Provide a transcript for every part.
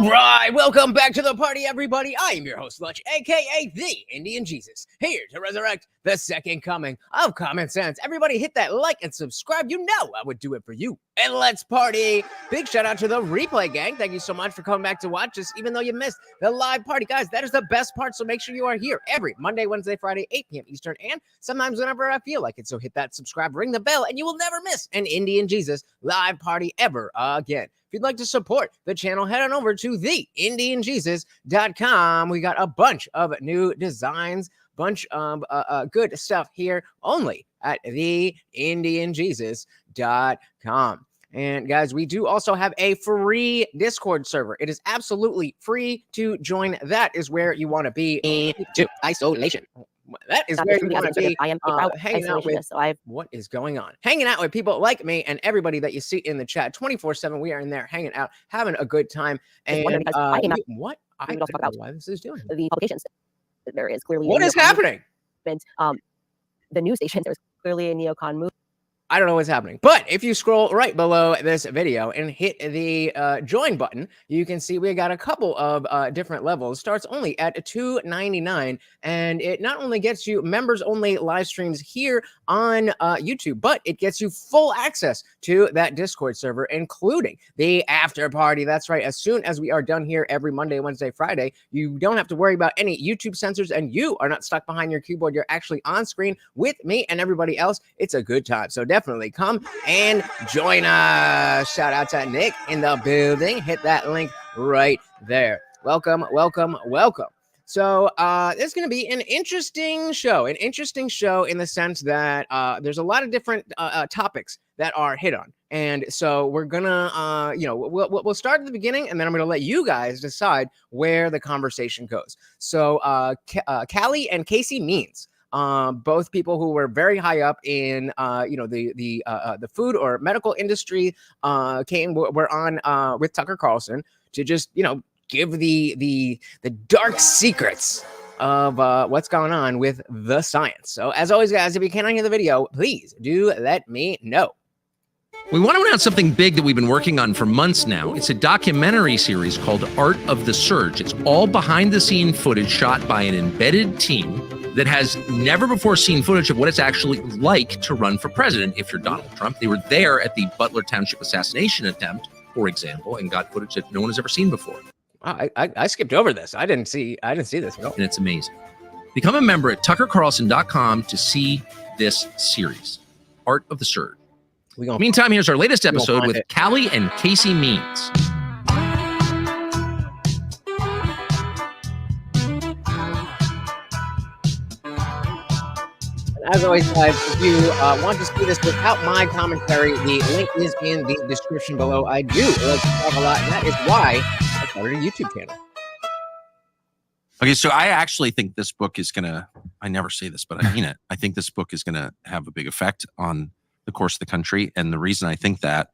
All right, welcome back to the party, everybody. I am your host, Lutch, aka the Indian Jesus, here to resurrect the second coming of common sense. Everybody hit that like and subscribe. You know I would do it for you. And let's party. Big shout out to the replay gang. Thank you so much for coming back to watch us, even though you missed the live party. Guys, that is the best part, so make sure you are here every Monday, Wednesday, Friday, 8 p.m. Eastern, and sometimes whenever I feel like it. So hit that subscribe, ring the bell, and you will never miss an Indian Jesus live party ever again. If you'd like to support the channel, head on over to theindianjesus.com. We got a bunch of new designs, bunch of good stuff here only at theindianjesus.com. And guys, we do also have a free Discord server. It is absolutely free to join. That is where you want to be into isolation. That is where you want to be hanging out with. What is going on? Hanging out with people like me and everybody that you see in the chat 24/7. We are in there hanging out, having a good time. And I don't know why this is doing the publications. There is clearly what is happening. The news stations. There's clearly a neocon movement. I don't know what's happening, but if you scroll right below this video and hit the join button, you can see we got a couple of different levels. Starts only at $2.99, and it not only gets you members-only live streams here on YouTube, but it gets you full access to that Discord server, including the after party. That's right. As soon as we are done here every Monday, Wednesday, Friday, you don't have to worry about any YouTube censors, and you are not stuck behind your keyboard. You're actually on screen with me and everybody else. It's a good time. So definitely come and join us. Shout out to Nick in the building. Hit that link right there. Welcome, welcome, welcome. So this is going to be an interesting show in the sense that there's a lot of different topics that are hit on. And so we're gonna, we'll start at the beginning, and then I'm gonna let you guys decide where the conversation goes. So Calley and Casey Means. Both people who were very high up in, the food or medical industry, were on with Tucker Carlson to just, give the dark secrets of what's going on with the science. So as always, guys, if you cannot hear the video, please do let me know. We want to announce something big that we've been working on for months now. It's a documentary series called Art of the Surge. It's all behind-the-scene footage shot by an embedded team that has never before seen footage of what it's actually like to run for president if you're Donald Trump. They were there at the Butler Township assassination attempt, for example, and got footage that no one has ever seen before. I skipped over this. I didn't see this. And it's amazing. Become a member at tuckercarlson.com to see this series, Art of the Surge. Meantime, here's our latest episode with Calley and Casey Means. As always, guys, if you want to see this without my commentary, the link is in the description below. I do like to talk a lot, and that is why I started a YouTube channel. Okay, so I actually think this book is going to, I never say this, but I mean it. I think this book is going to have a big effect on the course of the country. And the reason I think that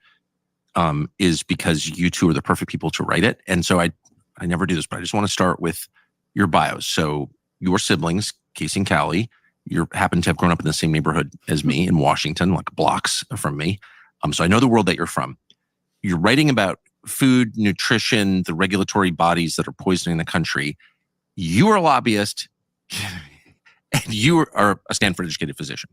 is because you two are the perfect people to write it. And so I never do this, but I just want to start with your bios. So your siblings, Casey and Calley, you happen to have grown up in the same neighborhood as me in Washington, like blocks from me. So I know the world that you're from. You're writing about food, nutrition, the regulatory bodies that are poisoning the country. You are a lobbyist, and you are a Stanford-educated physician.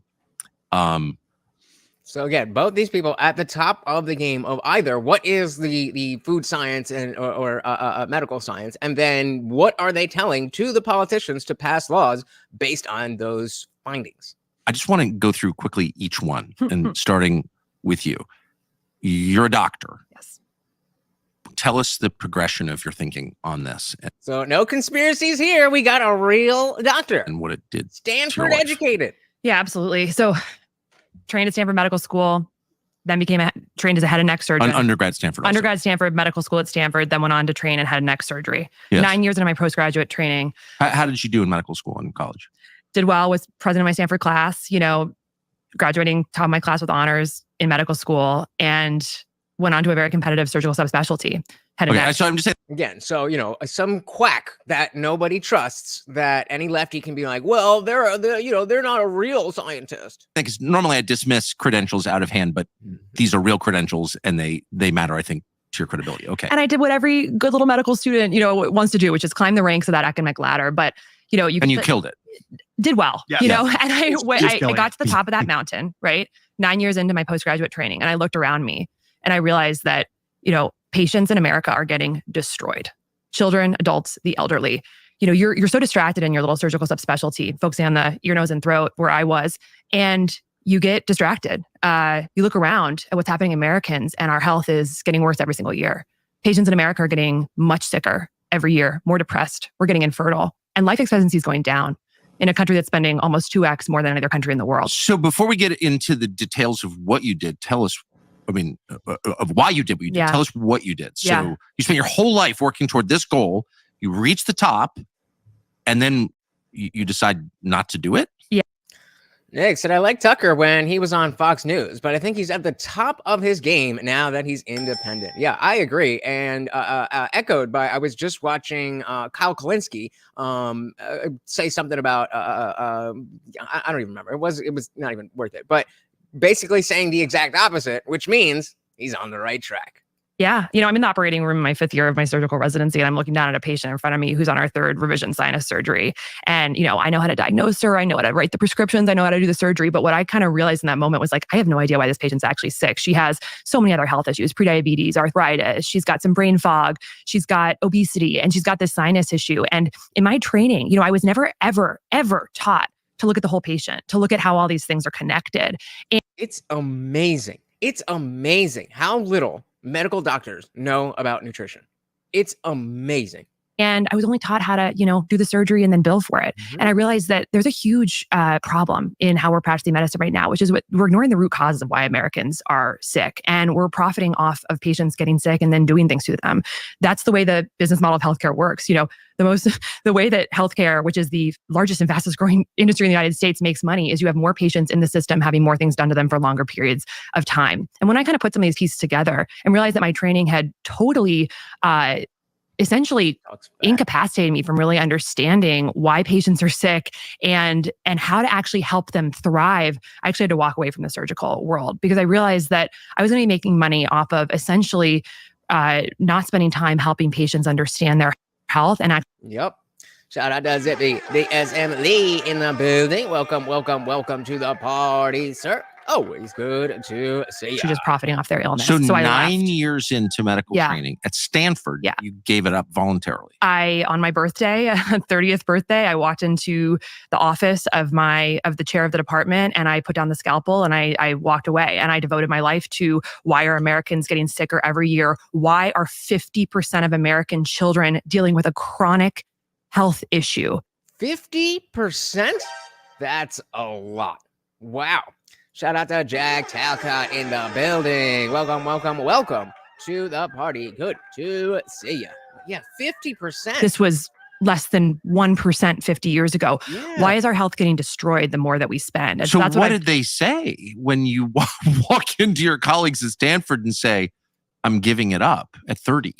So again, both these people at the top of the game of either what is the food science and or medical science, and then what are they telling to the politicians to pass laws based on those findings. I just want to go through quickly each one, and starting with you. You're a doctor. Yes. Tell us the progression of your thinking on this. So no conspiracies here. We got a real doctor. And what it did. Stanford-educated. Yeah, absolutely. So trained at Stanford Medical School, then became trained as a head and neck surgeon. Undergrad Stanford. Also. Undergrad Stanford Medical School at Stanford, then went on to train in head and neck surgery. Yes. 9 years into my postgraduate training. How did you do in medical school and college? Did well, was president of my Stanford class, graduating top of my class with honors in medical school, and went on to a very competitive surgical subspecialty. Head and neck. So I'm just saying again. So some quack that nobody trusts. That any lefty can be like, well, they're not a real scientist. Because normally I dismiss credentials out of hand, but these are real credentials, and they matter, I think, your credibility. Okay. And I did what every good little medical student, wants to do, which is climb the ranks of that academic ladder. But, you killed it. Did well, Yeah. and I got to the top of that mountain, right? 9 years into my postgraduate training. And I looked around me and I realized that, patients in America are getting destroyed. Children, adults, the elderly. You're so distracted in your little surgical subspecialty, focusing on the ear, nose, and throat where I was, and you get distracted. You look around at what's happening in Americans, and our health is getting worse every single year. Patients in America are getting much sicker every year, more depressed. We're getting infertile, and life expectancy is going down in a country that's spending almost 2x more than any other country in the world. So before we get into the details of what you did, tell us, of why you did what you did. Yeah. Tell us what you did. So you spent your whole life working toward this goal. You reach the top, and then you decide not to do it? Yeah. Nick said, I like Tucker when he was on Fox News, but I think he's at the top of his game now that he's independent. Yeah, I agree. And echoed by, I was just watching Kyle Kalinske say something about, I don't even remember. It was not even worth it. But basically saying the exact opposite, which means he's on the right track. Yeah. I'm in the operating room in my 5th year of my surgical residency, and I'm looking down at a patient in front of me who's on our 3rd revision sinus surgery. And, I know how to diagnose her. I know how to write the prescriptions. I know how to do the surgery. But what I kind of realized in that moment was like, I have no idea why this patient's actually sick. She has so many other health issues, prediabetes, arthritis. She's got some brain fog. She's got obesity, and she's got this sinus issue. And in my training, I was never, ever, ever taught to look at the whole patient, to look at how all these things are connected. And it's amazing. It's amazing how little medical doctors know about nutrition. It's amazing. And I was only taught how to, do the surgery and then bill for it. Mm-hmm. And I realized that there's a huge problem in how we're practicing medicine right now, which is we're ignoring the root causes of why Americans are sick. And we're profiting off of patients getting sick and then doing things to them. That's the way the business model of healthcare works. The way that healthcare, which is the largest and fastest growing industry in the United States, makes money is you have more patients in the system having more things done to them for longer periods of time. And when I kind of put some of these pieces together and realized that my training had totally essentially incapacitated me from really understanding why patients are sick and how to actually help them thrive, I actually had to walk away from the surgical world because I realized that I was going to be making money off of essentially not spending time helping patients understand their health. And Yep. Shout out to Zippy, the SM Lee in the building. Welcome to the party, sir. Always good to see you. She's just profiting off their illness. So 9 years into medical training at Stanford, you gave it up voluntarily. On my birthday, 30th birthday, I walked into the office of the chair of the department, and I put down the scalpel and I walked away. And I devoted my life to why are Americans getting sicker every year? Why are 50% of American children dealing with a chronic health issue? 50%? That's a lot. Wow. Shout out to Jack Talcott in the building. Welcome to the party. Good to see you. Yeah, 50%. This was less than 1% 50 years ago. Yeah. Why is our health getting destroyed the more that we spend? And so that's what did they say when you walk into your colleagues at Stanford and say, I'm giving it up at 30?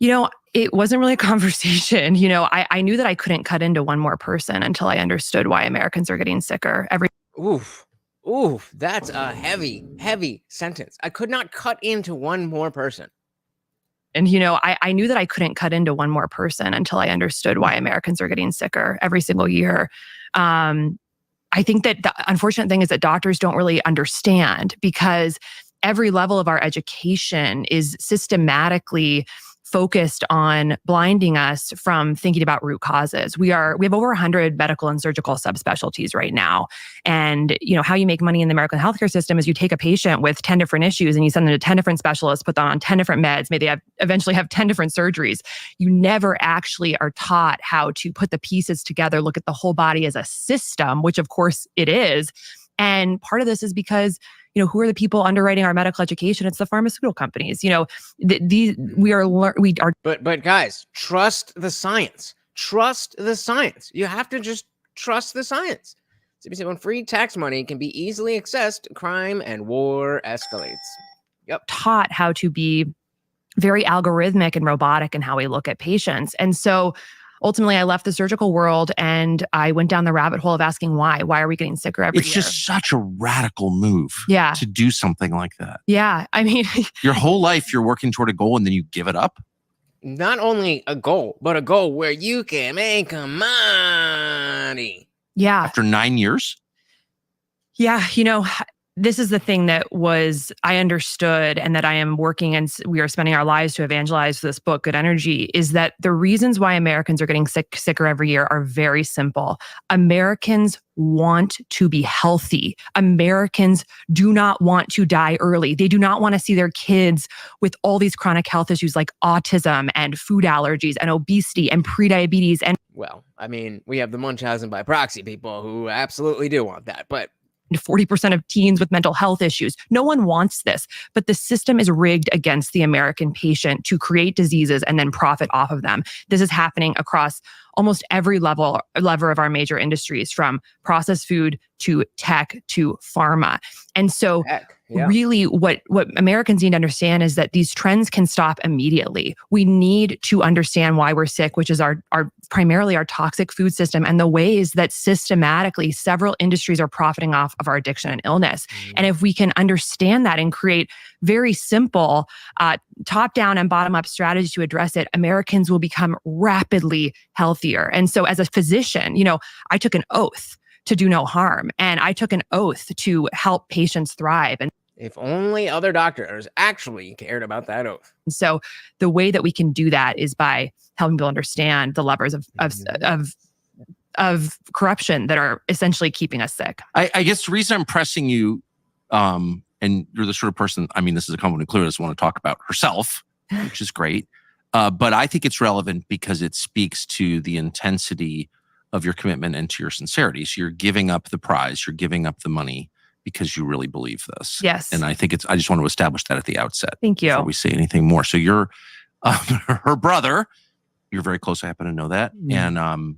It wasn't really a conversation. I knew that I couldn't cut into one more person until I understood why Americans are getting sicker. Oof, that's a heavy sentence. I could not cut into one more person. And, I knew that I couldn't cut into one more person until I understood why Americans are getting sicker every single year. I think that the unfortunate thing is that doctors don't really understand because every level of our education is systematically focused on blinding us from thinking about root causes. We have over 100 medical and surgical subspecialties right now. And, how you make money in the American healthcare system is you take a patient with 10 different issues and you send them to 10 different specialists, put them on 10 different meds. Maybe they eventually have 10 different surgeries. You never actually are taught how to put the pieces together, look at the whole body as a system, which of course it is. And part of this is because who are the people underwriting our medical education? It's the pharmaceutical companies. But guys, trust the science. Trust the science. You have to just trust the science. So when free tax money can be easily accessed, crime and war escalates. Yep. Taught how to be very algorithmic and robotic in how we look at patients. And so ultimately I left the surgical world and I went down the rabbit hole of asking why. Why are we getting sicker every year? It's just such a radical move to do something like that. Yeah. I mean, your whole life you're working toward a goal and then you give it up. Not only a goal, but a goal where you can make money. Yeah. After 9 years? Yeah. You know, this is the thing that I understood and that I am working and we are spending our lives to evangelize this book, Good Energy, is that the reasons why Americans are getting sicker every year are very simple. Americans want to be healthy. Americans do not want to die early. They do not want to see their kids with all these chronic health issues like autism and food allergies and obesity and prediabetes. And well, I mean, we have the Munchausen by proxy people who absolutely do want that, but 40% of teens with mental health issues. No one wants this, but the system is rigged against the American patient to create diseases and then profit off of them. This is happening across almost every lever of our major industries, from processed food to tech to pharma. And so really what Americans need to understand is that these trends can stop immediately. We need to understand why we're sick, which is our primarily our toxic food system and the ways that systematically several industries are profiting off of our addiction and illness. And if we can understand that and create very simple top-down and bottom-up strategies to address it, Americans will become rapidly healthier. And so as a physician, you know, I took an oath to do no harm. And I took an oath to help patients thrive. And if only other doctors actually cared about that oath. So the way that we can do that is by helping people understand the levers of corruption that are essentially keeping us sick. I guess the reason I'm pressing you, and you're the sort of person, I mean, this is a compliment clear, doesn't want to talk about herself, which is great. But I think it's relevant because it speaks to the intensity of your commitment and to your sincerity. So you're giving up the prize, you're giving up the money because you really believe this. Yes. And I think I just want to establish that at the outset. Thank you. Before we say anything more. So you're her brother, you're very close, I happen to know that. And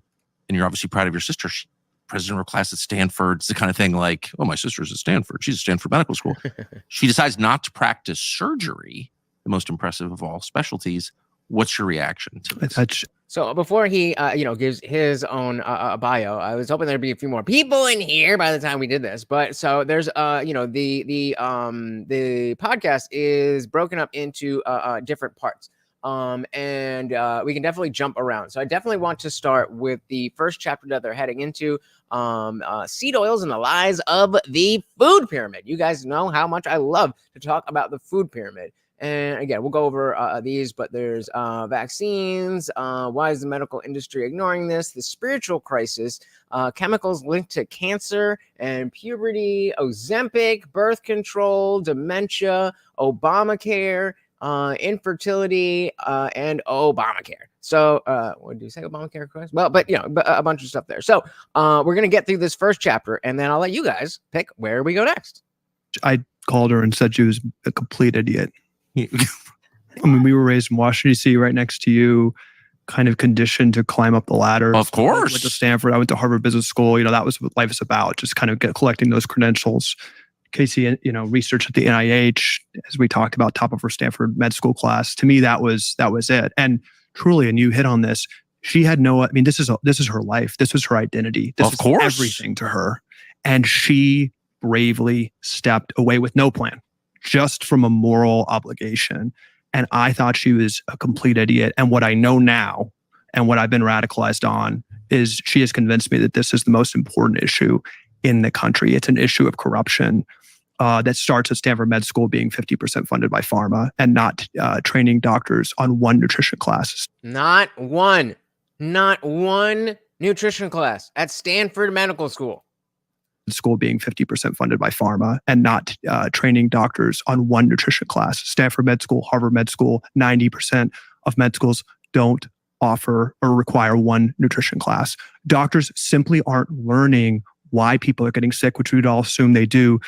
you're obviously proud of your sister. She's president of her class at Stanford. It's the kind of thing like, oh, my sister's at Stanford. She's at Stanford Medical School. She decides not to practice surgery, the most impressive of all specialties. What's your reaction to this? So before he, gives his own bio, I was hoping there'd be a few more people in here by the time we did this. But so there's, the podcast is broken up into different parts. And we can definitely jump around. So I definitely want to start with the first chapter that they're heading into, seed oils and the lies of the food pyramid. You guys know how much I love to talk about the food pyramid. And again, we'll go over these, but there's vaccines. Why is the medical industry ignoring this? The spiritual crisis, chemicals linked to cancer and puberty, Ozempic, birth control, dementia, Obamacare, infertility, and Obamacare. So, what did you say? Obamacare, Chris? Well, but a bunch of stuff there. So, we're gonna get through this first chapter, and then I'll let you guys pick where we go next. I called her and said she was a complete idiot. I mean, we were raised in Washington, D.C., right next to you, kind of conditioned to climb up the ladder. Of course. I went to Stanford. I went to Harvard Business School. That was what life is about, just kind of collecting those credentials. Casey, research at the NIH, as we talked about, top of her Stanford med school class. To me, that was it. And truly, and you hit on this, she had this is her life. This was her identity. This was everything to her. And she bravely stepped away with no plan, just from a moral obligation. And I thought she was a complete idiot. And what I know now and what I've been radicalized on is she has convinced me that this is the most important issue in the country. It's an issue of corruption that starts at Stanford Med School being 50% funded by pharma and not training doctors on one nutrition class. Not one nutrition class at Stanford Medical School. School being 50% funded by pharma and not training doctors on one nutrition class. Stanford Med School, Harvard Med School, 90% of med schools don't offer or require one nutrition class. Doctors simply aren't learning why people are getting sick, which we'd all assume they do.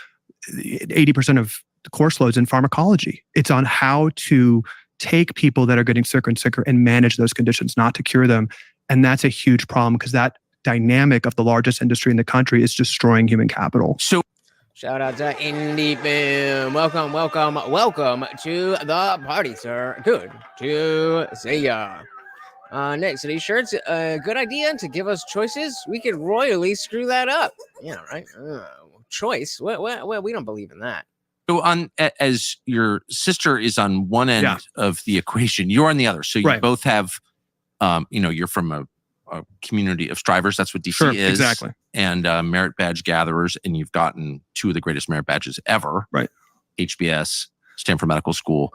80% of the course loads in pharmacology. It's on how to take people that are getting sicker and sicker and manage those conditions, not to cure them. And that's a huge problem because that dynamic of the largest industry in the country is destroying human capital. So shout out to Indie Film. Welcome to the party, sir. Good to see ya. Nick, so are you sure it's a good idea to give us choices? We could royally screw that up. Yeah, right. Choice? Well, we don't believe in that. So as your sister is on one end of the equation, you're on the other. So you both have, you're from a community of strivers. That's what DC is. Exactly. And merit badge gatherers. And you've gotten 2 of the greatest merit badges ever. Right. HBS, Stanford Medical School.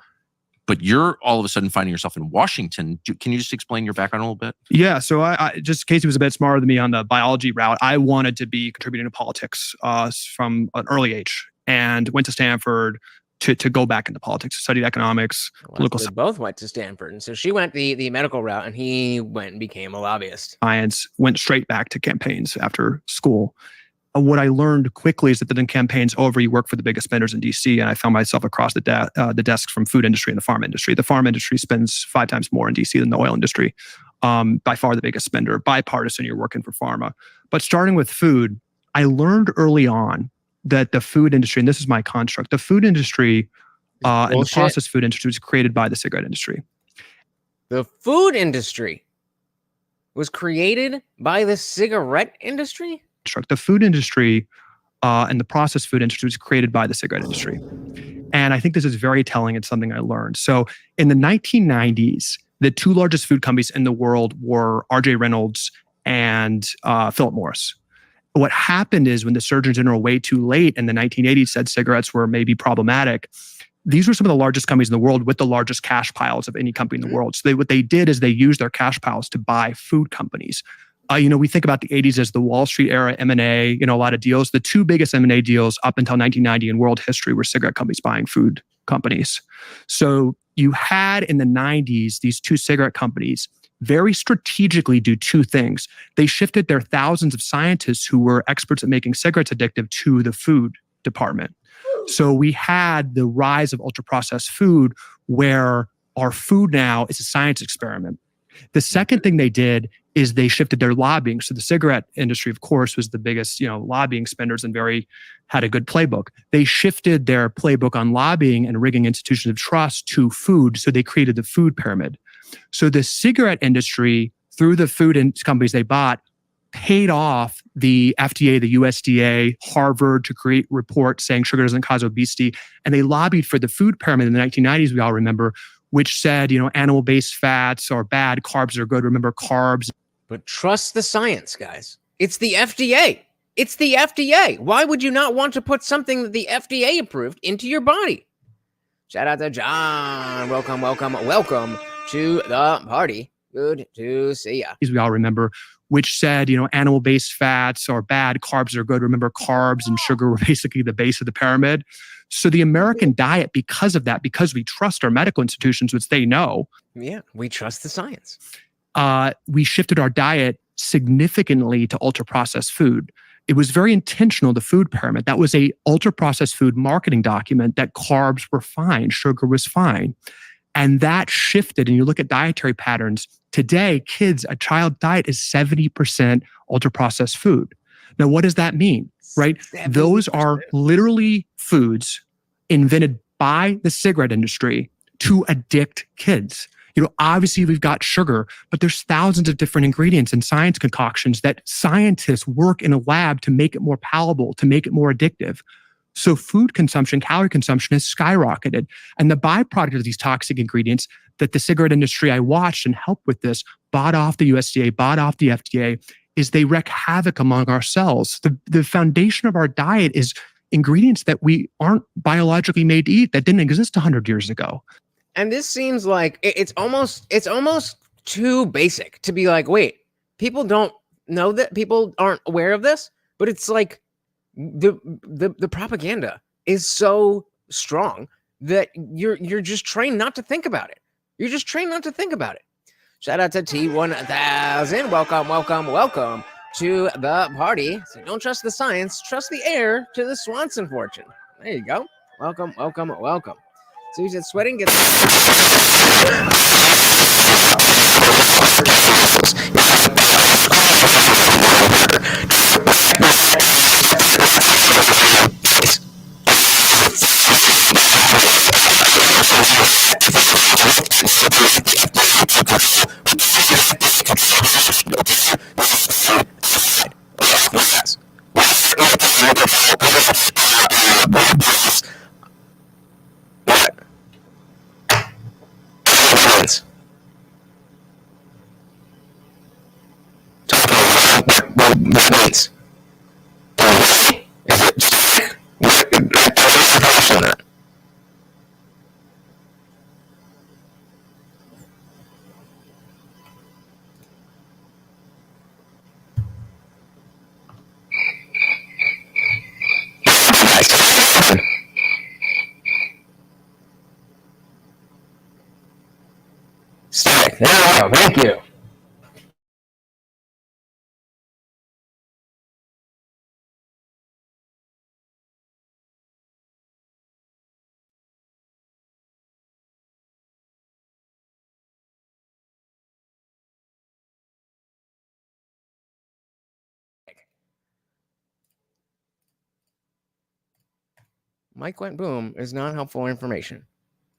But you're all of a sudden finding yourself in Washington. Can you just explain your background a little bit? Yeah. So I just, Casey was a bit smarter than me on the biology route. I wanted to be contributing to politics from an early age, and went to Stanford to go back into politics, studied economics, political science. Both went to Stanford. And so she went the medical route, and he went and became a lobbyist. Science, went straight back to campaigns after school. What I learned quickly is that then campaigns over, you work for the biggest spenders in DC, and I found myself across the desk from food industry and the farm industry. The farm industry spends 5 times more in DC than the oil industry. By far the biggest spender. Bipartisan, you're working for pharma. But starting with food, I learned early on that the food industry, and this is my construct, the food industry and the processed food industry was created by the cigarette industry. The food industry was created by the cigarette industry? The food industry and the processed food industry was created by the cigarette industry. And I think this is very telling. It's something I learned. So in the 1990s, the 2 largest food companies in the world were R.J. Reynolds and Philip Morris. What happened is when the Surgeon General way too late in the 1980s said cigarettes were maybe problematic, these were some of the largest companies in the world with the largest cash piles of any company in the world. So what they did is they used their cash piles to buy food companies. We think about the 80s as the Wall Street era M&A, a lot of deals. The 2 biggest M&A deals up until 1990 in world history were cigarette companies buying food companies. So you had in the 90s, these 2 cigarette companies very strategically do 2 things. They shifted their thousands of scientists who were experts at making cigarettes addictive to the food department. So we had the rise of ultra-processed food where our food now is a science experiment. The second thing they did is they shifted their lobbying. So the cigarette industry, of course, was the biggest, lobbying spenders and had a good playbook. They shifted their playbook on lobbying and rigging institutions of trust to food. So they created the food pyramid. So the cigarette industry, through the food companies they bought, paid off the FDA, the USDA, Harvard to create reports saying sugar doesn't cause obesity. And they lobbied for the food pyramid in the 1990s, we all remember, which said, animal-based fats are bad, carbs are good. Remember carbs. But trust the science, guys. It's the FDA. It's the FDA. Why would you not want to put something that the FDA approved into your body? Shout out to John. Welcome to the party. Good to see ya. As we all remember, which said, animal-based fats are bad, carbs are good. Remember, carbs and sugar were basically the base of the pyramid. So the American diet, because of that, because we trust our medical institutions, which they know. Yeah, we trust the science. We shifted our diet significantly to ultra-processed food. It was very intentional, the food pyramid. That was a ultra-processed food marketing document that carbs were fine, sugar was fine. And that shifted, and you look at dietary patterns. Today, a child diet is 70% ultra-processed food. Now, what does that mean, right? 70%. Those are literally foods invented by the cigarette industry to addict kids. Obviously we've got sugar, but there's thousands of different ingredients and science concoctions that scientists work in a lab to make it more palatable, to make it more addictive. So food consumption, calorie consumption has skyrocketed. And the byproduct of these toxic ingredients that the cigarette industry I watched and helped with this, bought off the USDA, bought off the FDA, is they wreak havoc among our cells. The foundation of our diet is ingredients that we aren't biologically made to eat, that didn't exist 100 years ago. And this seems like it's almost too basic to be like, wait, people don't know that, people aren't aware of this, but it's like the propaganda is so strong that you're just trained not to think about it. You're just trained not to think about it. Shout out to T1000. Welcome to the party. So don't trust the science, trust the heir to the Swanson fortune. There you go. Welcome. So you said sweating gets... that means. Is it sick? On that. Sick. There we go. Thank you. Mike went boom is not helpful information.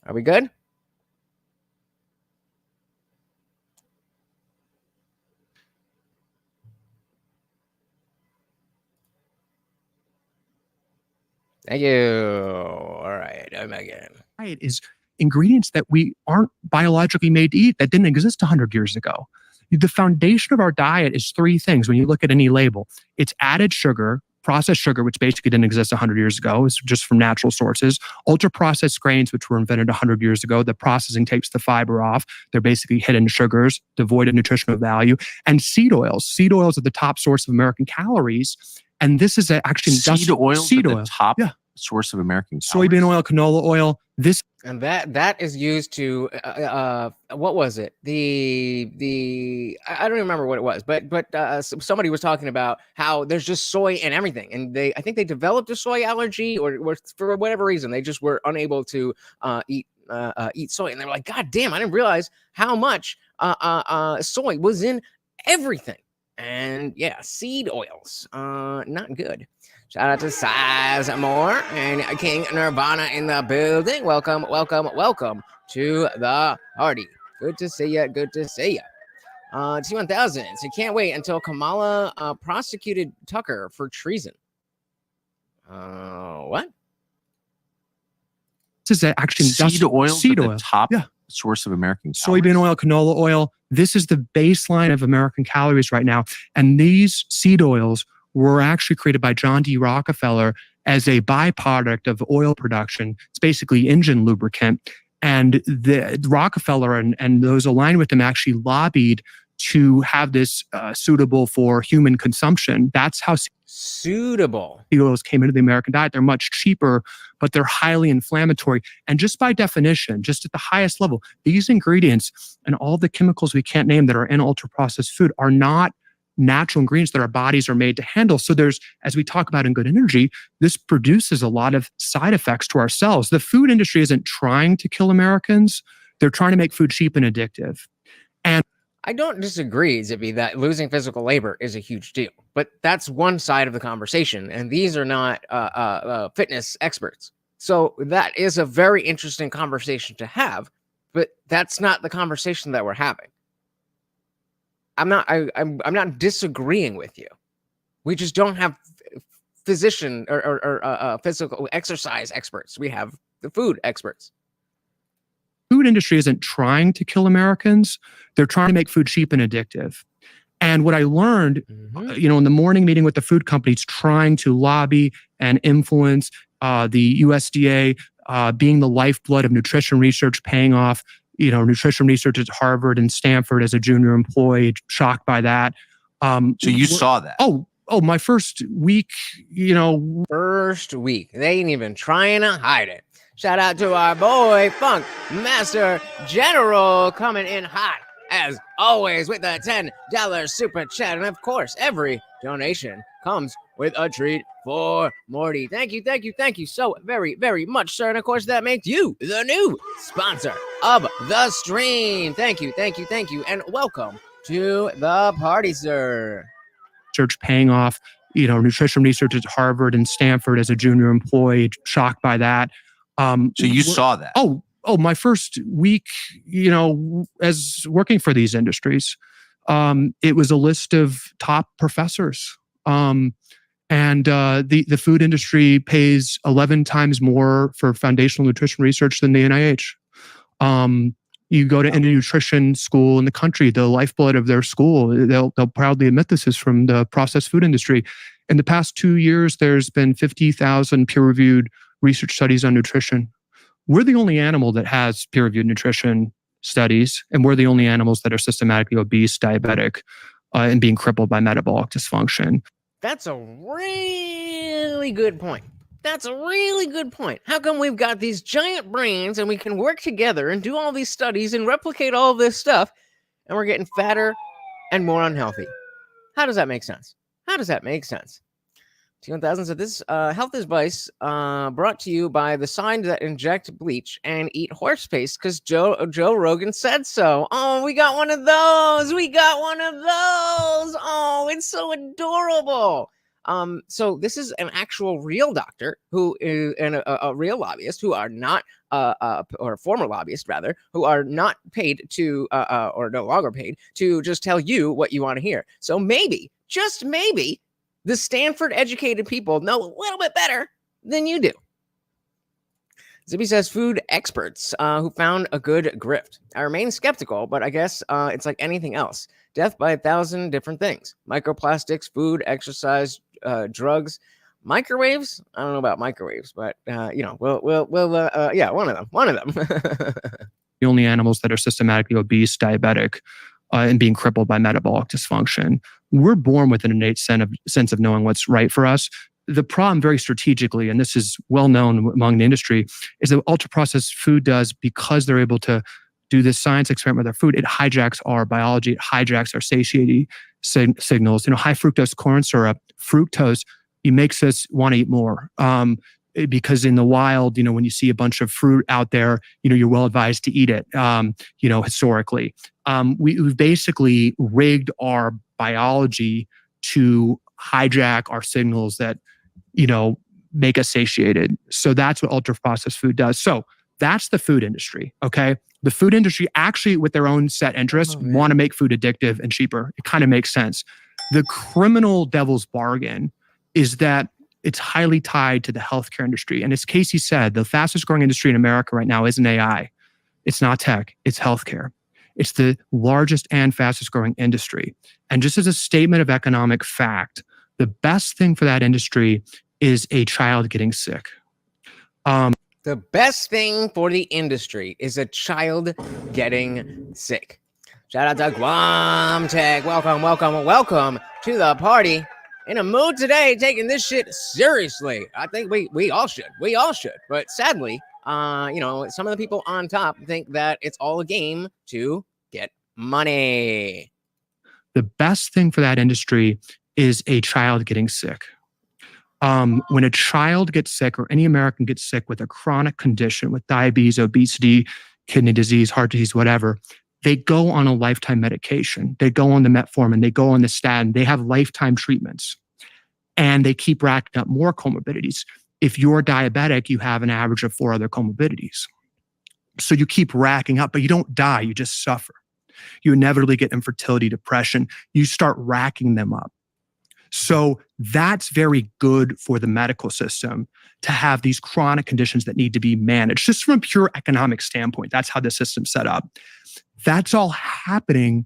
Are we good? Thank you. All right, I'm again. Diet is ingredients that we aren't biologically made to eat that didn't exist 100 years ago. The foundation of our diet is three things when you look at any label. It's added sugar, processed sugar, which basically didn't exist 100 years ago. It's just from natural sources. Ultra-processed grains, which were invented 100 years ago. The processing takes the fiber off. They're basically hidden sugars, devoid of nutritional value. And seed oils. Seed oils are the top source of American calories. And this is actually seed oil. The top source of American soybean calories. oil, canola oil. And that is used to what was it? I don't remember what it was, but somebody was talking about how there's just soy in everything, and I think they developed a soy allergy, or for whatever reason they just were unable to eat soy, and they were like, God damn, I didn't realize how much soy was in everything. And yeah, seed oils, not good. Shout out to Sizemore and King Nirvana in the building. Welcome, welcome, welcome to the party. Good to see you. Good to see you. T1000. So can't wait until Kamala prosecuted Tucker for treason. What? This is actually seed oil. Seed oil. The top source of American calories. Soybean oil, canola oil. This is the baseline of American calories right now. And these seed oils were actually created by John D. Rockefeller as a byproduct of oil production. It's basically engine lubricant. And the Rockefeller and those aligned with him actually lobbied to have this suitable for human consumption. That's how suitable seed oils came into the American diet. They're much cheaper, but they're highly inflammatory. And just by definition, just at the highest level, these ingredients and all the chemicals we can't name that are in ultra-processed food are not natural ingredients that our bodies are made to handle. So there's, as we talk about in Good Energy, this produces a lot of side effects to our cells. The food industry isn't trying to kill Americans. They're trying to make food cheap and addictive. And I don't disagree, Zippy, that losing physical labor is a huge deal, but that's one side of the conversation. And these are not fitness experts. So that is a very interesting conversation to have, but that's not the conversation that we're having. I'm not disagreeing with you. We just don't have physician or physical exercise experts. We have the food experts. Food industry isn't trying to kill Americans. They're trying to make food cheap and addictive. And what I learned, in the morning meeting with the food companies, trying to lobby and influence the USDA, being the lifeblood of nutrition research, paying off. Nutrition research at Harvard and Stanford as a junior employee, shocked by that. So you saw that? Oh, my first week, First week. They ain't even trying to hide it. Shout out to our boy, Funk Master General, coming in hot, as always, with a $10 super chat. And of course, every donation comes with a treat for Morty. Thank you so very, very much, sir. And of course, that makes you the new sponsor of the stream. Thank you. And welcome to the party, sir. Church paying off, nutrition research at Harvard and Stanford as a junior employee, shocked by that. So you saw that? Oh, my first week, as working for these industries, it was a list of top professors. And the food industry pays 11 times more for foundational nutrition research than the NIH. You go to any nutrition school in the country, the lifeblood of their school, they'll proudly admit this is from the processed food industry. In the past 2 years, there's been 50,000 peer-reviewed research studies on nutrition. We're the only animal that has peer-reviewed nutrition studies, and we're the only animals that are systematically obese, diabetic, and being crippled by metabolic dysfunction. That's a really good point. That's a really good point. How come we've got these giant brains and we can work together and do all these studies and replicate all this stuff, and we're getting fatter and more unhealthy? How does that make sense? How does that make sense? T1000 said this health advice brought to you by the sign that inject bleach and eat horse paste because Joe Rogan said so. Oh, we got one of those. We got one of those. Oh, it's so adorable. So this is an actual real doctor who is a real lobbyist who are not or a former lobbyist rather, who are not paid to or no longer paid to just tell you what you want to hear. So maybe, just maybe, the Stanford-educated people know a little bit better than you do. Zippy says food experts who found a good grift. I remain skeptical, but I guess it's like anything else. Death by 1,000 different things. Microplastics, food, exercise, drugs, microwaves. I don't know about microwaves, but we'll yeah, one of them. The only animals that are systematically obese, diabetic, and being crippled by metabolic dysfunction. We're born with an innate sense of knowing what's right for us. The problem very strategically, and this is well known among the industry, is that ultra-processed food does, because they're able to do this science experiment with our food, it hijacks our biology, it hijacks our satiety signals. High fructose corn syrup, fructose, it makes us want to eat more. Because in the wild, when you see a bunch of fruit out there, you're well advised to eat it, historically. We've basically rigged our biology to hijack our signals that, make us satiated. So that's what ultra-processed food does. So that's the food industry, okay? The food industry actually, with their own set interests, want to make food addictive and cheaper. It kind of makes sense. The criminal devil's bargain is that it's highly tied to the healthcare industry. And as Casey said, the fastest growing industry in America right now isn't AI. It's not tech, it's healthcare. It's the largest and fastest growing industry. And just as a statement of economic fact, the best thing for that industry is a child getting sick. The best thing for the industry is a child getting sick. Shout out to Guam Tech. Welcome to the party. In a mood today, taking this shit seriously. I think we all should. We all should. But sadly, some of the people on top think that it's all a game to get money. The best thing for that industry is a child getting sick. When a child gets sick, or any American gets sick with a chronic condition, with diabetes, obesity, kidney disease, heart disease, whatever, they go on a lifetime medication. They go on the metformin, they go on the statin, they have lifetime treatments, and they keep racking up more comorbidities. If you're diabetic, you have an average of 4 other comorbidities. So you keep racking up, but you don't die, you just suffer. You inevitably get infertility, depression. You start racking them up. So that's very good for the medical system to have these chronic conditions that need to be managed. Just from a pure economic standpoint, that's how the system's set up. That's all happening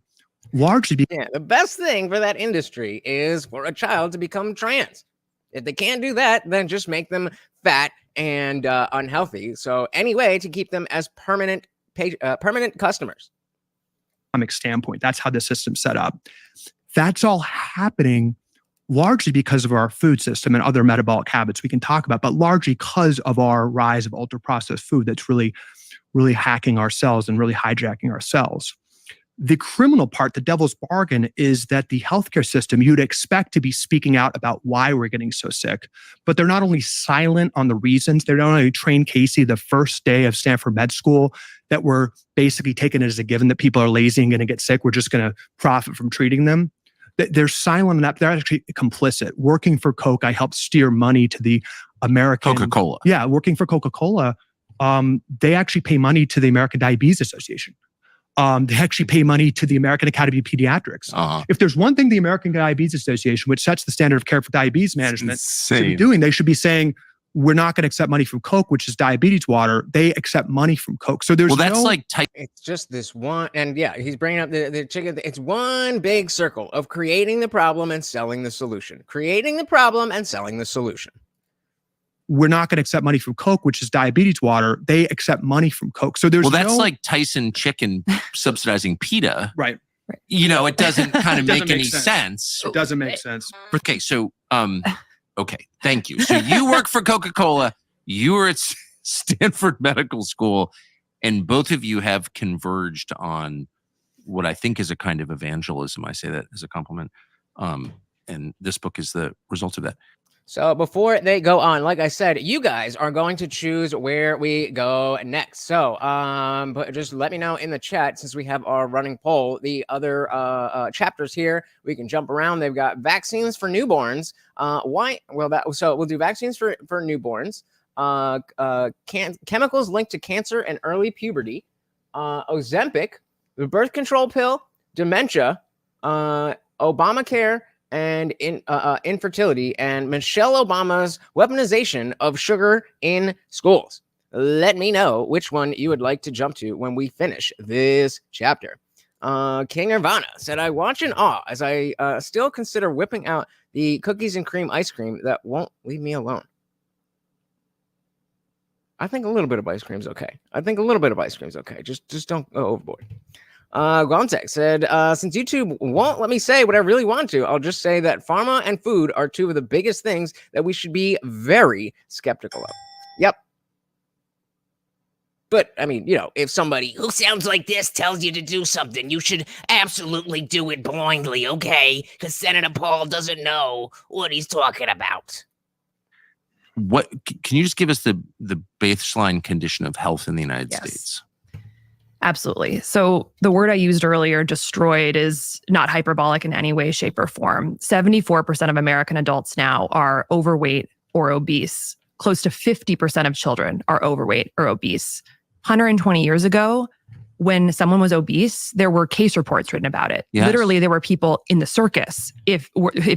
largely because the best thing for that industry is for a child to become trans. If they can't do that, then just make them fat and unhealthy. So any way to keep them as permanent customers. Economic standpoint, that's how the system's set up. That's all happening largely because of our food system and other metabolic habits we can talk about, but largely because of our rise of ultra-processed food that's really hacking our cells and really hijacking our cells. The criminal part, the devil's bargain, is that the healthcare system, you'd expect to be speaking out about why we're getting so sick, but they're not only silent on the reasons, they're not only trained Casey the first day of Stanford Med School that we're basically taking it as a given that people are lazy and going to get sick, we're just going to profit from treating them. They're silent on that. They're actually complicit. Working for Coke, I helped steer money to the American... Coca-Cola. Yeah, working for Coca-Cola, they actually pay money to the American Diabetes Association. They actually pay money to the American Academy of Pediatrics. If there's one thing the American Diabetes Association, which sets the standard of care for diabetes management, should be doing, they should be saying, we're not going to accept money from Coke, which is diabetes water. They accept money from Coke. So there's that's like it's just this one. And yeah, he's bringing up the chicken. It's one big circle of creating the problem and selling the solution. Creating the problem and selling the solution. We're not going to accept money from Coke, which is diabetes water. They accept money from Coke. So there's that's like Tyson Chicken subsidizing PETA. Right. You know, it doesn't kind of Doesn't make any sense. It doesn't make sense. Okay, so okay, thank you. So you work for Coca-Cola, you were at Stanford Medical School, and both of you have converged on what I think is a kind of evangelism. I say that as a compliment. And this book is the result of that. So before they go on, like I said, you guys are going to choose where we go next. So but just let me know in the chat, since we have our running poll, the other chapters here, we can jump around. They've got vaccines for newborns. Why? Well, so we'll do vaccines for newborns, chemicals linked to cancer and early puberty, Ozempic, the birth control pill, dementia, Obamacare, and infertility, and Michelle Obama's weaponization of sugar in schools. Let me know which one you would like to jump to when we finish this chapter. King Nirvana said, I watch in awe as I still consider whipping out the cookies and cream ice cream that won't leave me alone. I think a little bit of ice cream is okay. Just don't go overboard. Gontek said, since YouTube won't let me say what I really want to, I'll just say that pharma and food are two of the biggest things that we should be very skeptical of. Yep. But, I mean, you know, if somebody who sounds like this tells you to do something, you should absolutely do it blindly, okay? Because Senator Paul doesn't know what he's talking about. What can you just give us the baseline condition of health in the United States? Absolutely. So the word I used earlier, destroyed, is not hyperbolic in any way, shape, or form. 74% of American adults now are overweight or obese. Close to 50% of children are overweight or obese. 120 years ago, when someone was obese, there were case reports written about it. Yes. Literally, there were people in the circus if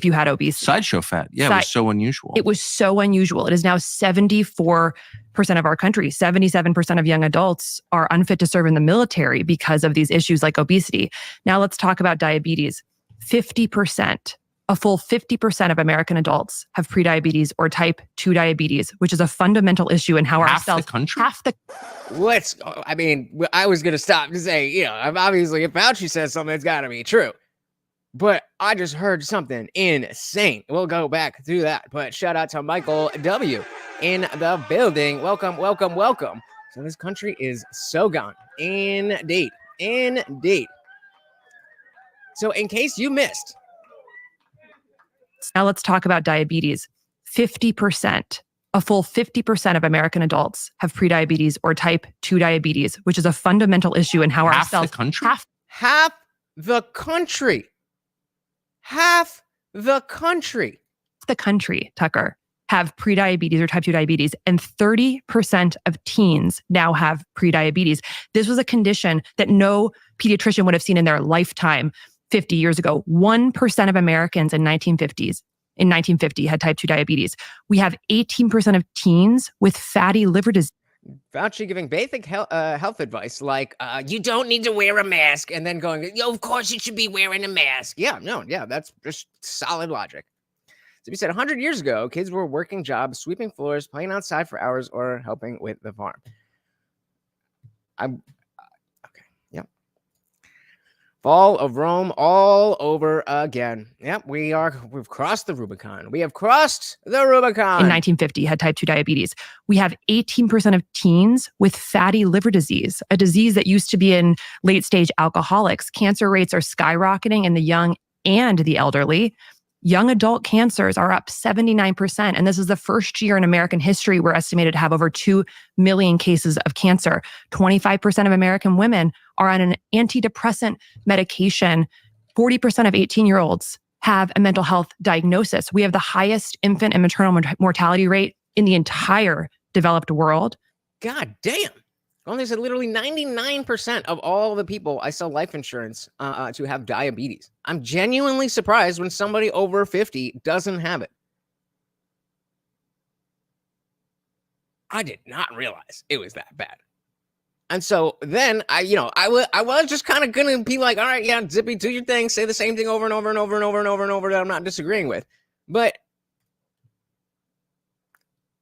you had obesity. Sideshow fat. Yeah, it was so unusual. It was so unusual. It is now 74% of our country. 77% of young adults are unfit to serve in the military because of these issues like obesity. Now let's talk about diabetes. 50%. A full 50% of American adults have prediabetes or type 2 diabetes, which is a fundamental issue in how half the country. I mean, I was going to stop to say, you know, obviously if Fauci says something, it's got to be true. But I just heard something insane. We'll go back through that. But shout out to Michael W. in the building. Welcome. So this country is so gone. Indeed. So in case you missed, now let's talk about diabetes. 50%, a full 50% of American adults have prediabetes or type 2 diabetes, which is a fundamental issue in how our cells... Half the country? Half the country. Half the country. The country, Tucker, have prediabetes or type 2 diabetes, and 30% of teens now have prediabetes. This was a condition that no pediatrician would have seen in their lifetime 50 years ago. 1% of Americans in 1950 had type 2 diabetes. We have 18% of teens with fatty liver disease. Fauci giving basic health advice like, you don't need to wear a mask, and then going, yo, of course you should be wearing a mask. Yeah, that's just solid logic. So we said 100 years ago, kids were working jobs, sweeping floors, playing outside for hours, or helping with the farm. Fall of Rome all over again. Yep, we've crossed the Rubicon. We have crossed the Rubicon. In 1950 had type 2 diabetes. We have 18% of teens with fatty liver disease, a disease that used to be in late stage alcoholics. Cancer rates are skyrocketing in the young and the elderly. Young adult cancers are up 79%. And this is the first year in American history we're estimated to have over 2 million cases of cancer. 25% of American women are on an antidepressant medication. 40% of 18-year-olds have a mental health diagnosis. We have the highest infant and maternal mortality rate in the entire developed world. God damn. Only said literally 99% of all the people I sell life insurance to have diabetes. I'm genuinely surprised when somebody over 50 doesn't have it. I did not realize it was that bad. And so then I was just kind of gonna be like, all right, yeah, Zippy, do your thing, say the same thing over and over and over and over and over and over that I'm not disagreeing with. But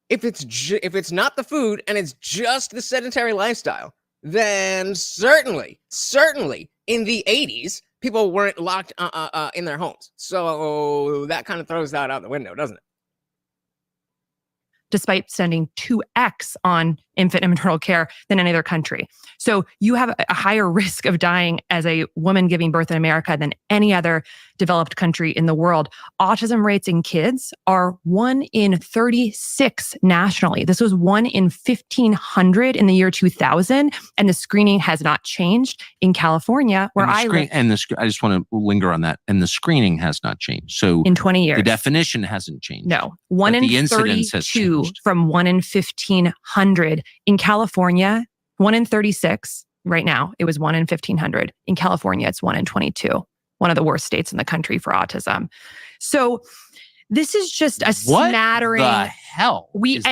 if it's not the food and it's just the sedentary lifestyle, then certainly in the 80s, people weren't locked in their homes. So that kind of throws that out the window, doesn't it? Despite spending 2x on infant and maternal care than any other country. So you have a higher risk of dying as a woman giving birth in America than any other developed country in the world. Autism rates in kids are 1 in 36 nationally. This was 1 in 1,500 in the year 2000, and the screening has not changed in California, where I live. And I just want to linger on that. And the screening has not changed. So in 20 years, the definition hasn't changed. No, 1 in 32 from 1 in 1,500 in California. 1 in 36 right now. It was 1 in 1,500 in California. It's 1 in 22. One of the worst states in the country for autism. So this is just a smattering. What the hell?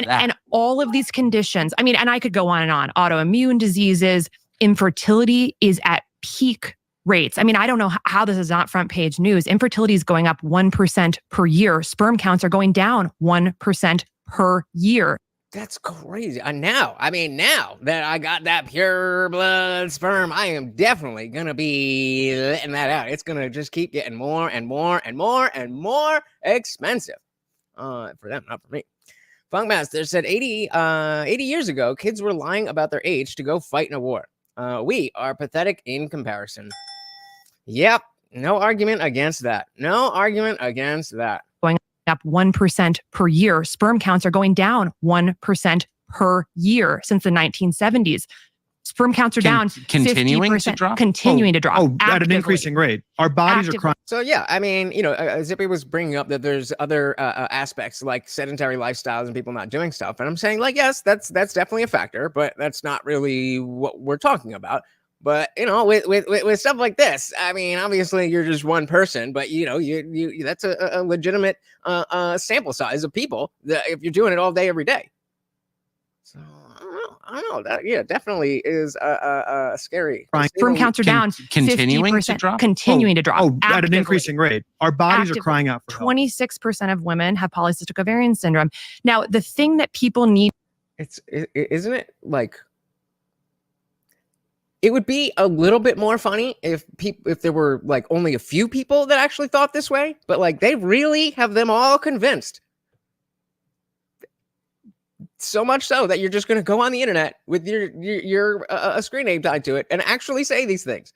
And all of these conditions. I mean, and I could go on and on. Autoimmune diseases, infertility is at peak rates. I mean, I don't know how this is not front page news. Infertility is going up 1% per year. Sperm counts are going down 1% per year. That's crazy. Now that I got that pure blood sperm, I am definitely going to be letting that out. It's going to just keep getting more and more and more and more expensive. For them, not for me. Funkmaster said 80 years ago, kids were lying about their age to go fight in a war. We are pathetic in comparison. Yep. No argument against that. No argument against that. Going up 1% per year. Sperm counts are going down 1% per year since the 1970s. Sperm counts are down continuing to drop. Continuing to drop. At an increasing rate. Our bodies are crying. So yeah, I mean, Zippy was bringing up that there's other aspects like sedentary lifestyles and people not doing stuff, and I'm saying like, yes, that's definitely a factor, but that's not really what we're talking about. But with stuff like this, I mean, obviously you're just one person, but you that's a legitimate sample size of people that if you're doing it all day, every day. So I don't know. That definitely is scary. Sperm counts are down. Continuing to drop. Continuing to drop. At an increasing rate. Our bodies are crying out for help. 26% of women have polycystic ovarian syndrome. Now, the thing that people need. Isn't it like? It would be a little bit more funny if there were like only a few people that actually thought this way, but like they really have them all convinced. So much so that you're just going to go on the internet with your screen name tied to it and actually say these things.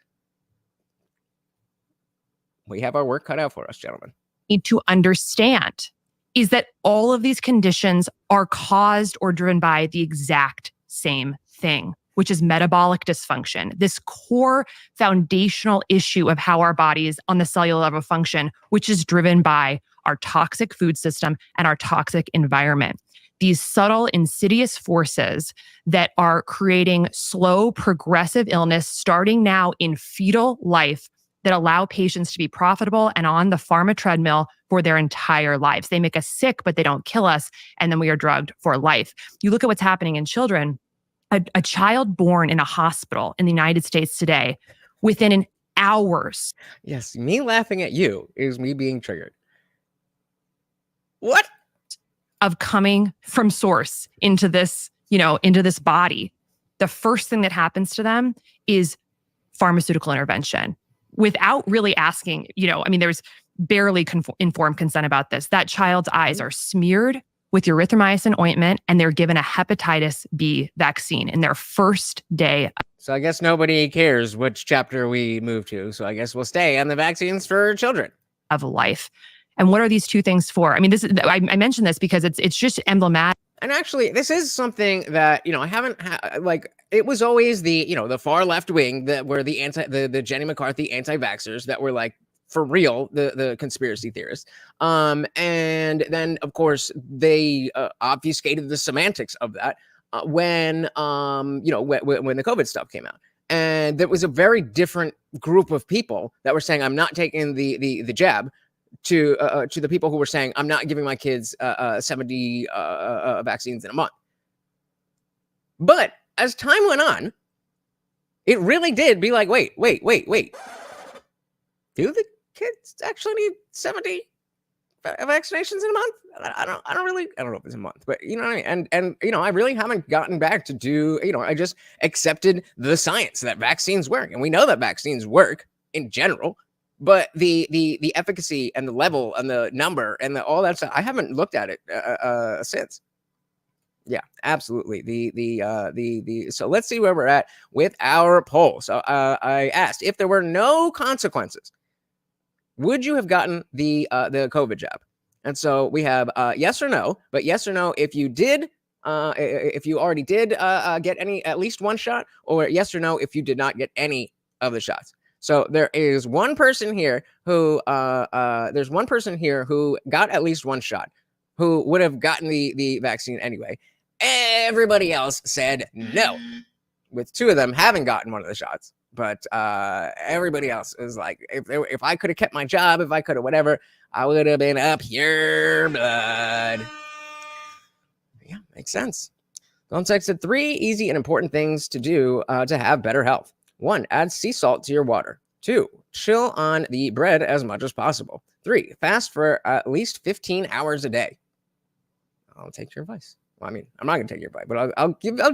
We have our work cut out for us, gentlemen. Need to understand is that all of these conditions are caused or driven by the exact same thing, which is metabolic dysfunction, this core foundational issue of how our bodies on the cellular level function, which is driven by our toxic food system and our toxic environment. These subtle, insidious forces that are creating slow, progressive illness starting now in fetal life that allow patients to be profitable and on the pharma treadmill for their entire lives. They make us sick, but they don't kill us, and then we are drugged for life. You look at what's happening in children. A child born in a hospital in the United States today, within an hours. Yes, me laughing at you is me being triggered. What? Of coming from source into this, into this body. The first thing that happens to them is pharmaceutical intervention without really asking, there's barely informed consent about this. That child's eyes are smeared with erythromycin ointment, and they're given a hepatitis B vaccine in their first day. So I guess nobody cares which chapter we move to. So I guess we'll stay on the vaccines for children. Of life. And what are these two things for? I mean, I mentioned this because it's just emblematic. And actually, this is something that, I haven't it was always the far left wing that were the Jenny McCarthy anti-vaxxers that were like, for real, the conspiracy theorists. And then, of course, they obfuscated the semantics of that when the COVID stuff came out. And there was a very different group of people that were saying, I'm not taking the jab, to the people who were saying, I'm not giving my kids 70 vaccines in a month. But as time went on, it really did be like, wait. Do the kids actually need 70 vaccinations in a month? I don't know if it's a month, but you know what I mean? And you know, I really haven't gotten back to do, you know, I just accepted the science that vaccines work. And we know that vaccines work in general, but the efficacy and the level and the number and all that stuff, I haven't looked at it since. Yeah, absolutely. So let's see where we're at with our poll. So I asked, if there were no consequences, would you have gotten the COVID jab? And so we have yes or no, but yes or no if you did, if you already did get at least one shot, or yes or no if you did not get any of the shots. So there is one person here who got at least one shot, who would have gotten the vaccine anyway. Everybody else said no, with two of them having gotten one of the shots. But everybody else is like, if I could have kept my job, if I could have whatever, I would have been up your blood. Yeah, makes sense. Don't texted 3 easy and important things to do to have better health. 1, add sea salt to your water. 2, chill on the bread as much as possible. 3, fast for at least 15 hours a day. I'll take your advice. Well, I mean, I'm not going to take your advice, but I'll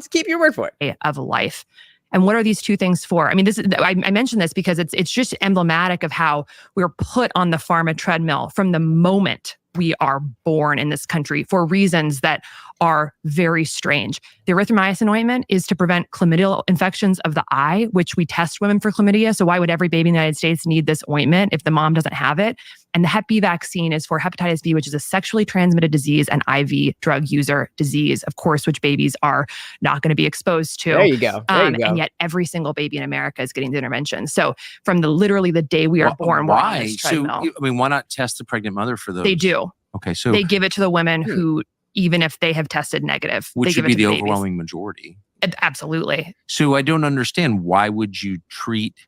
keep your word for it. Of life. And what are these two things for? I mean, I mentioned this because it's just emblematic of how we're put on the pharma treadmill from the moment we are born in this country for reasons that are very strange. The erythromycin ointment is to prevent chlamydial infections of the eye, which we test women for chlamydia. So why would every baby in the United States need this ointment if the mom doesn't have it? And the Hep B vaccine is for hepatitis B, which is a sexually transmitted disease and IV drug user disease, of course, which babies are not going to be exposed to. There you go. And yet every single baby in America is getting the intervention. So from literally the day we are born, we're on this treadmill. So, I mean, why not test the pregnant mother for those? They do. Okay, so they give it to the women who, even if they have tested negative, which they give would it be to the babies. overwhelming majority. Absolutely. So I don't understand, why would you treat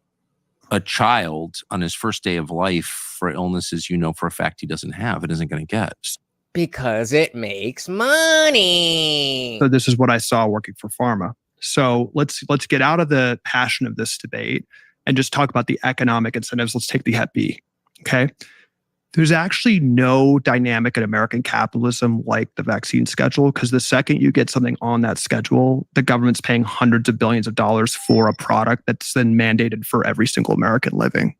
a child on his first day of life for illnesses you know for a fact he doesn't have and isn't going to get? Because it makes money. So this is what I saw working for pharma. So let's get out of the passion of this debate and just talk about the economic incentives. Let's take the Hep B. Okay. There's actually no dynamic in American capitalism like the vaccine schedule, because the second you get something on that schedule, the government's paying hundreds of billions of dollars for a product that's then mandated for every single American living.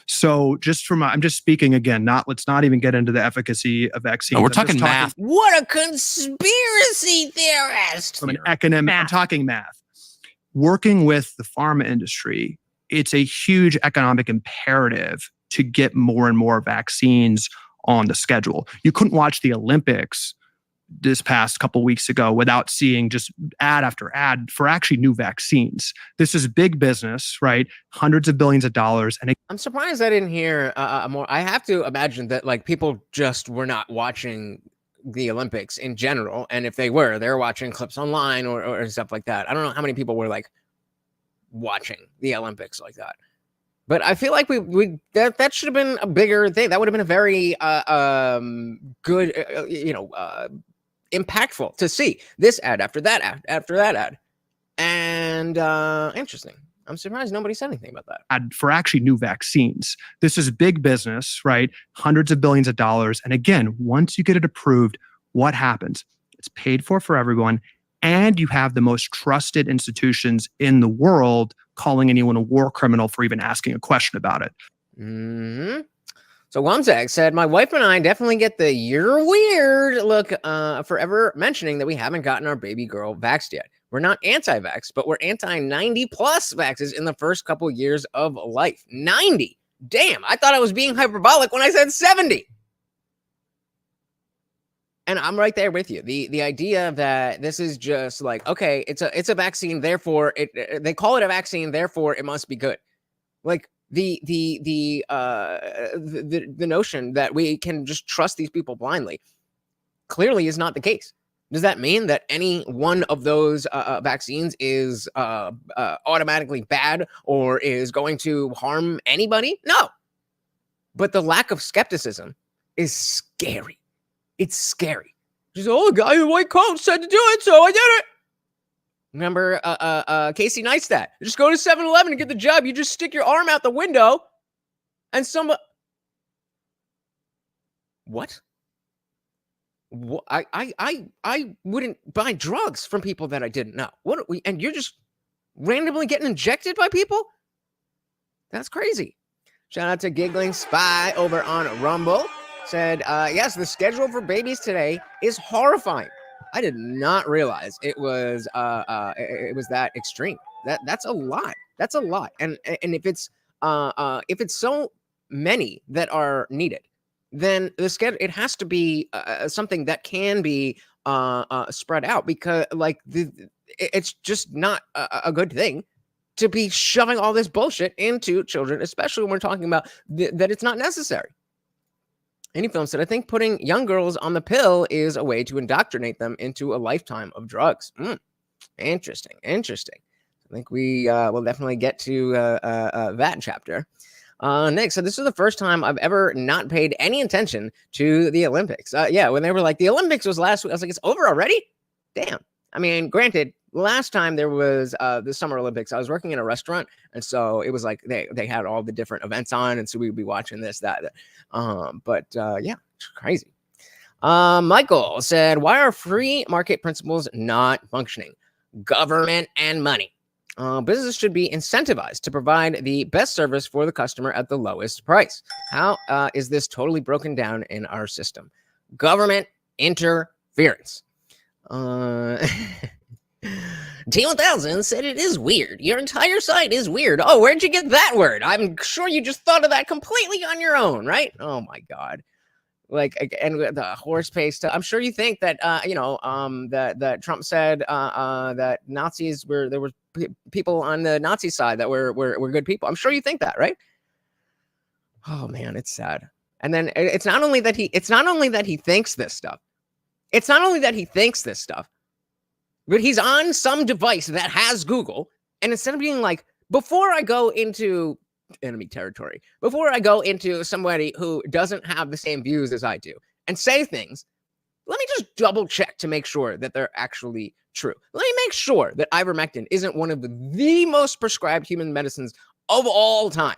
So I'm just speaking again, let's not even get into the efficacy of vaccines. No, we're talking math. What a conspiracy theorist. From an academic, I'm talking math. Working with the pharma industry, it's a huge economic imperative to get more and more vaccines on the schedule. You couldn't watch the Olympics this past couple weeks ago without seeing just ad after ad for actually new vaccines. This is big business, right? Hundreds of billions of dollars. And I'm surprised I didn't hear more. I have to imagine that like people just were not watching the Olympics in general. And if they were, they're watching clips online or stuff like that. I don't know how many people were like watching the Olympics like that. But I feel like that should have been a bigger thing. That would have been a very good, impactful to see this ad after that ad after that ad. And interesting. I'm surprised nobody said anything about that. For actually new vaccines. This is big business, right? Hundreds of billions of dollars. And again, once you get it approved, what happens? It's paid for everyone. And you have the most trusted institutions in the world calling anyone a war criminal for even asking a question about it. Mm-hmm. So Wamzak said, my wife and I definitely get the "you're weird" look forever mentioning that we haven't gotten our baby girl vaxxed yet. We're not anti-vax, but we're anti-90 plus vaxes in the first couple years of life. 90. Damn, I thought I was being hyperbolic when I said 70. And I'm right there with you. The idea that this is just like, okay, it's a vaccine, therefore they call it a vaccine, therefore it must be good. Like the notion that we can just trust these people blindly clearly is not the case. Does that mean that any one of those vaccines is automatically bad or is going to harm anybody? No. But the lack of skepticism is scary. It's scary. Just, a guy in a white coat said to do it, so I did it. Remember Casey Neistat? Just go to 7-Eleven and get the job. You just stick your arm out the window and what? I wouldn't buy drugs from people that I didn't know. And you're just randomly getting injected by people? That's crazy. Shout out to Giggling Spy over on Rumble. Said, yes, the schedule for babies today is horrifying. I did not realize it was that extreme. That's a lot. That's a lot. And if it's so many that are needed, then the schedule, it has to be something that can be spread out, because it's just not a good thing to be shoving all this bullshit into children, especially when we're talking about that it's not necessary. Any film said, I think putting young girls on the pill is a way to indoctrinate them into a lifetime of drugs. Interesting. I think we will definitely get to that chapter. Nick said, this is the first time I've ever not paid any attention to the Olympics. Yeah, when they were like, the Olympics was last week, I was like, it's over already? Damn. I mean, granted, last time there was the Summer Olympics, I was working in a restaurant, and so it was like they had all the different events on, and so we'd be watching this, that. But yeah, it's crazy. Michael said, why are free market principles not functioning? Government and money. Business should be incentivized to provide the best service for the customer at the lowest price. How is this totally broken down in our system? Government interference. T1000 said it is weird. Your entire site is weird. Oh, where'd you get that word? I'm sure you just thought of that completely on your own, right? Oh my God. Like, and the horse paste stuff. I'm sure you think that, that Trump said that Nazis there were people on the Nazi side that were good people. I'm sure you think that, right? Oh man, it's sad. And then it's not only that he thinks this stuff. It's not only that he thinks this stuff, but he's on some device that has Google. And instead of being like, before I go into enemy territory, before I go into somebody who doesn't have the same views as I do and say things, let me just double check to make sure that they're actually true. Let me make sure that ivermectin isn't one of the most prescribed human medicines of all time.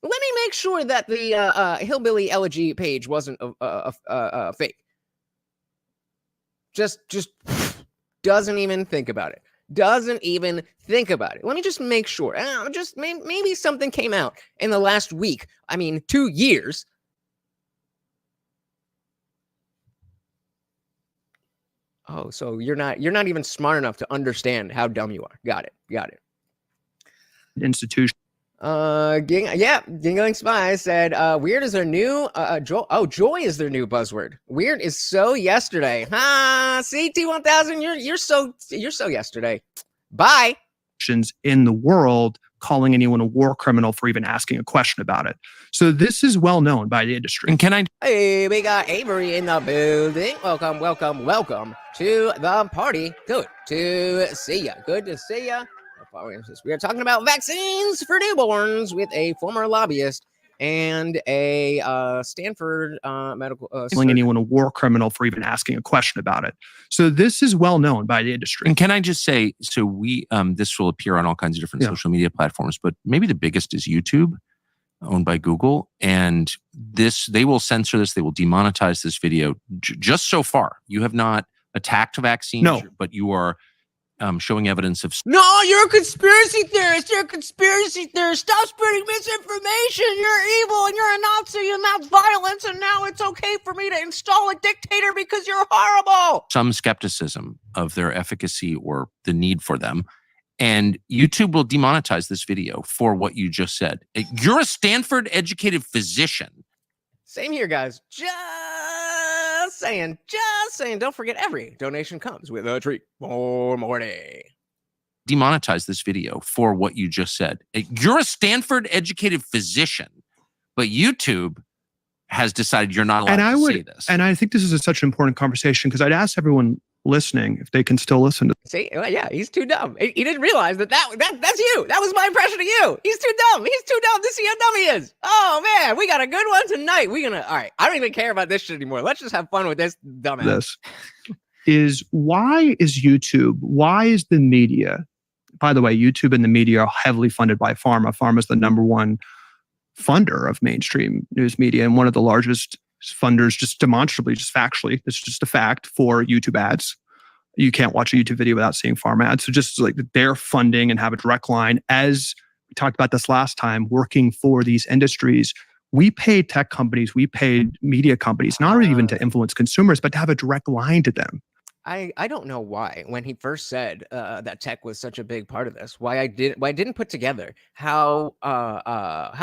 Let me make sure that the hillbilly elegy page wasn't a fake. Just doesn't even think about it. Doesn't even think about it. Let me just make sure. Maybe something came out in the last week. 2 years. Oh, so you're not even smart enough to understand how dumb you are. Got it. Institution. Giggling Spy said, weird is their new joy is their new buzzword. Weird is so yesterday. See, T1000, you're so yesterday. Bye. In the world, calling anyone a war criminal for even asking a question about it. So this is well known by the industry. And Hey, we got Avery in the building. Welcome to the party. Good to see ya. We are talking about vaccines for newborns with a former lobbyist and a Stanford medical calling anyone a war criminal for even asking a question about it. So this is well known by the industry. And can I just say, so we this will appear on all kinds of different social media platforms, but maybe the biggest is YouTube, owned by Google. And they will censor this. They will demonetize this video. Just so far, you have not attacked vaccines, but you are showing evidence of... No, you're a conspiracy theorist. Stop spreading misinformation. You're evil and you're a Nazi and that's violence. And now it's okay for me to install a dictator because you're horrible. Some skepticism of their efficacy or the need for them. And YouTube will demonetize this video for what you just said. You're a Stanford-educated physician. Same here, guys. Just saying. Don't forget, every donation comes with a treat for Morty. Demonetize this video for what you just said. You're a Stanford-educated physician, but YouTube has decided you're not allowed to say this. And I think this is such an important conversation because I'd ask everyone listening if they can still listen to this. See, yeah, he's too dumb. He didn't realize that's you. That was my impression of you. He's too dumb to see how dumb he is. Oh man, we got a good one tonight. All right, I don't even care about this shit anymore. Let's just have fun with this dumbass. is why is the media, by the way, YouTube and the media are heavily funded by Pharma. Pharma is the number one funder of mainstream news media and one of the largest funders, just demonstrably, just factually. It's just a fact for YouTube ads. You can't watch a YouTube video without seeing Pharma ads. So just like they're funding and have a direct line, as we talked about this last time, working for these industries. We paid tech companies, we paid media companies, not even to influence consumers, but to have a direct line to them. I don't know why, when he first said that tech was such a big part of this, why I didn't put together how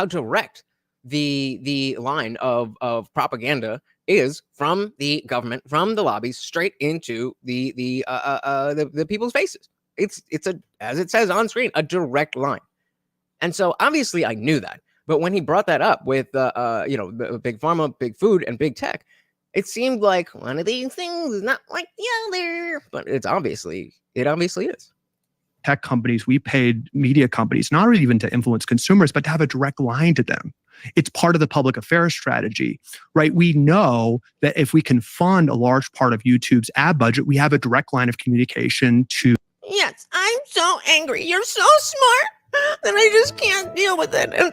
direct the line of propaganda is from the government, from the lobbies, straight into the people's faces. It's as it says on screen, a direct line. And so obviously I knew that, but when he brought that up with the Big Pharma, Big Food, and Big Tech, it seemed like one of these things is not like the other, but it obviously is. Tech companies, we paid media companies, not even to influence consumers, but to have a direct line to them. It's part of the public affairs strategy, right? We know that if we can fund a large part of YouTube's ad budget, we have a direct line of communication to. Yes, I'm so angry. You're so smart that I just can't deal with it. And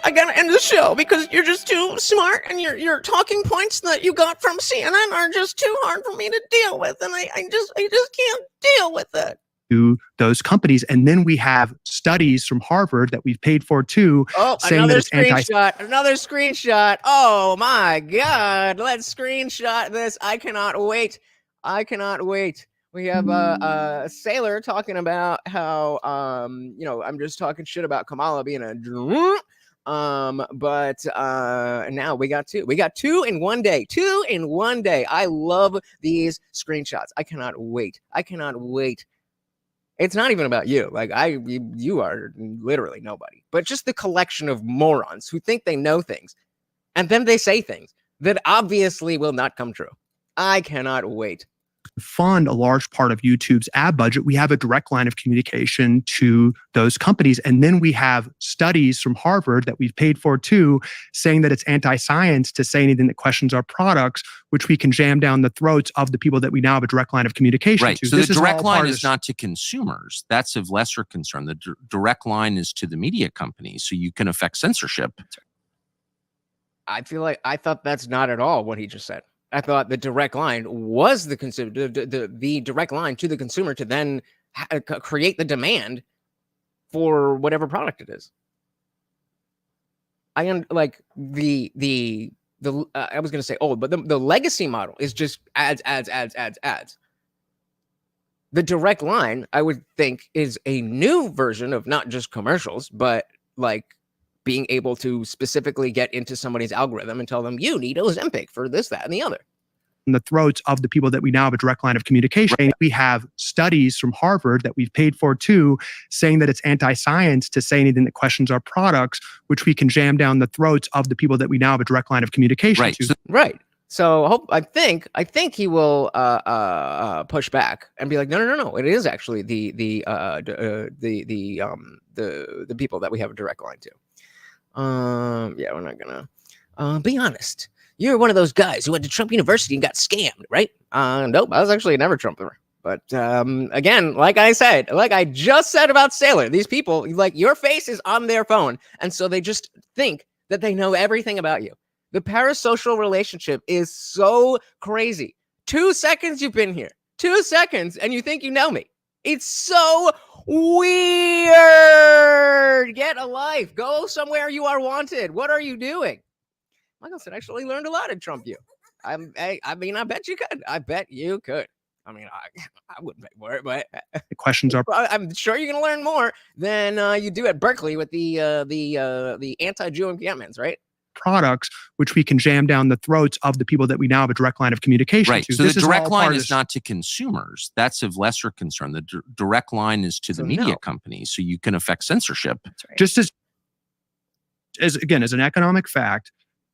I gotta end the show because you're just too smart, and your talking points that you got from CNN are just too hard for me to deal with. And I just can't deal with it. To those companies. And then we have studies from Harvard that we've paid for too, saying that it's another screenshot. Oh my God. Let's screenshot this. I cannot wait. We have a sailor talking about how, I'm just talking shit about Kamala being a but now we got two in one day. I love these screenshots. I cannot wait. It's not even about you. Like you are literally nobody, but just the collection of morons who think they know things, and then they say things that obviously will not come true. I cannot wait. Fund a large part of YouTube's ad budget, we have a direct line of communication to those companies. And then we have studies from Harvard that we've paid for too, saying that it's anti-science to say anything that questions our products, which we can jam down the throats of the people that we now have a direct line of communication right. to. So the direct line is not to consumers. That's of lesser concern. The direct line is to the media companies, so you can affect censorship. I thought that's not at all what he just said. I thought the direct line was the direct line to the consumer to then create the demand for whatever product it is. I was going to say old, but the legacy model is just ads. The direct line, I would think, is a new version of not just commercials, but like being able to specifically get into somebody's algorithm and tell them you need Ozempic for this, that, and the other. In the throats of the people that we now have a direct line of communication. Right. We have studies from Harvard that we've paid for too, saying that it's anti-science to say anything that questions our products, which we can jam down the throats of the people that we now have a direct line of communication to. Right. So I think he will push back and be like, no. It is actually the people that we have a direct line to. Yeah, we're not gonna be honest. You're one of those guys who went to Trump University and got scammed, right? Nope, I was actually never Trumper. But again, like I just said about Sailor, these people, like, your face is on their phone, and so they just think that they know everything about you. The parasocial relationship is so crazy. 2 seconds you've been here. 2 seconds and you think you know me. It's so weird. Get a life. Go somewhere you are wanted. What are you doing? Michael said, I actually learned a lot in Trump U. I mean, I bet you could. I mean, I wouldn't pay for it, but the questions are. I'm sure you're going to learn more than you do at Berkeley with the anti-Jew encampments, right? Products, which we can jam down the throats of the people that we now have a direct line of communication right. to. So the direct line is not to consumers. That's of lesser concern. The direct line is to the media companies, so you can affect censorship. Right. Just as an economic fact,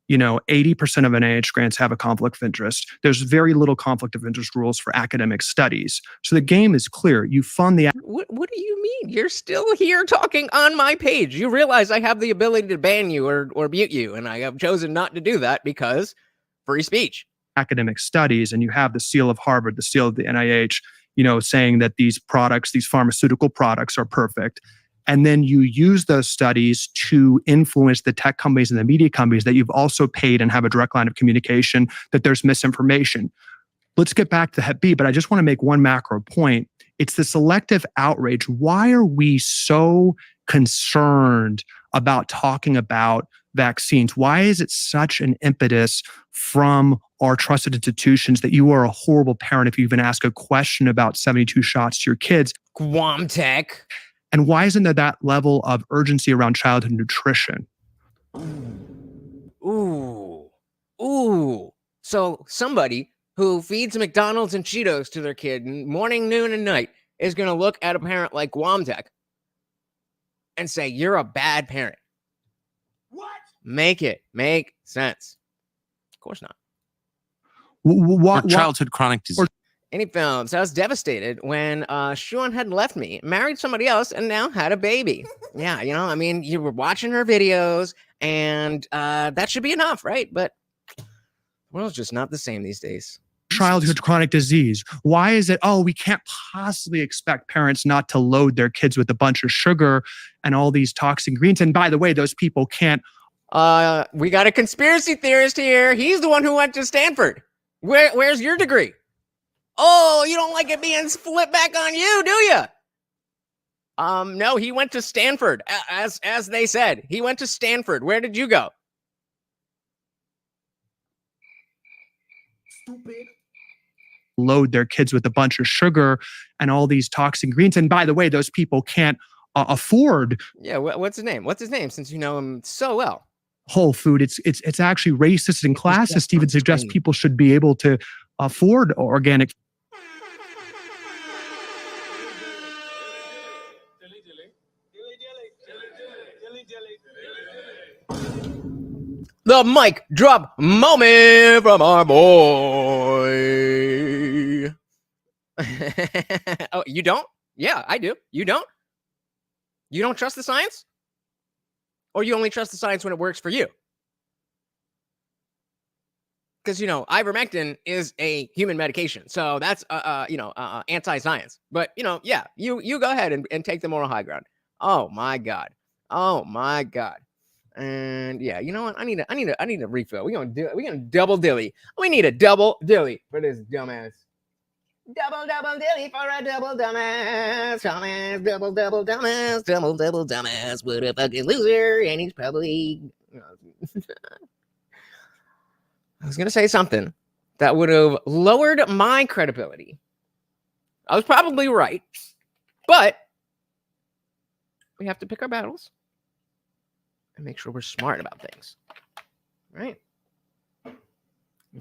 80% of NIH grants have a conflict of interest. There's very little conflict of interest rules for academic studies. So the game is clear. You fund the... What do you mean? You're still here talking on my page. You realize I have the ability to ban you or mute you, and I have chosen not to do that because free speech. academic studies, and you have the seal of Harvard, the seal of the NIH, saying that these products, these pharmaceutical products are perfect. And then you use those studies to influence the tech companies and the media companies that you've also paid and have a direct line of communication that there's misinformation. Let's get back to Hep B, but I just want to make one macro point. It's the selective outrage. Why are we so concerned about talking about vaccines? Why is it such an impetus from our trusted institutions that you are a horrible parent if you even ask a question about 72 shots to your kids? Guam Tech. And why isn't there that level of urgency around childhood nutrition? Ooh. So somebody who feeds McDonald's and Cheetos to their kid morning, noon, and night is going to look at a parent like Guam Tech and say, you're a bad parent. What? Make it make sense. Of course not. Or childhood chronic disease. Any films. I was devastated when Sean had left me, married somebody else, and now had a baby. Yeah, you were watching her videos, and that should be enough, right? But the world's just not the same these days. Childhood chronic disease. Why is it, we can't possibly expect parents not to load their kids with a bunch of sugar and all these toxic ingredients? And by the way, those people can't. We got a conspiracy theorist here. He's the one who went to Stanford. Where's your degree? Oh, you don't like it being flipped back on you, do you? No, he went to Stanford, as they said. He went to Stanford. Where did you go? Stupid. Load their kids with a bunch of sugar and all these toxic ingredients. And by the way, those people can't afford. Yeah, what's his name? What's his name? Since you know him so well. Whole food. It's actually racist and classist. Even suggests people should be able to afford organic. The mic drop moment from our boy. Oh, you don't? Yeah, I do. You don't? You don't trust the science? Or you only trust the science when it works for you? Because, ivermectin is a human medication. So that's, anti-science. But, yeah, you go ahead and take the moral high ground. Oh, my God. And yeah, you know what? I need a refill. We're gonna double dilly. We need a double dilly for this dumbass. Double dilly for a double dumbass. Double dumbass. What a fucking loser. And he's probably I was gonna say something that would have lowered my credibility. I was probably right, but we have to pick our battles and make sure we're smart about things, right? If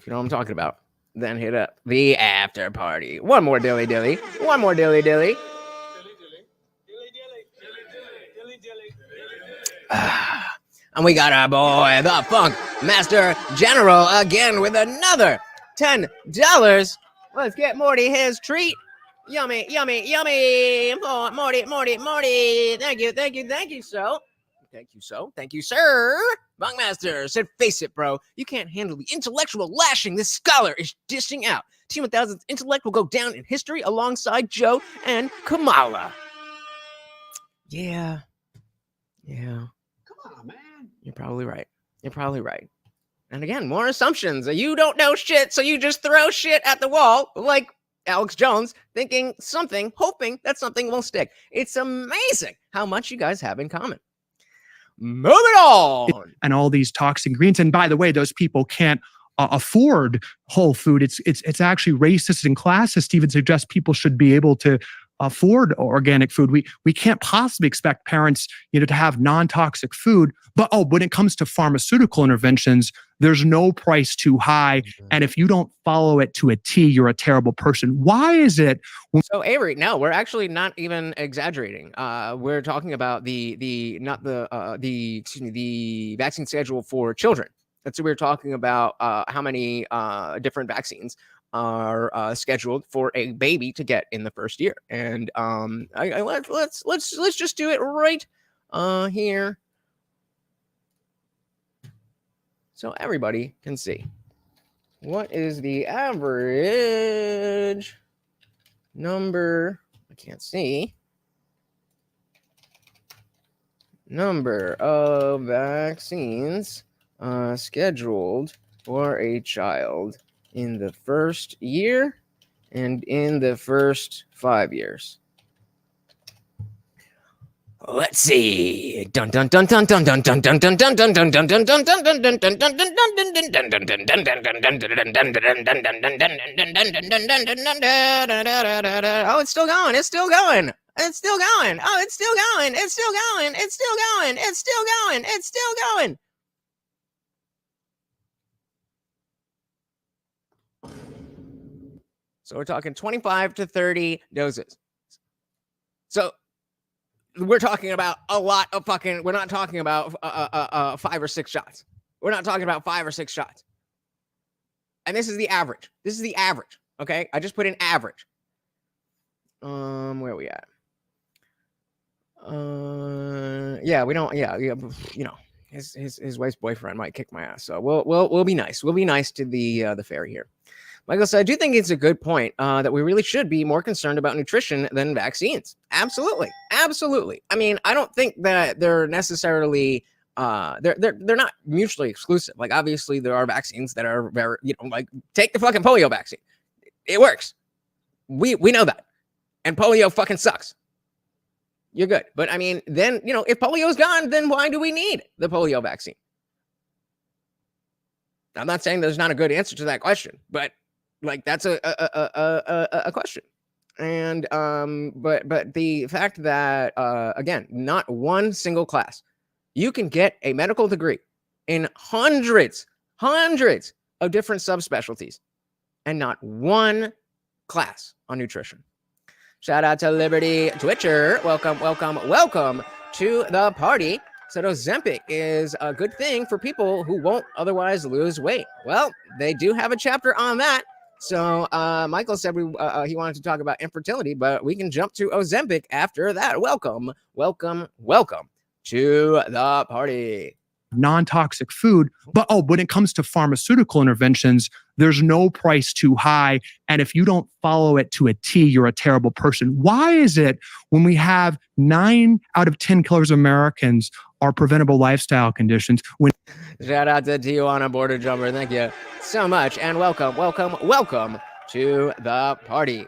you know what I'm talking about, then hit up the after party. One more dilly. One more dilly. And we got our boy, the Funk Master General, again with another $10. Let's get Morty his treat. Yummy. Oh, Morty. Thank you, so. Thank you, sir. Bunkmaster said, face it, bro. You can't handle the intellectual lashing this scholar is dishing out. Team 1000's intellect will go down in history alongside Joe and Kamala. Yeah. Come on, man. You're probably right. And again, more assumptions. You don't know shit, so you just throw shit at the wall like Alex Jones, hoping that something will stick. It's amazing how much you guys have in common. Moving on. And all these toxic ingredients. And by the way, those people can't afford whole food. It's actually racist and classist. Even suggests people should be able to afford organic food. We can't possibly expect parents, to have non-toxic food. But when it comes to pharmaceutical interventions, there's no price too high. And if you don't follow it to a T, you're a terrible person. Why is it? So Avery, no, we're actually not even exaggerating. We're talking about the vaccine schedule for children. That's what we're talking about. How many different vaccines are scheduled for a baby to get in the first year, and let's just do it right here, so everybody can see. What is the average number? I can't see. Number of vaccines scheduled for a child in the first year and in the first 5 years. Let's see. Dun dun dun dun dun dun dun dun dun dun dun dun dun dun dun dun dun dun dun dun Oh, it's still going. It's still going. It's still going. Oh, it's still going. It's still going. It's still going. It's still going. It's still going. So we're talking 25 to 30 doses. So we're talking about a lot of fucking, we're not talking about 5 or 6 shots. We're not talking about 5 or 6 shots. And this is the average. This is the average. Okay. I just put in average. Where are we at? Yeah, we don't, yeah, you know, his wife's boyfriend might kick my ass. So we'll be nice. We'll be nice to the fairy here. Michael said, I do think it's a good point that we really should be more concerned about nutrition than vaccines. Absolutely. Absolutely. I mean, I don't think that they're necessarily, they're not mutually exclusive. Like, obviously, there are vaccines that are very, you know, like, take the fucking polio vaccine. It works. We know that. And polio fucking sucks. You're good. But, I mean, then, you know, if polio is gone, then why do we need the polio vaccine? I'm not saying there's not a good answer to that question, but like that's a question. And but the fact that again, not one single class, you can get a medical degree in hundreds of different subspecialties, and not one class on nutrition. Shout out to Liberty Twitcher. Welcome to the party. Said Ozempic is a good thing for people who won't otherwise lose weight. Well, they do have a chapter on that. So Michael said he wanted to talk about infertility, but we can jump to Ozempic after that. Welcome to the party. Non-toxic food, but when it comes to pharmaceutical interventions, there's no price too high, and if you don't follow it to a T, you're a terrible person. Why is it when we have 9 out of 10 killers of Americans are preventable lifestyle conditions? Shout out to Tijuana Border Jumper. Thank you so much, and welcome to the party.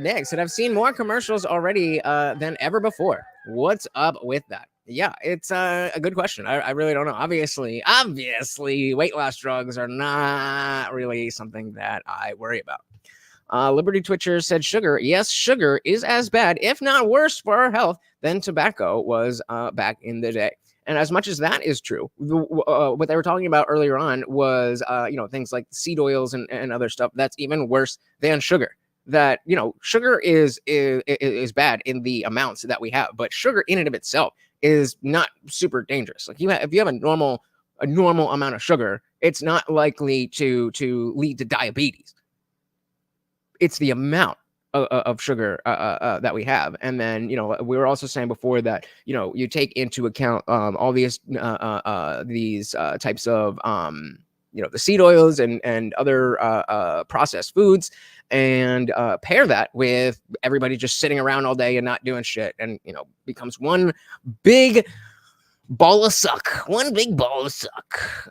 Nick said, I've seen more commercials already than ever before. What's up with that? Yeah, it's a good question. I really don't know. Obviously, weight loss drugs are not really something that I worry about. Liberty Twitcher said sugar. Yes, sugar is as bad, if not worse, for our health than tobacco was back in the day. And as much as that is true, what they were talking about earlier on was, things like seed oils and other stuff. That's even worse than sugar. That, sugar is bad in the amounts that we have, but sugar in and of itself is not super dangerous. Like if you have a normal amount of sugar, it's not likely to lead to diabetes. It's the amount of sugar that we have. And then, we were also saying before that, you take into account all these types of, the seed oils and other processed foods, and pair that with everybody just sitting around all day and not doing shit, and becomes one big ball of suck.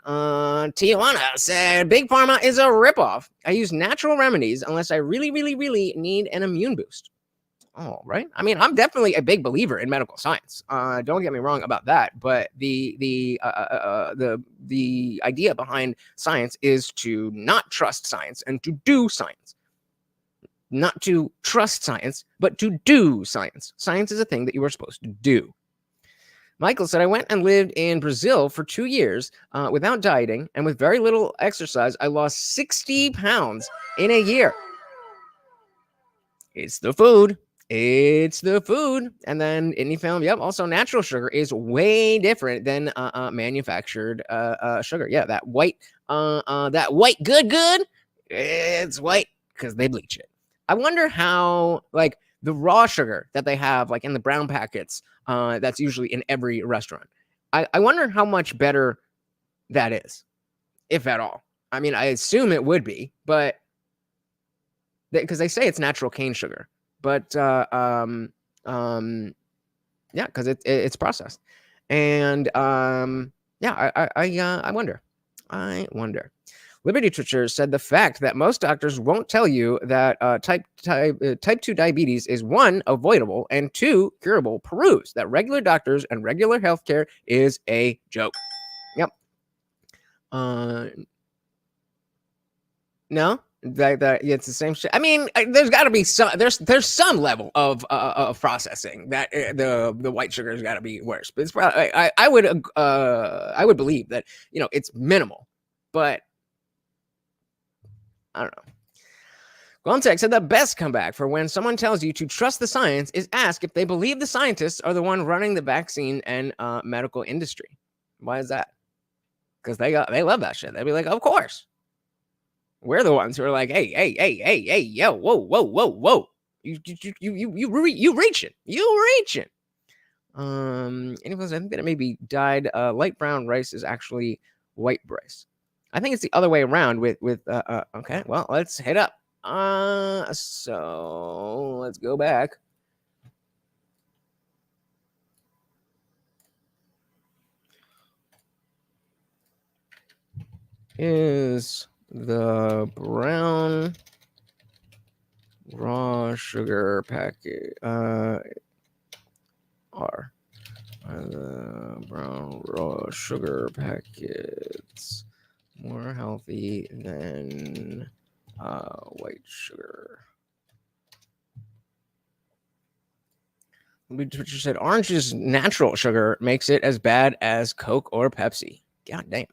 Tijuana said, Big Pharma is a ripoff. I use natural remedies unless I really need an immune boost. Oh, right. I mean, I'm definitely a big believer in medical science. Don't get me wrong about that. But the idea behind science is to not trust science and to do science. Not to trust science, but to do science. Science is a thing that you are supposed to do. Michael said, I went and lived in Brazil for 2 years without dieting, and with very little exercise, I lost 60 pounds in a year. It's the food. And then in the film, also natural sugar is way different than manufactured sugar. Yeah, that white good, it's white because they bleach it. I wonder how, like, the raw sugar that they have, like in the brown packets, that's usually in every restaurant. I wonder how much better that is, if at all. I mean, I assume it would be, but because they say it's natural cane sugar, but yeah, because it's processed, and yeah, I wonder. Liberty Twitcher said the fact that most doctors won't tell you that type 2 diabetes is 1, avoidable, and 2, curable proves that regular doctors and regular healthcare is a joke. Yep. No, that it's the same shit. I mean, there's got to be some there's some level of processing that the white sugar has got to be worse. But it's probably I would believe that it's minimal, but I don't know. Glomtech said the best comeback for when someone tells you to trust the science is ask if they believe the scientists are the one running the vaccine and medical industry. Why is that? Because they love that shit. They'd be like, of course. We're the ones who are like, hey, yo, whoa. You reaching. Anyways, I think that it maybe dyed light brown rice is actually white rice. I think it's the other way around with okay, well, let's hit up. So let's go back. Is the brown raw sugar packet the brown raw sugar packets more healthy than white sugar? Richard said orange is natural sugar makes it as bad as Coke or Pepsi. God damn.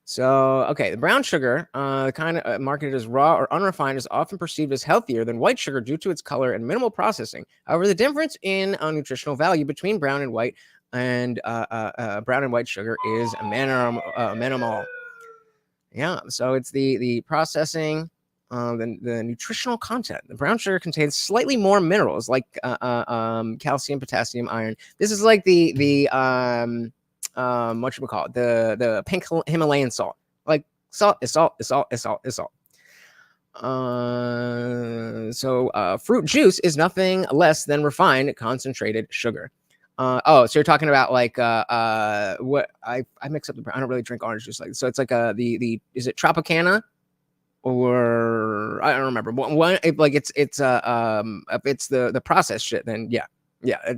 So, okay, the brown sugar, kind of marketed as raw or unrefined, is often perceived as healthier than white sugar due to its color and minimal processing. However, the difference in nutritional value between brown and white sugar is minimal. Yeah, so it's the processing, the nutritional content. The brown sugar contains slightly more minerals like calcium, potassium, iron. This is like the whatchamacallit, the pink Himalayan salt. Like salt is salt. So fruit juice is nothing less than refined concentrated sugar. So you're talking about like what I mix up I don't really drink orange juice, like, so it's like the is it Tropicana or I don't remember one like it's if it's the processed shit, then yeah,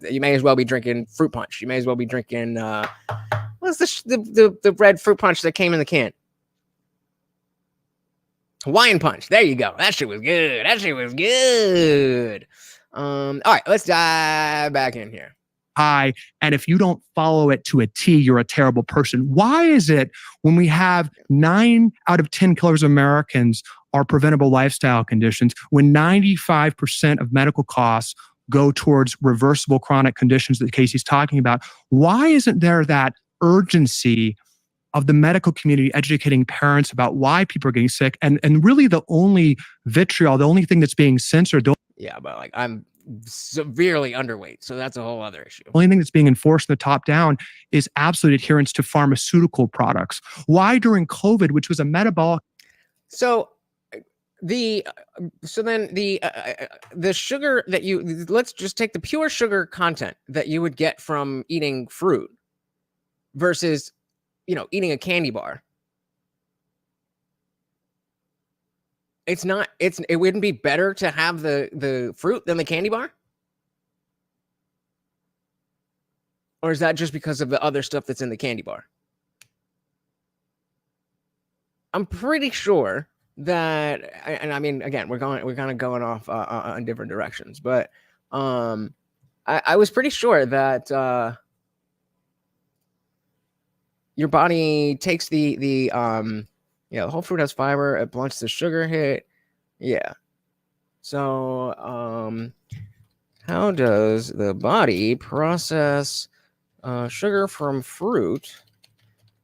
you may as well be drinking fruit punch. You may as well be drinking what's the red fruit punch that came in the can? Hawaiian punch. There you go. That shit was good. All right, let's dive back in here. High, and if you don't follow it to a T, you're a terrible person. Why is it when we have 9 out of 10 killers of Americans are preventable lifestyle conditions, when 95% of medical costs go towards reversible chronic conditions that Casey's talking about, why isn't there that urgency of the medical community educating parents about why people are getting sick? And really the only vitriol, the only thing that's being censored. Yeah, but like I'm severely underweight, so that's a whole other issue. The only thing that's being enforced from the top down is absolute adherence to pharmaceutical products. Why during COVID, which was a metabolic? So then the sugar that let's just take the pure sugar content that you would get from eating fruit versus eating a candy bar. It wouldn't be better to have the fruit than the candy bar? Or is that just because of the other stuff that's in the candy bar? I'm pretty sure that, and I mean, again, we're kind of going off on different directions, but I was pretty sure that your body takes the whole fruit has fiber, it blunts the sugar hit. Yeah. So how does the body process sugar from fruit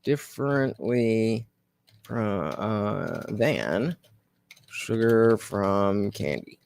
differently than sugar from candy?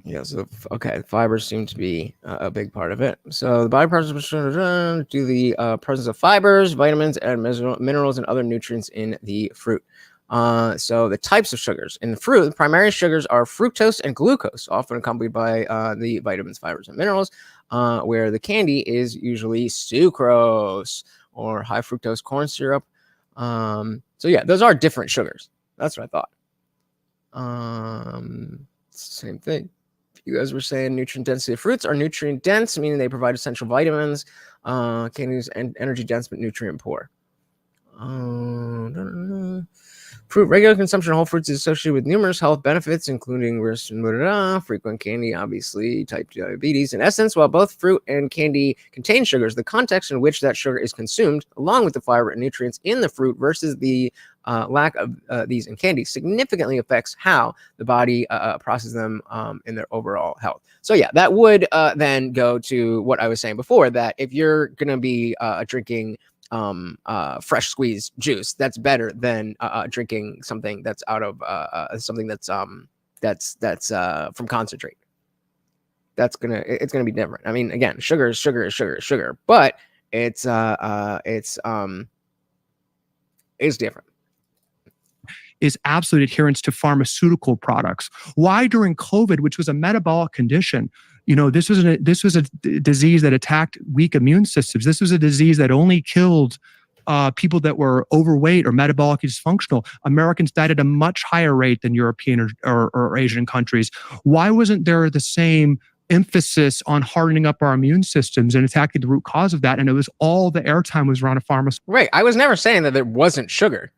Yeah, so okay, fibers seem to be a big part of it. So the body process due to the presence of fibers, vitamins, and minerals and other nutrients in the fruit. So the types of sugars in the fruit, the primary sugars are fructose and glucose, often accompanied by the vitamins, fibers, and minerals. Where the candy is usually sucrose or high fructose corn syrup. So yeah, those are different sugars. That's what I thought. Same thing. You guys were saying nutrient density of fruits are nutrient dense, meaning they provide essential vitamins. Candies and energy dense, but nutrient poor. Fruit regular consumption of whole fruits is associated with numerous health benefits, including frequent candy, obviously, type 2 diabetes. In essence, while both fruit and candy contain sugars, the context in which that sugar is consumed, along with the fiber and nutrients in the fruit versus the lack of these in candy, significantly affects how the body processes them in their overall health. So yeah, that would then go to what I was saying before, that if you're going to be drinking fresh squeezed juice, that's better than drinking something that's out of something that's from concentrate. It's gonna be different. I mean, again, sugar is sugar, but it's different. Is absolute adherence to pharmaceutical products. Why during COVID, which was a metabolic condition, this was a disease that attacked weak immune systems. This was a disease that only killed people that were overweight or metabolically dysfunctional. Americans died at a much higher rate than European or Asian countries. Why wasn't there the same emphasis on hardening up our immune systems and attacking the root cause of that? And it was all the airtime was around a pharmaceutical. Right. I was never saying that it wasn't sugar.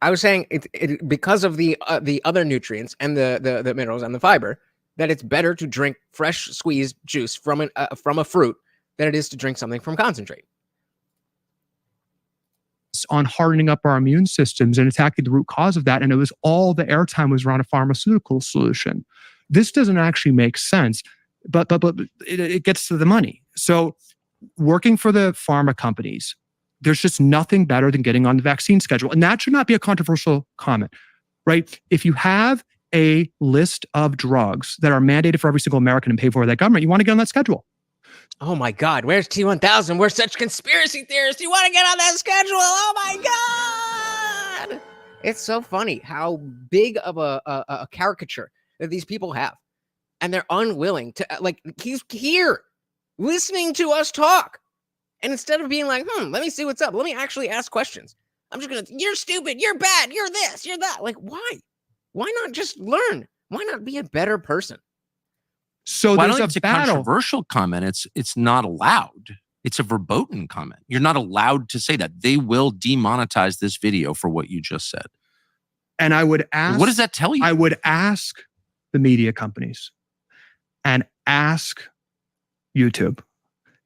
I was saying it because of the other nutrients and the minerals and the fiber, that it's better to drink fresh squeezed juice from a fruit than it is to drink something from concentrate. On hardening up our immune systems and attacking the root cause of that. And it was all the airtime was around a pharmaceutical solution. This doesn't actually make sense, but it gets to the money. So working for the pharma companies, there's just nothing better than getting on the vaccine schedule. And that should not be a controversial comment, right? If you have a list of drugs that are mandated for every single American and paid for by that government, you want to get on that schedule. Oh my God, where's T1000? We're such conspiracy theorists. You want to get on that schedule? Oh my God. It's so funny how big of a caricature that these people have. And they're unwilling to, he's here listening to us talk. And instead of being like, let me see what's up. Let me actually ask questions. I'm just going to, you're stupid. You're bad. You're this. You're that. Like, why? Why not just learn? Why not be a better person? So well, there's it's a controversial comment. It's not allowed. It's a verboten comment. You're not allowed to say that. They will demonetize this video for what you just said. And I would ask, what does that tell you? I would ask the media companies and ask YouTube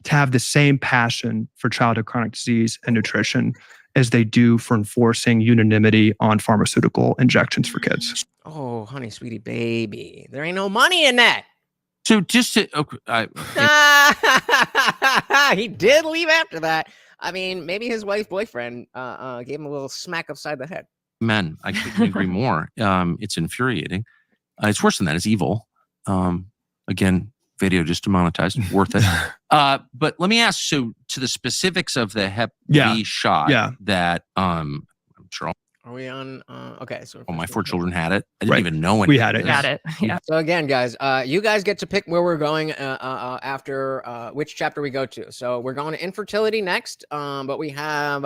to have the same passion for childhood chronic disease and nutrition as they do for enforcing unanimity on pharmaceutical injections for kids. Oh, honey, sweetie, baby. There ain't no money in that. So just to... he did leave after that. I mean, maybe his wife's boyfriend gave him a little smack upside the head. Men, I couldn't agree more. It's infuriating. It's worse than that. It's evil. Again, video just demonetized. Worth it. But let me ask, so to the specifics of the Hep B shot that I'm sure are we on? Okay, so my 4 children had it. I didn't even know we had it. Got it. Yeah. So again, guys, you guys get to pick where we're going after which chapter we go to. So we're going to infertility next, but we have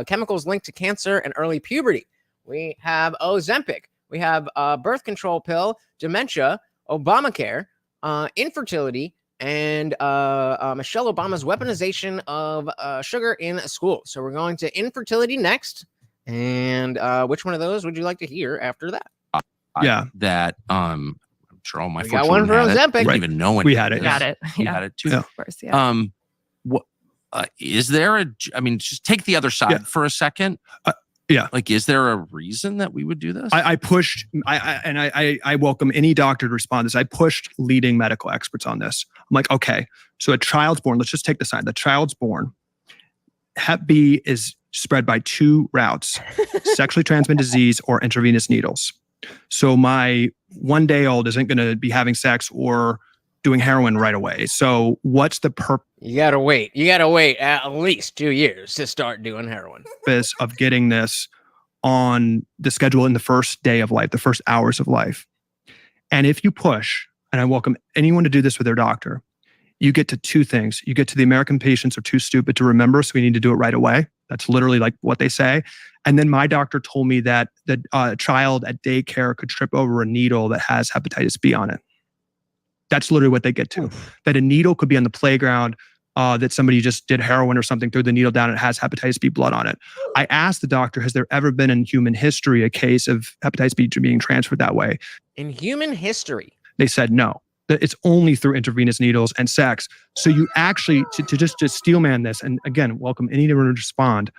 chemicals linked to cancer and early puberty. We have Ozempic. We have birth control pill, dementia, Obamacare, infertility, and Michelle Obama's weaponization of sugar in school. So we're going to infertility next. And which one of those would you like to hear after that? That I'm sure all my we got one for Ozempic. I didn't even know when we had it. Got it. We had it too. Of course. Yeah. What is there just take the other side for a second. Like, is there a reason that we would do this? I pushed, I welcome any doctor to respond to this. I pushed leading medical experts on this. I'm like, okay, so a child's born, let's just take the side. The child's born. Hep B is spread by 2 routes, sexually transmitted disease or intravenous needles. So my 1-day-old isn't going to be having sex or doing heroin right away. So what's the You gotta wait. You gotta wait at least 2 years to start doing heroin. purpose of getting this on the schedule in the first day of life, the first hours of life? And if you push, and I welcome anyone to do this with their doctor, you get to two things. You get to the American patients are too stupid to remember, so we need to do it right away. That's literally like what they say. And then my doctor told me that the child at daycare could trip over a needle that has hepatitis B on it. That's literally what they get to. That a needle could be on the playground, that somebody just did heroin or something, threw the needle down, and it has hepatitis B blood on it. I asked the doctor, has there ever been in human history a case of hepatitis B being transferred that way? In human history? They said no. That it's only through intravenous needles and sex. So you actually, to just steelman this, and again, welcome anyone to respond,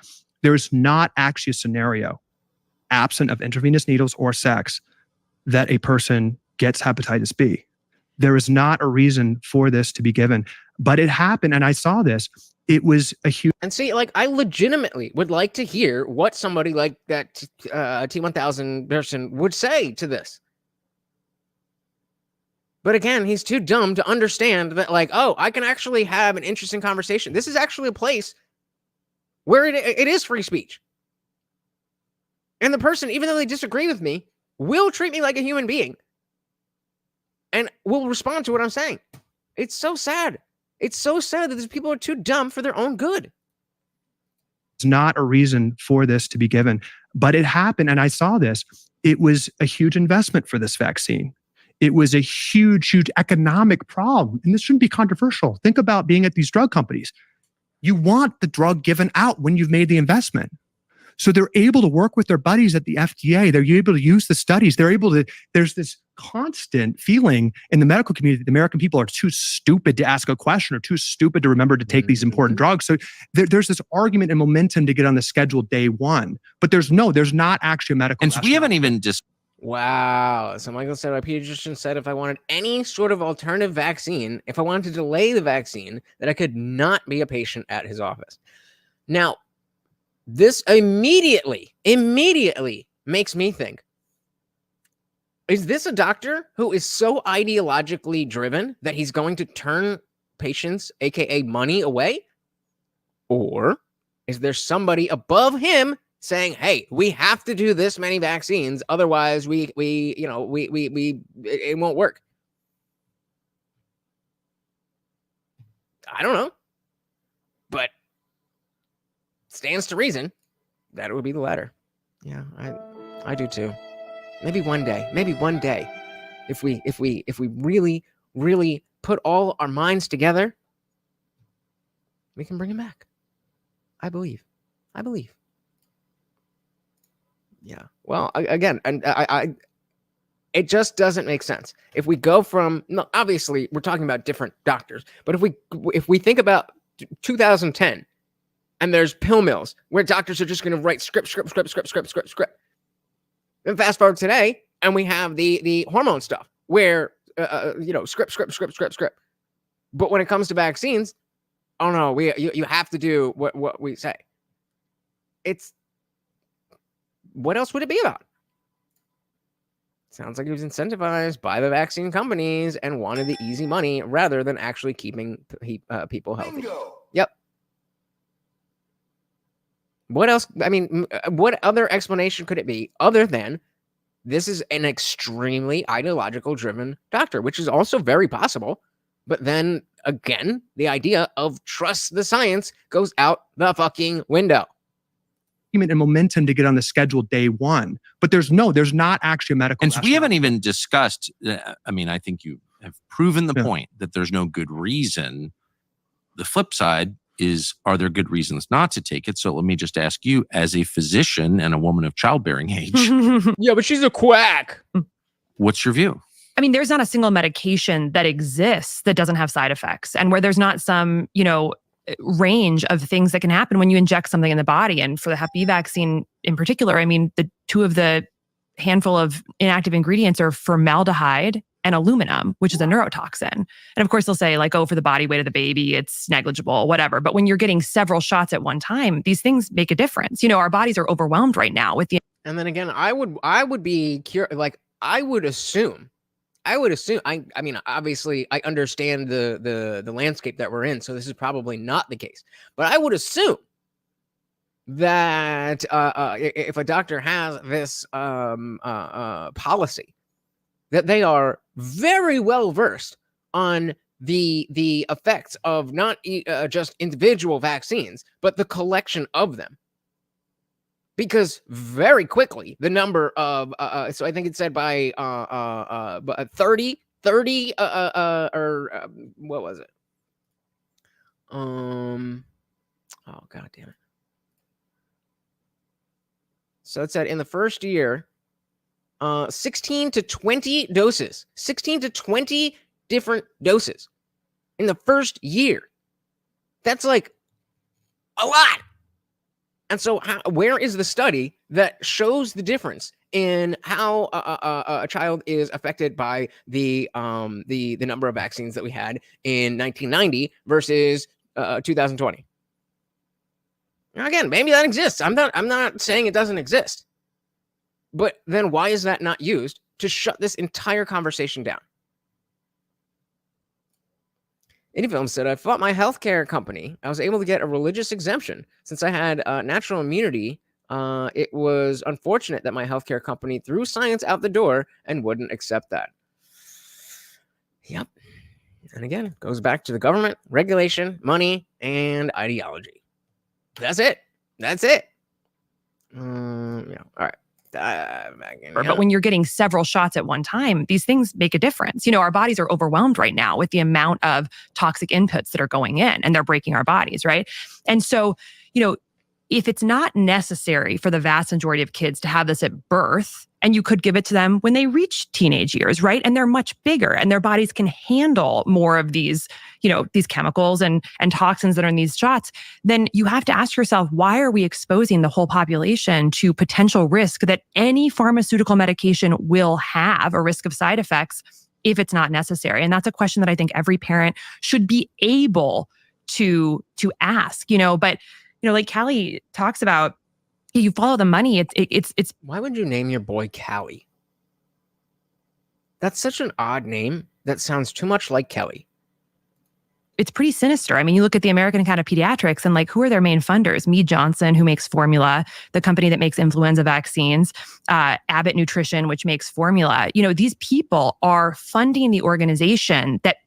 there's not actually a scenario, absent of intravenous needles or sex, that a person gets hepatitis B. There is not a reason for this to be given, but it happened, and I saw this. It was a huge. And see, like, I legitimately would like to hear what somebody like that T1000 person would say to this. But again, he's too dumb to understand that, like, oh, I can actually have an interesting conversation. This is actually a place where it is free speech. And the person, even though they disagree with me, will treat me like a human being and will respond to what I'm saying. It's so sad. It's so sad that these people are too dumb for their own good. It's not a reason for this to be given, but it happened, and I saw this. It was a huge investment for this vaccine. It was a huge, huge economic problem, and this shouldn't be controversial. Think about being at these drug companies. You want the drug given out when you've made the investment. So they're able to work with their buddies at the FDA. They're able to use the studies. They're able to, there's this constant feeling in the medical community that the American people are too stupid to ask a question or too stupid to remember to take these important drugs. So there's this argument and momentum to get on the schedule day one, but there's not actually a medical. And so we haven't even just. Wow. So Michael said, my pediatrician said if I wanted any sort of alternative vaccine, if I wanted to delay the vaccine, that I could not be a patient at his office. Now, this immediately makes me think, is this a doctor who is so ideologically driven that he's going to turn patients, aka money, away? Or is there somebody above him saying, hey, we have to do this many vaccines, otherwise it won't work? I don't know. But stands to reason that it would be the latter. Yeah, I do too. Maybe one day, if we really, really put all our minds together, we can bring him back. I believe. Yeah. Well, again, and it just doesn't make sense. If we go from, no, obviously we're talking about different doctors, but if we think about 2010, and there's pill mills where doctors are just going to write script. And fast forward today, and we have the hormone stuff where script. But when it comes to vaccines, oh no, you have to do what we say. It's, what else would it be about? Sounds like he was incentivized by the vaccine companies and wanted the easy money rather than actually keeping people healthy. Bingo. Yep. What else? I mean, what other explanation could it be other than this is an extremely ideological driven doctor, which is also very possible. But then again, the idea of trust the science goes out the fucking window. And momentum to get on the schedule day one, but there's not actually a medical. And so we haven't even discussed. I mean, I think you have proven the point that there's no good reason. The flip side is, are there good reasons not to take it? So let me just ask you, as a physician and a woman of childbearing age. Yeah, but she's a quack. What's your view? I mean, there's not a single medication that exists that doesn't have side effects, and where there's not some, range of things that can happen when you inject something in the body. And for the Hep B vaccine in particular, I mean, the two of the handful of inactive ingredients are formaldehyde and aluminum, which is a neurotoxin. And of course, they'll say like, oh, for the body weight of the baby, it's negligible, whatever. But when you're getting several shots at one time, these things make a difference. Our bodies are overwhelmed right now with the And then again, I would be curious. Like I would assume. I mean, obviously, I understand the landscape that we're in, so this is probably not the case. But I would assume that if a doctor has this policy, that they are very well versed on the effects of not just individual vaccines, but the collection of them. Because very quickly, the number of, so I think it said by 30, or what was it? Oh, God damn it. So it said in the first year, 16 to 20 doses, 16 to 20 different doses in the first year. That's like a lot. And so where is the study that shows the difference in how a child is affected by the number of vaccines that we had in 1990 versus 2020? Now again, maybe that exists. I'm not saying it doesn't exist. But then why is that not used to shut this entire conversation down? Anyfilm said, I fought my healthcare company. I was able to get a religious exemption. Since I had natural immunity, it was unfortunate that my healthcare company threw science out the door and wouldn't accept that. Yep. And again, goes back to the government, regulation, money, and ideology. That's it. That's it. All right. But when you're getting several shots at one time, these things make a difference. Our bodies are overwhelmed right now with the amount of toxic inputs that are going in, and they're breaking our bodies, right? And so, if it's not necessary for the vast majority of kids to have this at birth, and you could give it to them when they reach teenage years, right? And they're much bigger and their bodies can handle more of these, these chemicals and toxins that are in these shots, then you have to ask yourself, why are we exposing the whole population to potential risk that any pharmaceutical medication will have, a risk of side effects, if it's not necessary? And that's a question that I think every parent should be able to ask, but like Calley talks about, you follow the money. It's. Why would you name your boy Calley? That's such an odd name. That sounds too much like Kelly. It's pretty sinister. I mean, you look at the American Academy of Pediatrics and who are their main funders? Mead Johnson, who makes formula, the company that makes influenza vaccines, Abbott Nutrition, which makes formula. These people are funding the organization that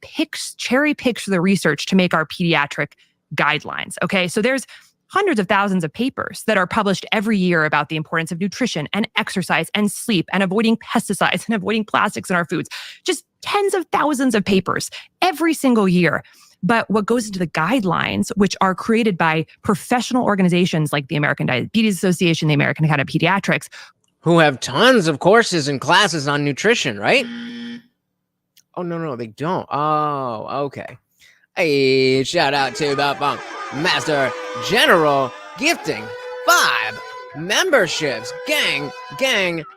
cherry picks the research to make our pediatric guidelines. Okay, so there's hundreds of thousands of papers that are published every year about the importance of nutrition and exercise and sleep and avoiding pesticides and avoiding plastics in our foods. Just tens of thousands of papers every single year. But what goes into the guidelines, which are created by professional organizations like the American Diabetes Association, the American Academy of Pediatrics, who have tons of courses and classes on nutrition, right? Oh, no, they don't. Oh, okay. Hey, shout out to the Funk Master General gifting 5 memberships. Gang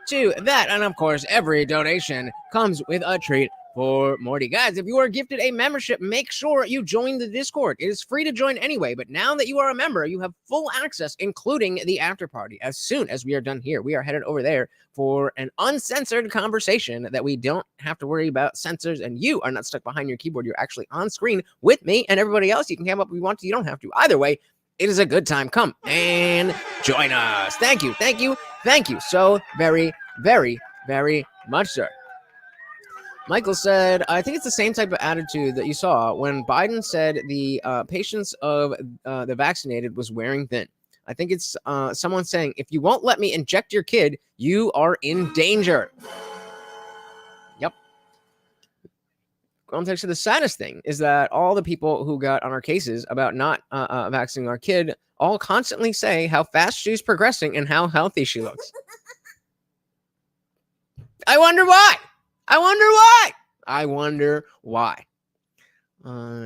to that. And of course, every donation comes with a treat for Morty. Guys, if you are gifted a membership, make sure you join the Discord. It is free to join anyway, but now that you are a member, you have full access, including the after party. As soon as we are done here, we are headed over there for an uncensored conversation that we don't have to worry about censors, and you are not stuck behind your keyboard. You're actually on screen with me and everybody else. You can come up if you want to. You don't have to. Either way, it is a good time. Come and join us. Thank you so very, very, very much, sir. Michael said, I think it's the same type of attitude that you saw when Biden said the patience of the vaccinated was wearing thin. I think it's someone saying, if you won't let me inject your kid, you are in danger. Yep. Context of the saddest thing is that all the people who got on our cases about not vaccinating our kid all constantly say how fast she's progressing and how healthy she looks. I wonder why.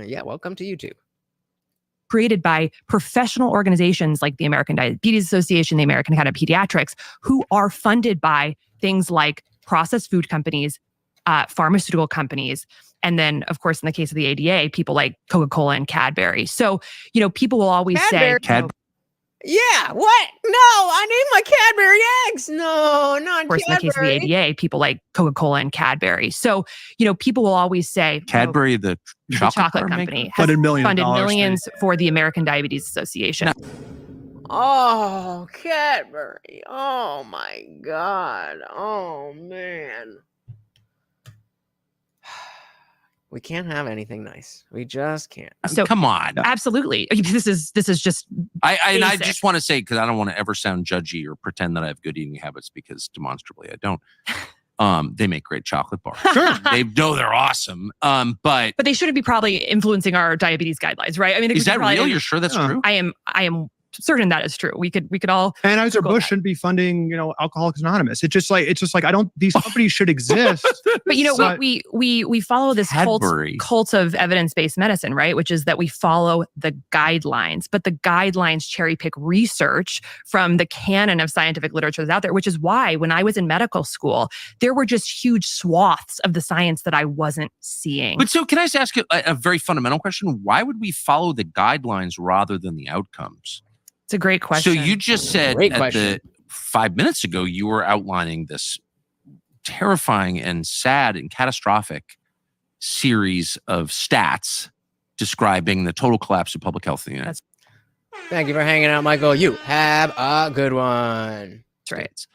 Yeah, welcome to YouTube. Created by professional organizations like the American Diabetes Association, the American Academy of Pediatrics, who are funded by things like processed food companies, pharmaceutical companies, and then, of course, in the case of the ADA, people like Coca-Cola and Cadbury. So, people will always say, Yeah, what? No, I need my Cadbury eggs. No, not Of course, in the case of Cadbury. the ADA, people like Coca-Cola and Cadbury. So, people will always say Cadbury, the the chocolate, chocolate bar company, maker? has Funded millions of funded dollars. millions for the American Diabetes Association. Oh, Cadbury. Oh my God. Oh man. We can't have anything nice. We just can't. So Come on. absolutely, this is just I basic. just want to say, because I don't want to ever sound judgy or pretend that I have good eating habits, because demonstrably I don't. They make great chocolate bars. Sure. They're awesome. But But they shouldn't be probably influencing our diabetes guidelines, right? I mean, is that real? You're sure that's Yeah. true? I am certain that is true. We could all. Anheuser-Busch Google shouldn't be funding, Alcoholics Anonymous. It's just like these companies should exist. But So- we follow this Cadbury. cult of evidence-based medicine, right? Which is that we follow the guidelines, but the guidelines cherry pick research from the canon of scientific literature that's out there, which is why when I was in medical school, there were just huge swaths of the science that I wasn't seeing. But so can I just ask you a very fundamental question? Why would we follow the guidelines rather than the outcomes? It's a great question. So you just said Great at question. 5 minutes ago, you were outlining this terrifying and sad and catastrophic series of stats describing the total collapse of public health in the United That's Thank you for hanging out, Michael. You have a good one. That's right. States.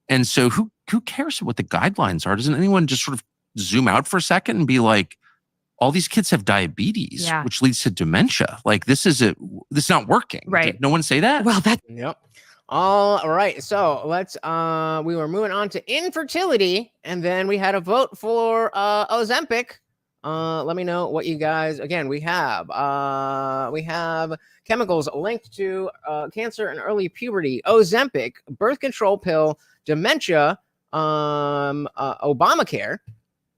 And so who cares what the guidelines are? Doesn't anyone just sort of zoom out for a second and be like, all these kids have diabetes, Yeah. which leads to dementia. Like this is not working. Right. Did no one say that? Well, that Yep. All right. So let's we were moving on to infertility, and then we had a vote for Ozempic. Let me know what you guys we have chemicals linked to cancer and early puberty, Ozempic, birth control pill, dementia, Obamacare,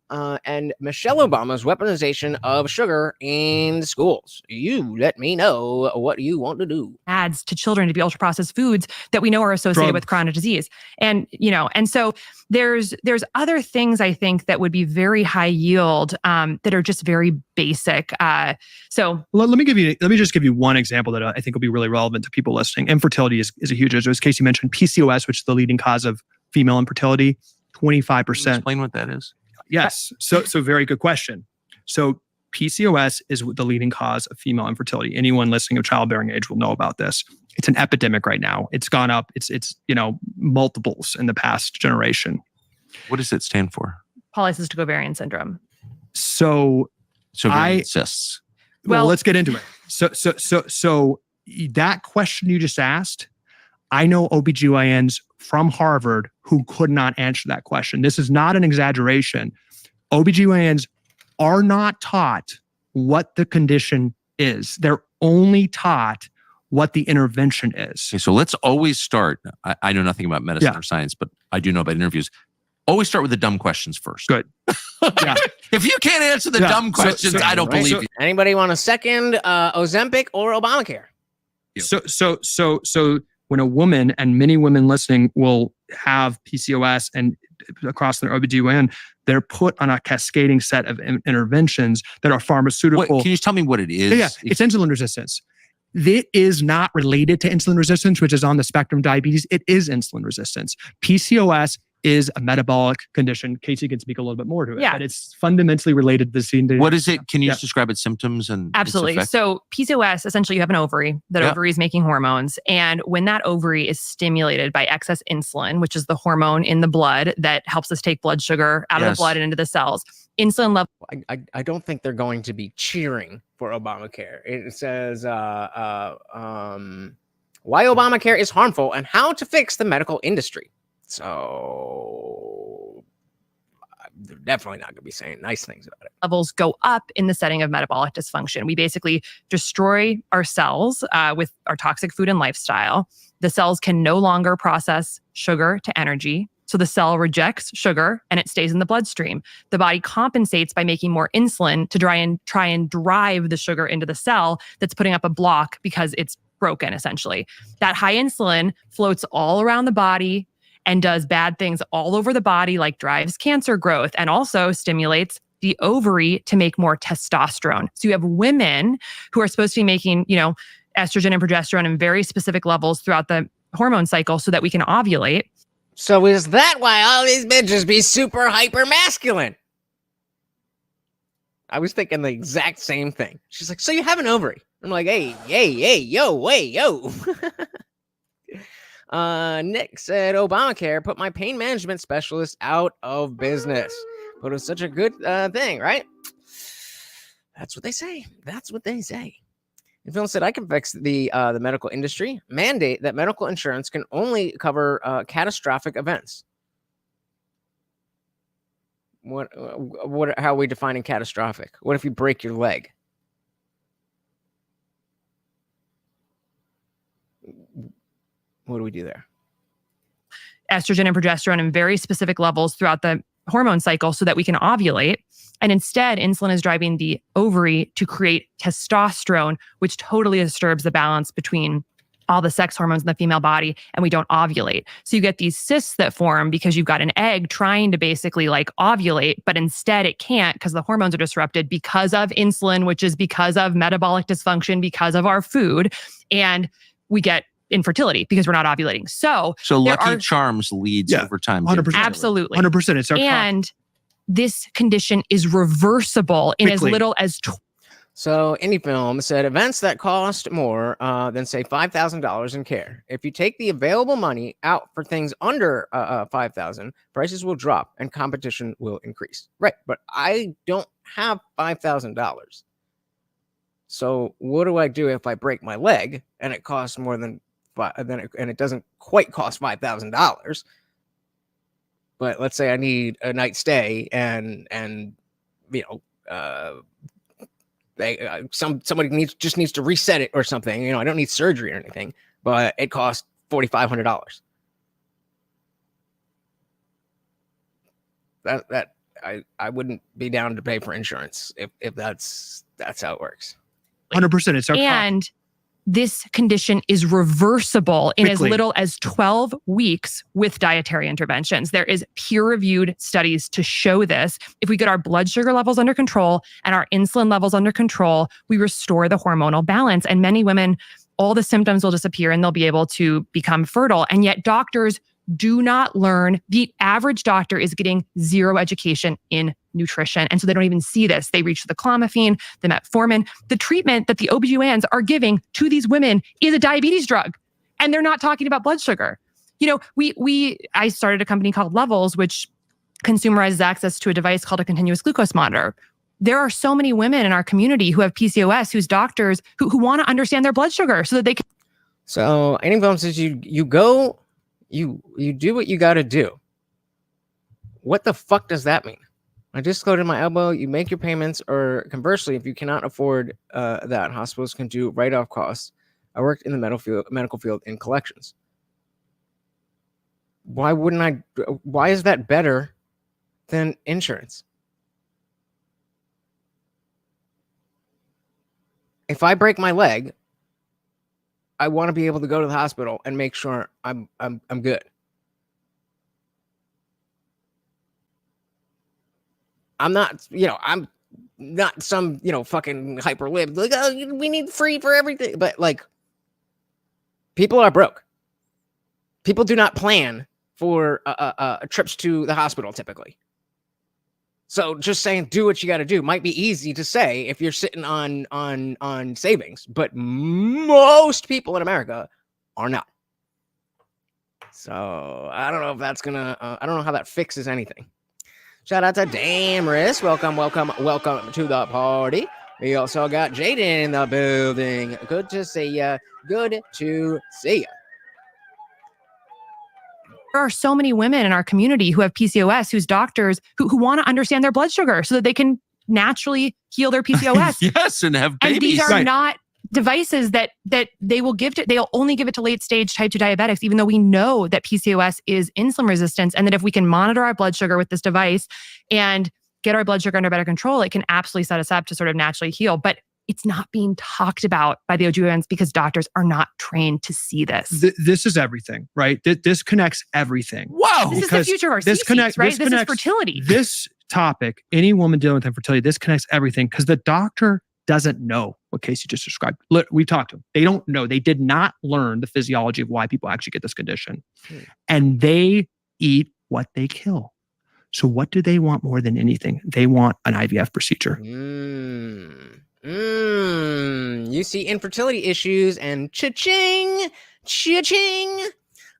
and Michelle Obama's weaponization of sugar in schools. You let me know what you want to do. adds to children to be ultra processed foods that we know are associated with chronic disease. And, and so there's other things I think that would be very high yield that are just very basic. So let me just give you one example that I think will be really relevant to people listening. Infertility is a huge issue. As Casey mentioned, PCOS, which is the leading cause of female infertility, 25%. Explain what that is. Yes. So very good question. So PCOS is the leading cause of female infertility. Anyone listening of childbearing age will know about this. It's an epidemic right now. It's gone up. It's multiples in the past generation. What does it stand for? polycystic ovarian syndrome. So cysts. Well, Well- let's get into it. So that question you just asked, I know OBGYNs from Harvard who could not answer that question. This is not an exaggeration. OBGYNs are not taught what the condition is. They're only taught what the intervention is. Okay, so let's always start. I know nothing about medicine Yeah. or science, but I do know about interviews. Always start with the dumb questions first. Good. Yeah. If you can't answer the Yeah. dumb questions, I don't Right. believe you. Anybody want a second Ozempic or Obamacare? So when a woman, and many women listening will have PCOS and across their OBGYN, they're put on a cascading set of interventions that are pharmaceutical. What, can you just tell me what it is? Yeah, it's insulin resistance. It is not related to insulin resistance, which is on the spectrum of diabetes. It is insulin resistance. PCOS is a metabolic condition. Casey can speak a little bit more to it, Yeah. but it's fundamentally related to the scene. What is it? Can you Yeah. just describe its symptoms and its Absolutely. effect? So PCOS, essentially you have an ovary. That Yeah. ovary is making hormones. And when that ovary is stimulated by excess insulin, which is the hormone in the blood that helps us take blood sugar out of Yes. the blood and into the cells, insulin level I don't think they're going to be cheering for Obamacare. It says why Obamacare is harmful and how to fix the medical industry. So they're definitely not going to be saying nice things about it. levels go up in the setting of metabolic dysfunction. We basically destroy our cells with our toxic food and lifestyle. The cells can no longer process sugar to energy. So the cell rejects sugar and it stays in the bloodstream. The body compensates by making more insulin to try and drive the sugar into the cell that's putting up a block because it's broken, essentially. That high insulin floats all around the body and does bad things all over the body, like drives cancer growth and also stimulates the ovary to make more testosterone. So you have women who are supposed to be making, estrogen and progesterone in very specific levels throughout the hormone cycle so that we can ovulate. So is that why all these bitches be super hyper masculine? I was thinking the exact same thing. She's like, so you have an ovary. I'm like, hey, yo. Nick said, Obamacare put my pain management specialist out of business. But it was such a good thing, right? That's what they say. And Phil said, I can fix the medical industry. Mandate that medical insurance can only cover catastrophic events. How are we defining catastrophic? What if you break your leg? What do we do there? Estrogen and progesterone in very specific levels throughout the hormone cycle so that we can ovulate. And instead, insulin is driving the ovary to create testosterone, which totally disturbs the balance between all the sex hormones in the female body, and we don't ovulate. So you get these cysts that form because you've got an egg trying to basically like ovulate, but instead it can't because the hormones are disrupted because of insulin, which is because of metabolic dysfunction, because of our food. And we get infertility because we're not ovulating. So Lucky Charms leads over time. 100%. Absolutely. 100%. It's our and this condition is reversible in as little as So Indie Film said events that cost more than say $5,000 in care. If you take the available money out for things under $5,000, prices will drop and competition will increase. Right, but I don't have $5,000. So what do I do if I break my leg and it costs more than and it doesn't quite cost $5,000? But let's say I need a night stay and you know. Somebody needs to reset it or something. You know, I don't need surgery or anything, but it costs $4,500. That I wouldn't be down to pay for insurance if that's how it works. 100%. It's our and this condition is reversible in as little as 12 weeks with dietary interventions. There is peer-reviewed studies to show this. If we get our blood sugar levels under control and our insulin levels under control, we restore the hormonal balance. And many women, all the symptoms will disappear and they'll be able to become fertile. And yet doctors do not learn. The average doctor is getting zero education in nutrition. And so they don't even see this. They reach for the clomiphene, the metformin. The treatment that the OBGYNs are giving to these women is a diabetes drug. And they're not talking about blood sugar. You know, I started a company called Levels, which consumerizes access to a device called a continuous glucose monitor. There are so many women in our community who have PCOS, whose doctors who want to understand their blood sugar so that they can. So anyone says you do what you got to do. What the fuck does that mean? I dislocated my elbow. You make your payments, or conversely, if you cannot afford that, hospitals can do write-off costs. I worked in the medical field in collections. Why wouldn't I? Why is that better than insurance? If I break my leg, I want to be able to go to the hospital and make sure I'm good. I'm not some, fucking hyper lib. Like, oh, we need free for everything. But like, people are broke. People do not plan for trips to the hospital typically. So just saying, do what you got to do might be easy to say if you're sitting on savings, but most people in America are not. So I don't know if that's I don't know how that fixes anything. Shout out to Damaris. Welcome to the party. We also got Jaden in the building. Good to see ya. Good to see ya. There are so many women in our community who have PCOS, whose doctors who want to understand their blood sugar so that they can naturally heal their PCOS. Yes, and have babies. And these are not devices that they will give to, they'll only give it to late stage type 2 diabetics, even though we know that PCOS is insulin resistance, and that if we can monitor our blood sugar with this device and get our blood sugar under better control, it can absolutely set us up to sort of naturally heal. But it's not being talked about by the OBGYNs because doctors are not trained to see this. This is everything, right? This connects everything. Whoa! This is the future of our species, right? This is fertility. This topic, any woman dealing with infertility, this connects everything because the doctor doesn't know what Casey just described. Look, we talked to them. They don't know. They did not learn the physiology of why people actually get this condition. And they eat what they kill. So what do they want more than anything? They want an IVF procedure. You see infertility issues and cha-ching.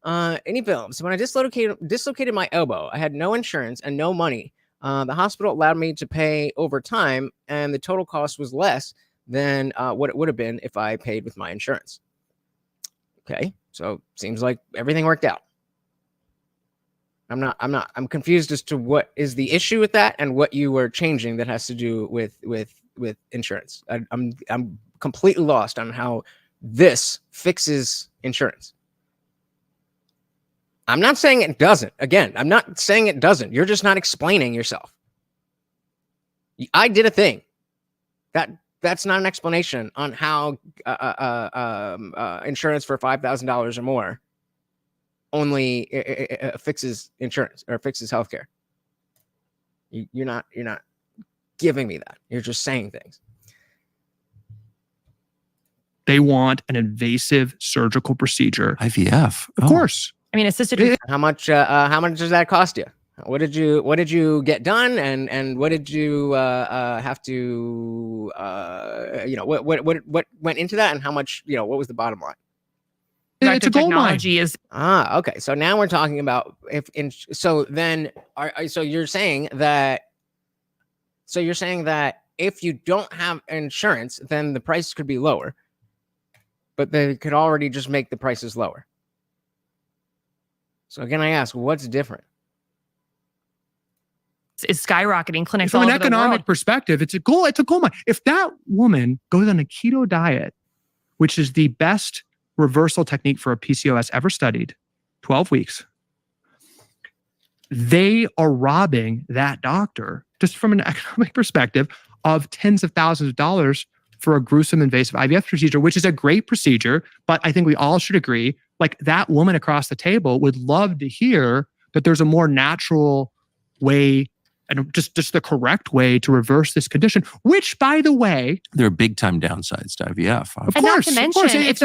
Any films. When I dislocated my elbow, I had no insurance and no money. The hospital allowed me to pay over time, and the total cost was less than what it would have been if I paid with my insurance. Okay, so seems like everything worked out. I'm confused as to what is the issue with that and what you were changing that has to do with insurance. I'm completely lost on how this fixes insurance. I'm not saying it doesn't. Again, I'm not saying it doesn't. You're just not explaining yourself. I did a thing. That's not an explanation on how insurance for $5,000 or more only fixes insurance or fixes healthcare. You're not giving me that. You're just saying things. They want an invasive surgical procedure. IVF. Of course. I mean, assisted. How much does that cost you? What did you get done, and what did you have to what went into that, and how much, what was the bottom line? It's a gold mine. Okay. So now we're talking about so you're saying that if you don't have insurance, then the price could be lower, but they could already just make the prices lower. So again, I ask, what's different? Is skyrocketing clinics From all an over the economic world. perspective, it's a gold mine. If that woman goes on a keto diet, which is the best reversal technique for a PCOS ever studied, 12 weeks, they are robbing that doctor, just from an economic perspective, of tens of thousands of dollars for a gruesome invasive IVF procedure, which is a great procedure. But I think we all should agree, like, that woman across the table would love to hear that there's a more natural way and just the correct way to reverse this condition, which, by the way, there are big time downsides to IVF. And not to mention, if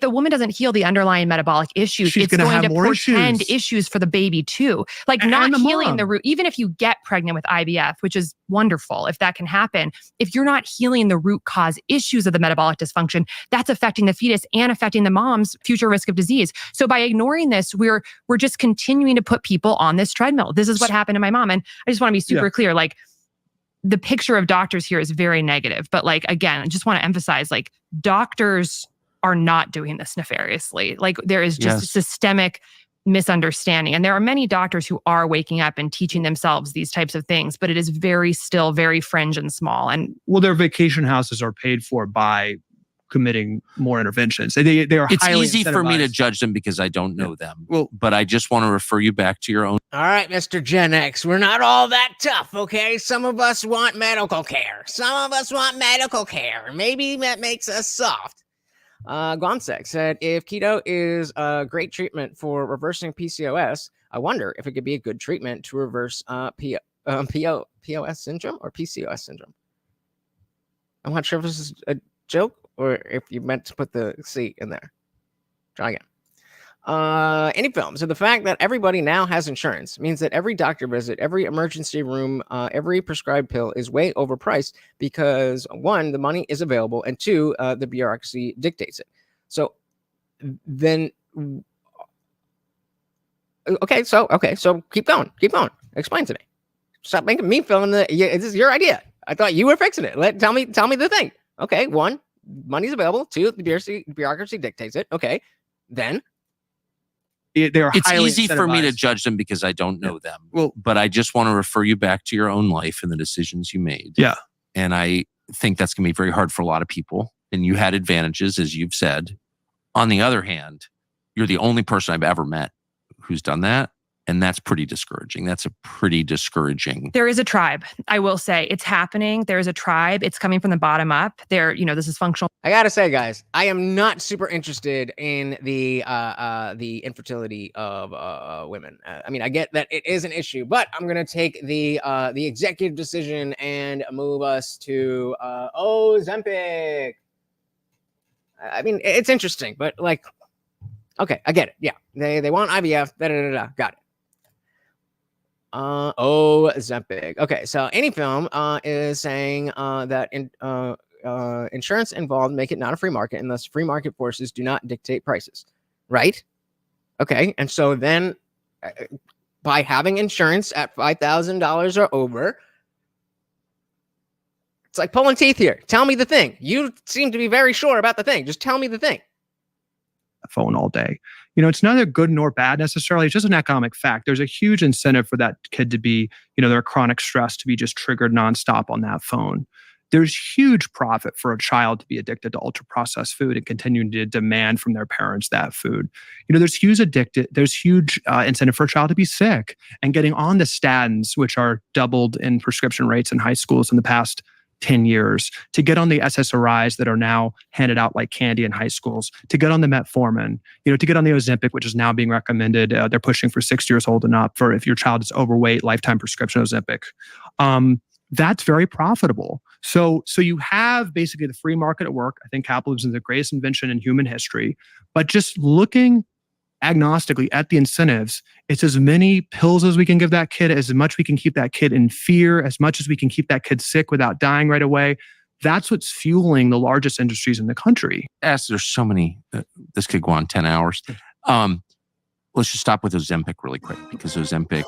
the woman doesn't heal the underlying metabolic issues, it's going to portend issues for the baby too. Like, not healing the root, even if you get pregnant with IVF, which is wonderful if that can happen, if you're not healing the root cause issues of the metabolic dysfunction, that's affecting the fetus and affecting the mom's future risk of disease. So by ignoring this, we're just continuing to put people on this treadmill. This is what happened to my mom. And I just want to be super clear, like, the picture of doctors here is very negative. But, like, again, I just want to emphasize, like, doctors are not doing this nefariously. Like, there is just a systemic misunderstanding. And there are many doctors who are waking up and teaching themselves these types of things, but it is still very fringe and small. And their vacation houses are paid for by committing more interventions. They are it's highly easy for me to incentivized. judge them because I don't know them. Well, but I just want to refer you back to your own. All right, Mr. Gen X, we're not all that tough, okay? Some of us want medical care. Maybe that makes us soft. Gonseck said, if keto is a great treatment for reversing PCOS, I wonder if it could be a good treatment to reverse POS syndrome or PCOS syndrome. I'm not sure if this is a joke or if you meant to put the C in there. Try again. Any film. So the fact that everybody now has insurance means that every doctor visit, every emergency room, every prescribed pill is way overpriced because, one, the money is available, and two, the bureaucracy dictates it. So then, so keep going. Explain to me. Stop making me fill in this is your idea. I thought you were fixing it. Tell me the thing. Okay, one, money's available. Two, the bureaucracy dictates it. Okay, then. It's easy for me to judge them because I don't know them. Well, but I just want to refer you back to your own life and the decisions you made. Yeah. And I think that's going to be very hard for a lot of people. And you had advantages, as you've said. On the other hand, you're the only person I've ever met who's done that. And that's pretty discouraging. That's a pretty discouraging. There is a tribe. I will say it's happening. There is a tribe. It's coming from the bottom up. This is functional. I gotta say, guys, I am not super interested in the infertility of women. I mean, I get that it is an issue, but I'm gonna take the executive decision and move us to Ozempic. I mean, it's interesting, but like, okay, I get it. Yeah, they want IVF. Got it. Ozempic. Okay, so any film is saying that insurance involved make it not a free market, and thus free market forces do not dictate prices, right? Okay, and so then by having insurance at $5,000 or over, it's like pulling teeth here. Tell me the thing. You seem to be very sure about the thing. Just tell me the thing. Phone all day. It's neither good nor bad necessarily. It's just an economic fact. There's a huge incentive for that kid to be, their chronic stress to be just triggered nonstop on that phone. There's huge profit for a child to be addicted to ultra processed food and continuing to demand from their parents that food. There's huge incentive for a child to be sick and getting on the statins, which are doubled in prescription rates in high schools in the past 10 years, to get on the SSRIs that are now handed out like candy in high schools, to get on the metformin, to get on the Ozempic, which is now being recommended. They're pushing for 6 years old and up for if your child is overweight, lifetime prescription Ozempic. That's very profitable. So you have basically the free market at work. I think capitalism is the greatest invention in human history, but just looking agnostically at the incentives, it's as many pills as we can give that kid, as much we can keep that kid in fear, as much as we can keep that kid sick without dying right away. That's what's fueling the largest industries in the country. Yes, there's so many. This could go on 10 hours. Let's just stop with Ozempic really quick, because Ozempic,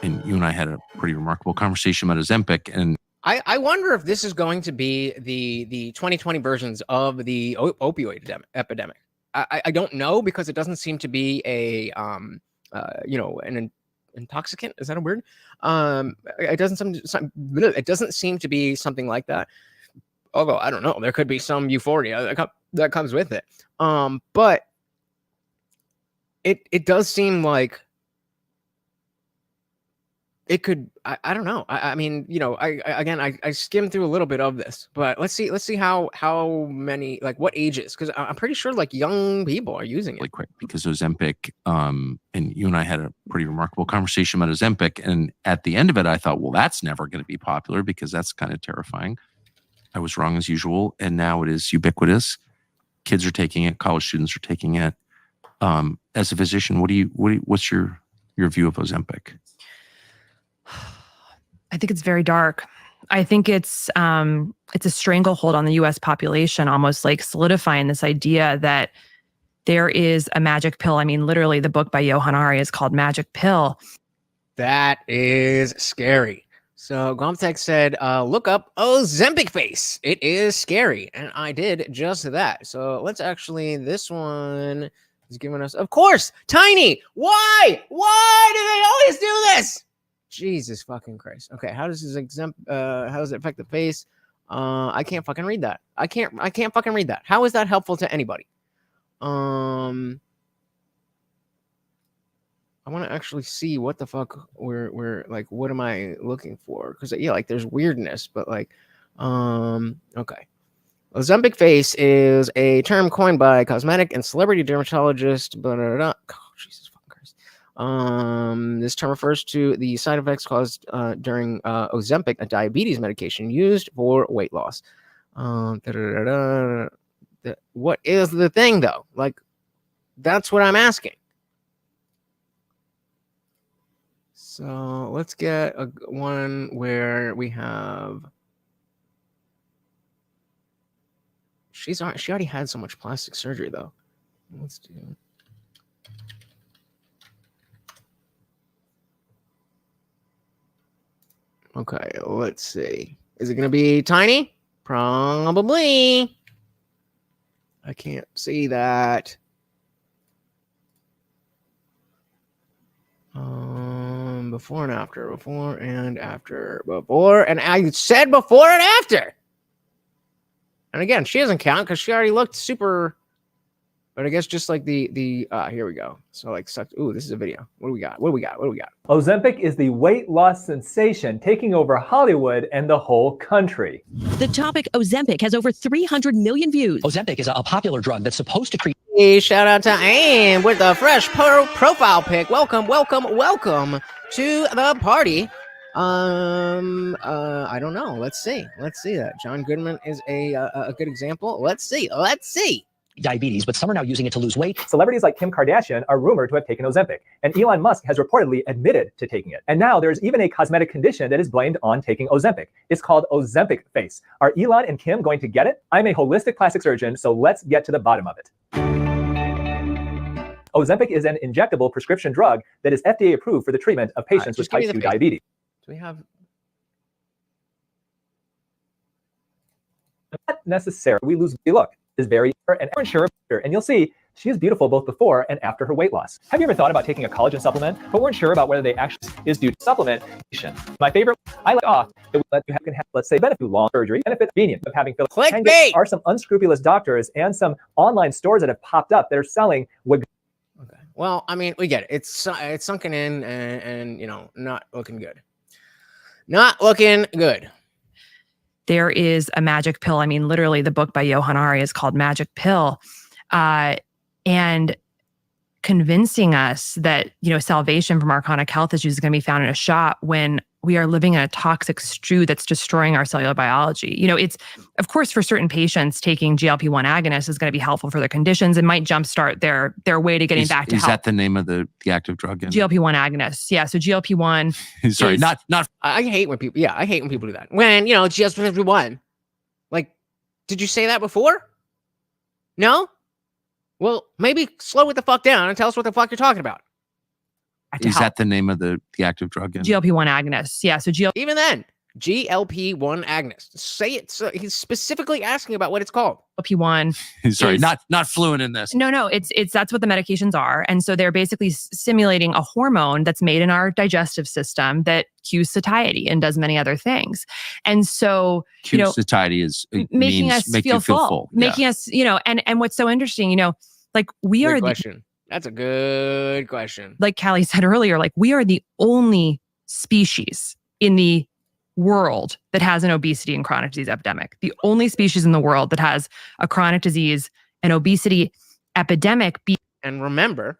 and you and I had a pretty remarkable conversation about Ozempic. And I wonder if this is going to be the 2020 versions of the opioid epidemic. I don't know, because it doesn't seem to be an intoxicant. Is that a word? It doesn't seem to be something like that. Although I don't know, there could be some euphoria that comes with it. But it does seem like it could. I don't know. I mean, I skimmed through a little bit of this, but let's see how many, like what ages, because I'm pretty sure like young people are using it. Really quick, because Ozempic, and you and I had a pretty remarkable conversation about Ozempic, and at the end of it, I thought, well, that's never going to be popular because that's kind of terrifying. I was wrong as usual, and now it is ubiquitous. Kids are taking it. College students are taking it. As a physician, what's your view of Ozempic? I think it's very dark. I think it's a stranglehold on the U.S. population, almost like solidifying this idea that there is a magic pill. I mean, literally, the book by Johann Ari is called Magic Pill. That is scary. So Gomtech said, look up Ozempic face. It is scary. And I did just that. So let's actually, this one is giving us, of course, Tiny. Why? Why do they always do this? Jesus fucking Christ. Okay, how does this how does it affect the face? I can't fucking read that. I can't fucking read that. How is that helpful to anybody? I want to actually see what the fuck we're like, what am I looking for? Because yeah, like there's weirdness, but like okay. Ozempic face is a term coined by cosmetic and celebrity dermatologist. Oh, Jesus fucking Christ. This term refers to the side effects caused during Ozempic, a diabetes medication used for weight loss. What is the thing though? Like, that's what I'm asking. So let's get one where we have. She already had so much plastic surgery though. Let's do. Okay, let's see. Is it going to be Tiny? Probably. I can't see that. Before and after. And I said before and after. And again, she doesn't count because she already looked super. But I guess just like the here we go. So like ooh, this is a video. What do we got? Ozempic is the weight loss sensation taking over Hollywood and the whole country. The topic Ozempic has over 300 million views. Ozempic is a popular drug that's supposed to create. Hey, shout out to Aim with the fresh profile pic. Welcome to the party. I don't know. Let's see that. John Goodman is a good example. Let's see. Diabetes, but some are now using it to lose weight. Celebrities like Kim Kardashian are rumored to have taken Ozempic, and Elon Musk has reportedly admitted to taking it. And now there's even a cosmetic condition that is blamed on taking Ozempic. It's called Ozempic face. Are Elon and Kim going to get it? I'm a holistic plastic surgeon, so let's get to the bottom of it. Ozempic is an injectable prescription drug that is FDA approved for the treatment of patients with type 2 diabetes. Do we have... Not necessarily. We lose the look. Is very and unsure of her, and you'll see she is beautiful both before and after her weight loss. Have you ever thought about taking a collagen supplement but weren't sure about whether they actually is due to supplementation? My favorite, I like off that we let you have, let's say, benefit long surgery, benefit convenience of having filled. Clickbait Are some unscrupulous doctors and some online stores that have popped up that are selling. Okay. Well, I mean, we get it. It's sunken in and you know, not looking good. There is a magic pill. I mean, literally, the book by Johann Ari is called Magic Pill. And convincing us that, you know, salvation from our chronic health issues is going to be found in a shot when we are living in a toxic stew that's destroying our cellular biology. You know, it's, of course, for certain patients, taking GLP-1 agonists is going to be helpful for their conditions. It might jumpstart their way to getting back to health. Is that the name of the active drug? GLP-1 agonists. Yeah. So GLP-1. Sorry, not. I hate when people. Yeah, I hate when people do that. When, you know, GLP-1. Like, did you say that before? No. Well, maybe slow it the fuck down and tell us what the fuck you're talking about. Is that the name of the active drug? GLP-1 agonists. Yeah. So even then, GLP-1 agonist. Say it. So he's specifically asking about what it's called. GLP-1. Sorry, not fluent in this. No. It's that's what the medications are, and so they're basically simulating a hormone that's made in our digestive system that cues satiety and does many other things. And so, you know, satiety is making us feel full, making us, you know, and what's so interesting, you know, like we Good are. Question. That's a good question. Like Calley said earlier, like we are the only species in the world that has an obesity and chronic disease epidemic. The only species in the world that has a chronic disease and obesity epidemic. And remember,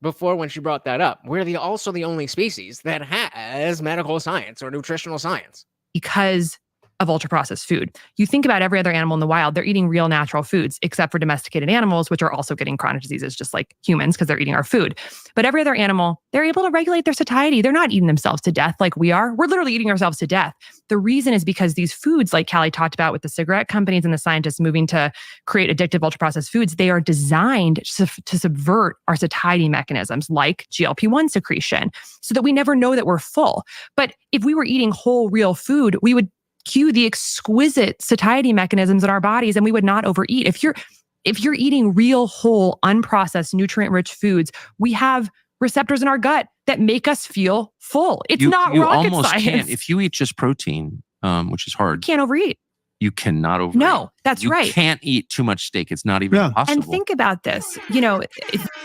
before when she brought that up, we're also the only species that has medical science or nutritional science. Because of ultra-processed food. You think about every other animal in the wild, they're eating real natural foods, except for domesticated animals, which are also getting chronic diseases just like humans because they're eating our food. But every other animal, they're able to regulate their satiety. They're not eating themselves to death like we are. We're literally eating ourselves to death. The reason is because these foods, like Calley talked about with the cigarette companies and the scientists moving to create addictive ultra-processed foods, they are designed to subvert our satiety mechanisms like GLP-1 secretion so that we never know that we're full. But if we were eating whole, real food, we would cue the exquisite satiety mechanisms in our bodies and we would not overeat. If you're eating real, whole, unprocessed, nutrient-rich foods, we have receptors in our gut that make us feel full. It's not rocket science. You almost can't. If you eat just protein, which is hard. You can't overeat. You cannot overeat. No, that's right. You can't eat too much steak. It's not even possible. And think about this. You know,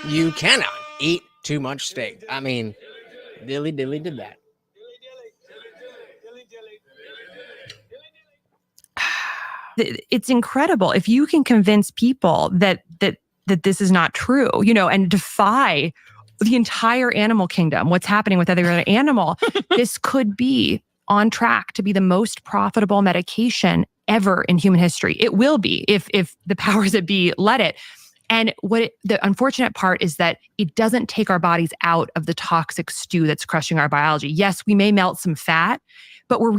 you cannot eat too much steak. I mean, dilly did that. It's incredible if you can convince people that this is not true, you know, and defy the entire animal kingdom, what's happening with every other animal. This could be on track to be the most profitable medication ever in human history. It will be if the powers that be let it. And the unfortunate part is that it doesn't take our bodies out of the toxic stew that's crushing our biology. Yes, we may melt some fat, but we're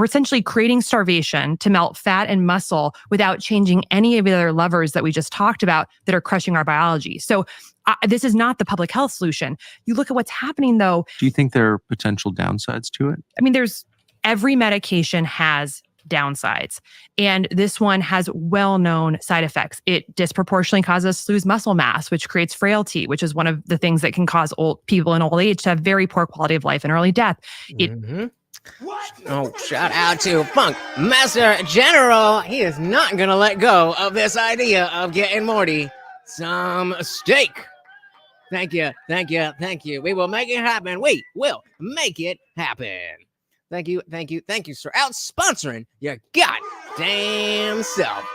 essentially creating starvation to melt fat and muscle without changing any of the other levers that we just talked about that are crushing our biology. So this is not the public health solution. You look at what's happening though. Do you think there are potential downsides to it? I mean, every medication has downsides. And this one has well-known side effects. It disproportionately causes us to lose muscle mass, which creates frailty, which is one of the things that can cause old people in old age to have very poor quality of life and early death. Oh, shout out to Funk Master General. He is not going to let go of this idea of getting Morty some steak. Thank you, thank you, thank you. We will make it happen. We will make it happen. Thank you, thank you, thank you, sir. Out sponsoring your goddamn self.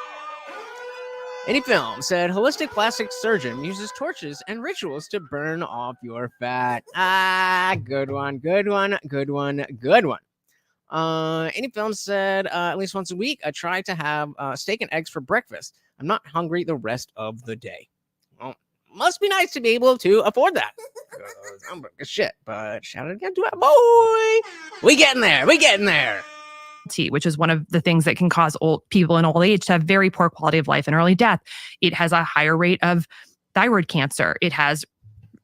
Any Film said holistic plastic surgeon uses torches and rituals to burn off your fat. Good one, good one, good one, good one. Any Film said at least once a week I try to have steak and eggs for breakfast. I'm not hungry the rest of the day. Well, must be nice to be able to afford that. I'm broke as shit, but shout out again to our boy. We getting there. We getting there. Which is one of the things that can cause old people in old age to have very poor quality of life and early death. It has a higher rate of thyroid cancer. It has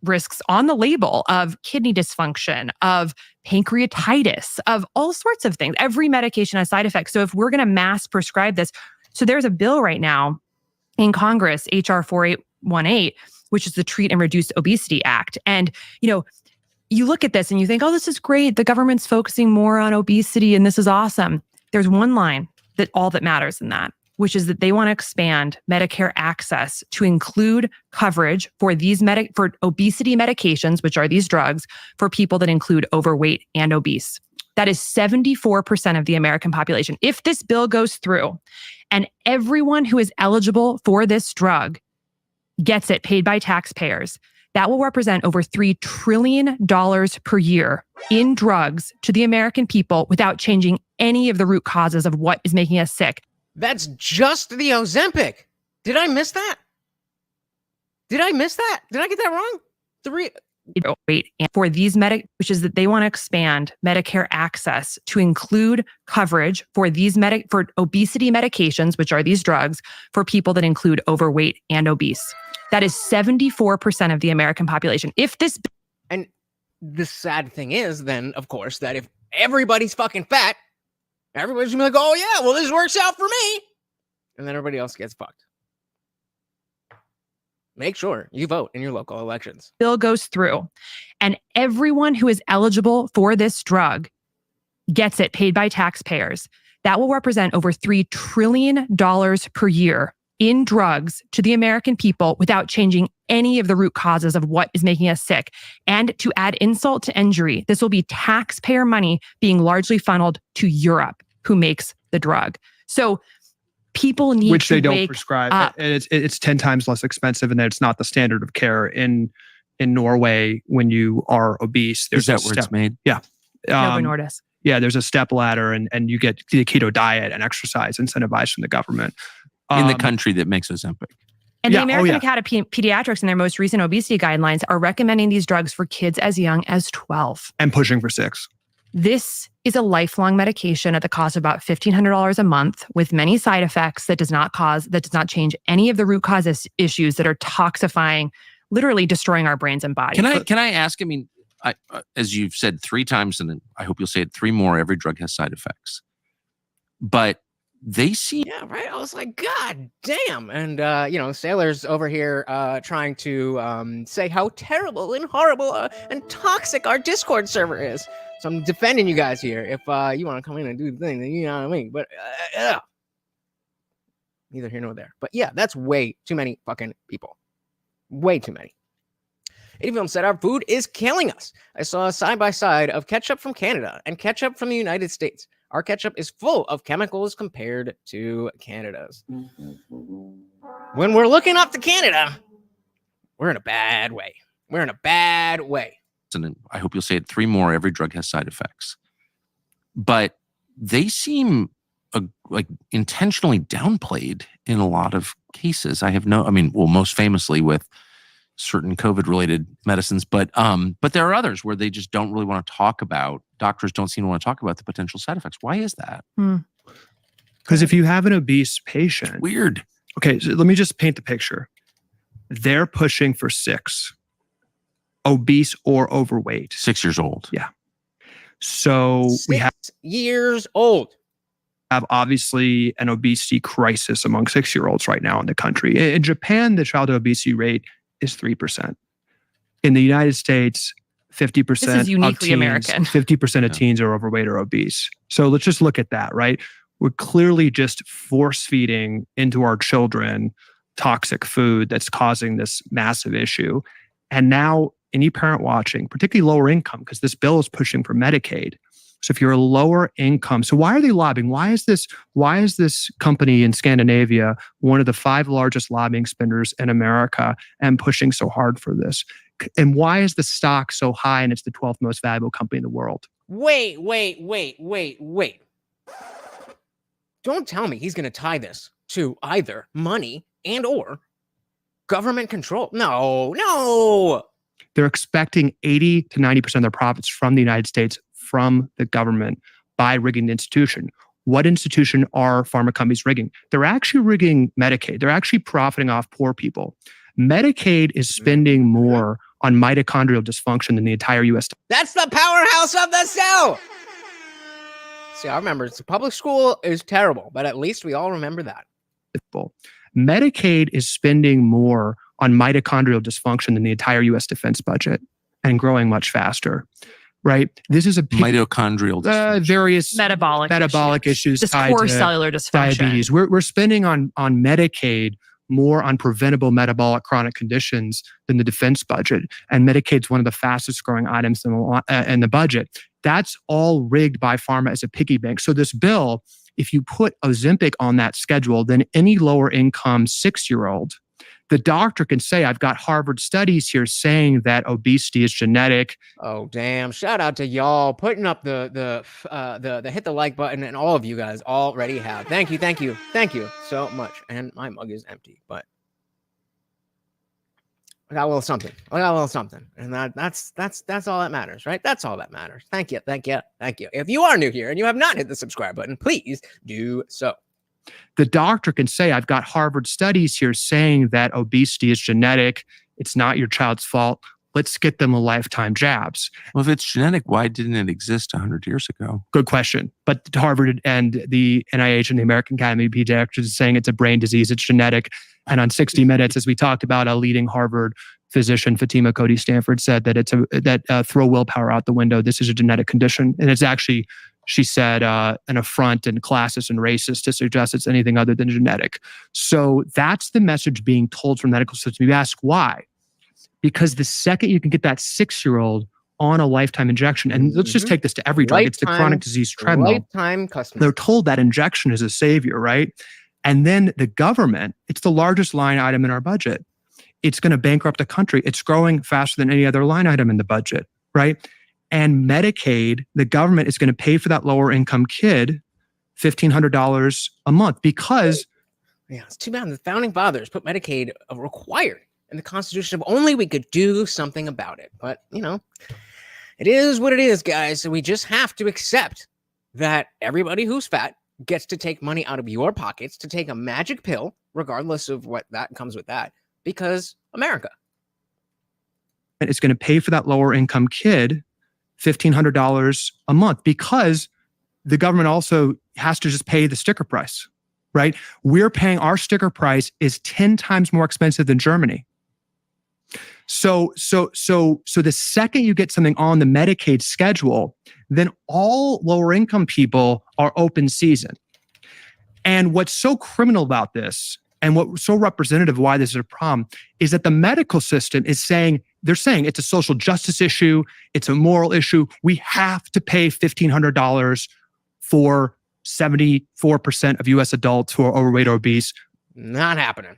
risks on the label of kidney dysfunction, of pancreatitis, of all sorts of things. Every medication has side effects. So if we're going to mass prescribe this, so there's a bill right now in Congress, HR 4818, which is the Treat and Reduce Obesity Act. And, you look at this and you think, oh, this is great. The government's focusing more on obesity and this is awesome. There's one line that all that matters in that, which is that they want to expand Medicare access to include coverage for these for obesity medications, which are these drugs, for people that include overweight and obese. That is 74% of the American population. If this bill goes through and everyone who is eligible for this drug gets it paid by taxpayers, that will represent over $3 trillion per year in drugs to the American people without changing any of the root causes of what is making us sick. That's just the Ozempic. Did I miss that? Did I miss that? Did I get that wrong? For these which is that they want to expand Medicare access to include coverage for these for obesity medications, which are these drugs, for people that include overweight and obese. That is 74% of the American population. And the sad thing is then, of course, that if everybody's fucking fat, everybody's gonna be like, oh yeah, well, this works out for me. And then everybody else gets fucked. Make sure you vote in your local elections. Bill goes through and everyone who is eligible for this drug gets it paid by taxpayers. That will represent over $3 trillion per year in drugs to the American people without changing any of the root causes of what is making us sick. And to add insult to injury, this will be taxpayer money being largely funneled to Europe, who makes the drug. So people need which to they don't wake prescribe. up. And it's 10 times less expensive, and it's not the standard of care in Norway when you are obese. Is that where it's made? Yeah. Novo Nordisk. Yeah, there's a step ladder, and you get the keto diet and exercise incentivized from the government. In the country that makes Ozempic. And the American Academy of Pediatrics in their most recent obesity guidelines are recommending these drugs for kids as young as 12. And pushing for 6. This is a lifelong medication at the cost of about $1,500 a month with many side effects that does not change any of the root causes issues that are toxifying, literally destroying our brains and bodies. Can I ask, as you've said 3 times, and I hope you'll say it 3 more, every drug has side effects. But they seem... Yeah, right? I was like, God damn. And, Sailor's over here trying to say how terrible and horrible and toxic our Discord server is. So I'm defending you guys here. If you want to come in and do the thing, then you know what I mean. But neither here nor there. But yeah, that's way too many fucking people. Way too many. 80 Film said our food is killing us. I saw a side-by-side of ketchup from Canada and ketchup from the United States. Our ketchup is full of chemicals compared to Canada's. When we're looking up to Canada, we're in a bad way. We're in a bad way. And I hope you'll say it 3 more, every drug has side effects. But they seem like intentionally downplayed in a lot of cases. Most famously with certain COVID-related medicines, but there are others where they just don't really want to talk about, doctors don't seem to want to talk about the potential side effects. Why is that? Because if you have an obese patient... Weird. Okay, so let me just paint the picture. They're pushing for 6. Obese or overweight. 6 years old. Yeah. So 6 years old. Have obviously an obesity crisis among 6-year-olds right now in the country. In Japan, the childhood obesity rate is 3%. In the United States, 50% This is uniquely of teens, American. 50% of teens are overweight or obese. So let's just look at that, right? We're clearly just force feeding into our children toxic food that's causing this massive issue. And now any parent watching, particularly lower income, because this bill is pushing for Medicaid. So if you're a lower income, so why are they lobbying? Why is this company in Scandinavia one of the 5 largest lobbying spenders in America and pushing so hard for this? And why is the stock so high and it's the 12th most valuable company in the world? Wait. Don't tell me he's going to tie this to either money and or government control. No. They're expecting 80 to 90% of their profits from the United States, from the government, by rigging the institution. What institution are pharma companies rigging? They're actually rigging Medicaid. They're actually profiting off poor people. Medicaid is spending more on mitochondrial dysfunction than the entire U.S. That's the powerhouse of the cell. See, I remember public school is terrible, but at least we all remember that. Medicaid is spending more on mitochondrial dysfunction than the entire U.S. defense budget and growing much faster, right? This is a mitochondrial various metabolic issues This tied core to cellular dysfunction. diabetes. We're spending on Medicaid more on preventable metabolic chronic conditions than the defense budget. And Medicaid's one of the fastest growing items in the budget. That's all rigged by pharma as a piggy bank. So this bill, if you put Ozempic on that schedule, then any lower income 6-year-old, the doctor can say, I've got Harvard studies here saying that obesity is genetic. Oh, damn. Shout out to y'all putting up the hit the like button, and all of you guys already have. Thank you so much. And my mug is empty, but I got a little something. And that's all that matters, right? That's all that matters. Thank you. If you are new here and you have not hit the subscribe button, please do so. The doctor can say, I've got Harvard studies here saying that obesity is genetic. It's not your child's fault. Let's get them a lifetime jabs. Well, if it's genetic, why didn't it exist 100 years ago? Good question. But Harvard and the NIH and the American Academy of Pediatrics is saying it's a brain disease. It's genetic. And on 60 Minutes, as we talked about, a leading Harvard physician, Fatima Cody Stanford, said that throw willpower out the window. This is a genetic condition. And it's actually, she said, an affront and classist and racist to suggest it's anything other than genetic. So that's the message being told from the medical system. You ask why? Because the second you can get that 6-year-old on a lifetime injection, and let's just take this to every drug, it's the chronic disease treadmill. Lifetime customer. They're told that injection is a savior, right? And then the government, it's the largest line item in our budget. It's going to bankrupt the country. It's growing faster than any other line item in the budget, right? And Medicaid, the government is going to pay for that lower income kid $1,500 a month because... Yeah, it's too bad the founding fathers put Medicaid required in the Constitution if only we could do something about it. But, it is what it is, guys. So we just have to accept that everybody who's fat gets to take money out of your pockets to take a magic pill, regardless of what that comes with that, because America. It's going to pay for that lower income kid $1,500 a month because the government also has to just pay the sticker price, right? We're paying, our sticker price is 10 times more expensive than Germany. So the second you get something on the Medicaid schedule, then all lower income people are open season. And what's so criminal about this, and what's so representative of why this is a problem, is that the medical system is saying, they're saying it's a social justice issue, it's a moral issue. We have to pay $1,500 for 74% of US adults who are overweight or obese. Not happening.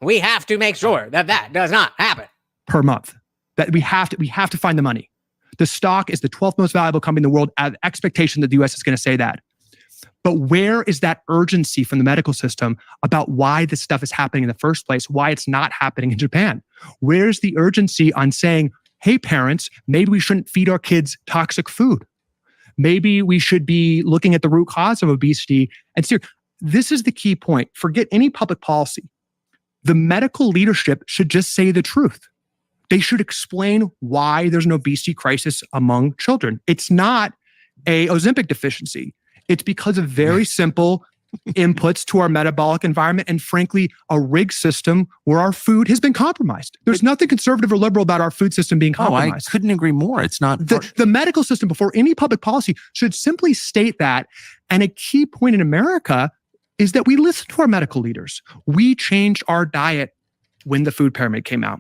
We have to make sure that does not happen. Per month. That we have to find the money. The stock is the 12th most valuable company in the world. I have expectation that the US is going to say that. But where is that urgency from the medical system about why this stuff is happening in the first place, why it's not happening in Japan? Where's the urgency on saying, hey, parents, maybe we shouldn't feed our kids toxic food. Maybe we should be looking at the root cause of obesity. And this is the key point. Forget any public policy. The medical leadership should just say the truth. They should explain why there's an obesity crisis among children. It's not a Ozempic deficiency. It's because of very simple inputs to our metabolic environment and, frankly, a rigged system where our food has been compromised. There's nothing conservative or liberal about our food system being compromised. I couldn't agree more. It's not... The medical system, before any public policy, should simply state that. And a key point in America, is that we listen to our medical leaders. We changed our diet when the food pyramid came out.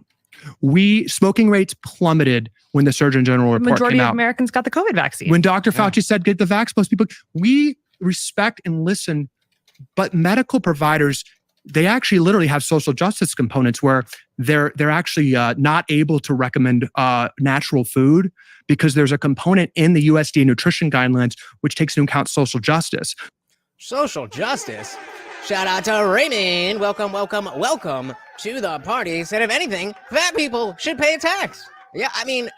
Smoking rates plummeted when the Surgeon General report Majority came of out. Americans got the COVID vaccine. When Dr. Fauci said, get the vax, most people, we respect and listen, but medical providers, they actually literally have social justice components where they're actually not able to recommend natural food because there's a component in the USDA nutrition guidelines which takes into account social justice. Social justice? Shout out to Raymond. Welcome to the party. Said, if anything, fat people should pay a tax. Yeah, I mean,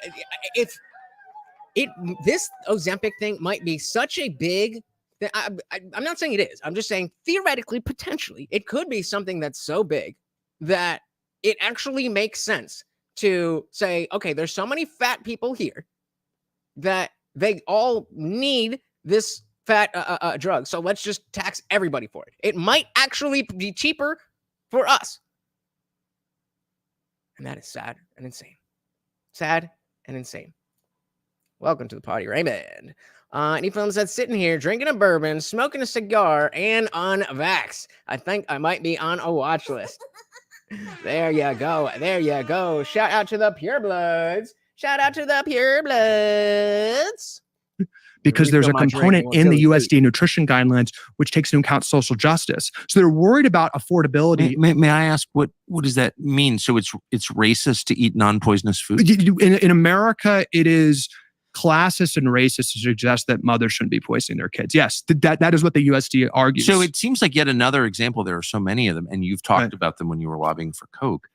this Ozempic thing might be such a big thing. I'm not saying it is. I'm just saying theoretically, potentially, it could be something that's so big that it actually makes sense to say, okay, there's so many fat people here that they all need this fat drug. So let's just tax everybody for it. It might actually be cheaper for us. And that is sad and insane. Sad and insane. Welcome to the party, Raymond. Any films that's sitting here drinking a bourbon, smoking a cigar, and on vax. I think I might be on a watch list. There you go. There you go. Shout out to the purebloods. Shout out to the purebloods. Because there's a component in the USDA nutrition guidelines which takes into account social justice. So they're worried about affordability. May I ask what does that mean? So it's racist to eat non-poisonous food? In America, it is classist and racist to suggest that mothers shouldn't be poisoning their kids. Yes, that is what the USDA argues. So it seems like yet another example. There are so many of them, and you've talked about them when you were lobbying for Coke,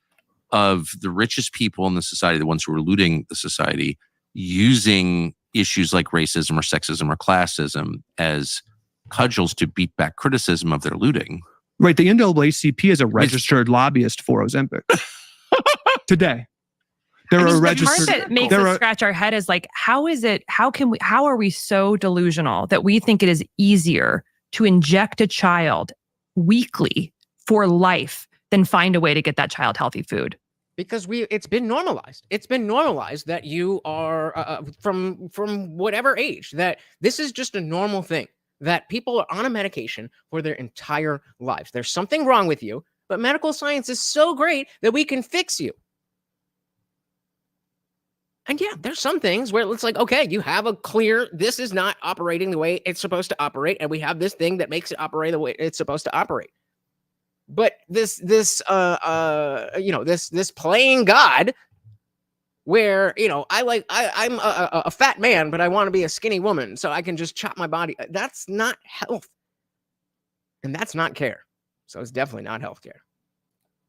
of the richest people in the society, the ones who are looting the society, using issues like racism or sexism or classism as cudgels to beat back criticism of their looting. Right. The NAACP is a registered lobbyist for Ozempic. Today. They're a registered. The part that makes us scratch our head is like, how are we so delusional that we think it is easier to inject a child weekly for life than find a way to get that child healthy food? Because it's been normalized. It's been normalized that you are from whatever age, that this is just a normal thing, that people are on a medication for their entire lives. There's something wrong with you, but medical science is so great that we can fix you. And yeah, there's some things where it's like, okay, you have a clear, this is not operating the way it's supposed to operate, and we have this thing that makes it operate the way it's supposed to operate. But this playing God, where I'm a fat man, but I want to be a skinny woman, so I can just chop my body. That's not health, and that's not care. So it's definitely not healthcare.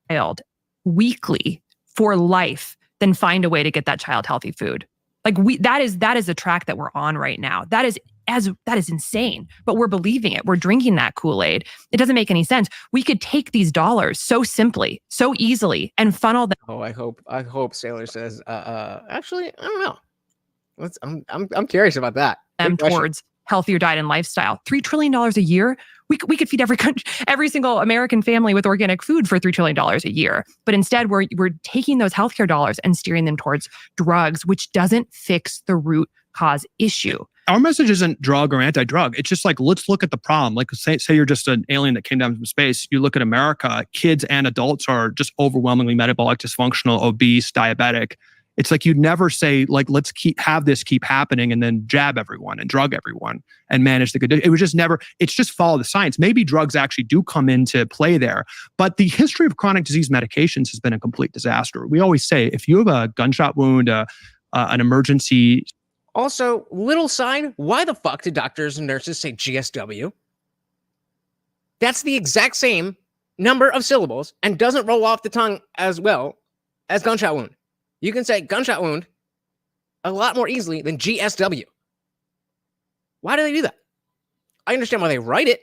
Child weekly for life, then find a way to get that child healthy food. Like that is a track that we're on right now. That is insane, but we're believing it. We're drinking that Kool-Aid. It doesn't make any sense. We could take these dollars so simply, so easily, and funnel them. Oh, I hope Sailor says, actually, I don't know. I'm curious about that. Towards healthier diet and lifestyle. $3 trillion a year. We could feed every single American family with organic food for $3 trillion a year. But instead, we're taking those healthcare dollars and steering them towards drugs, which doesn't fix the root cause issue. Our message isn't drug or anti-drug. It's just like, let's look at the problem. Like say you're just an alien that came down from space. You look at America, kids and adults are just overwhelmingly metabolic, dysfunctional, obese, diabetic. It's like you'd never say, like, let's keep happening and then jab everyone and drug everyone and manage the condition. It was just never, it's just follow the science. Maybe drugs actually do come into play there. But the history of chronic disease medications has been a complete disaster. We always say, if you have a gunshot wound, an emergency. Also, little sign, why the fuck do doctors and nurses say GSW? That's the exact same number of syllables and doesn't roll off the tongue as well as gunshot wound. You can say gunshot wound a lot more easily than GSW. Why do they do that? I understand why they write it.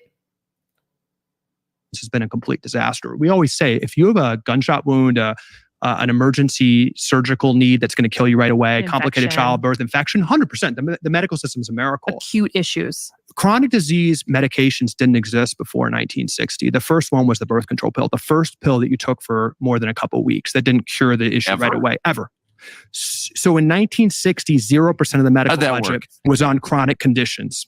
This has been a complete disaster. We always say, if you have a gunshot wound, an emergency surgical need that's going to kill you right away, complicated childbirth, infection, 100%. The medical system is a miracle. Acute issues. Chronic disease medications didn't exist before 1960. The first one was the birth control pill, the first pill that you took for more than a couple of weeks that didn't cure the issue right away, ever. So in 1960, 0% of the medical budget was on chronic conditions.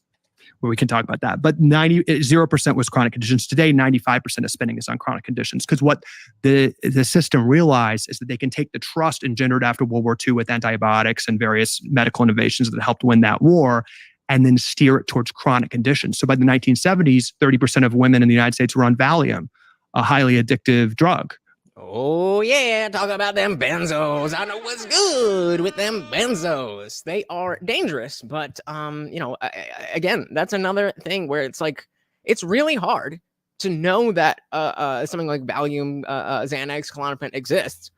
where we can talk about that. But 0% was chronic conditions. Today, 95% of spending is on chronic conditions, because what the system realized is that they can take the trust engendered after World War II with antibiotics and various medical innovations that helped win that war, and then steer it towards chronic conditions. So by the 1970s, 30% of women in the United States were on Valium, a highly addictive drug. Oh yeah, talk about them benzos. I know what's good with them benzos. They are dangerous, but again, that's another thing where it's like it's really hard to know that something like Valium, Xanax, Klonopin exists,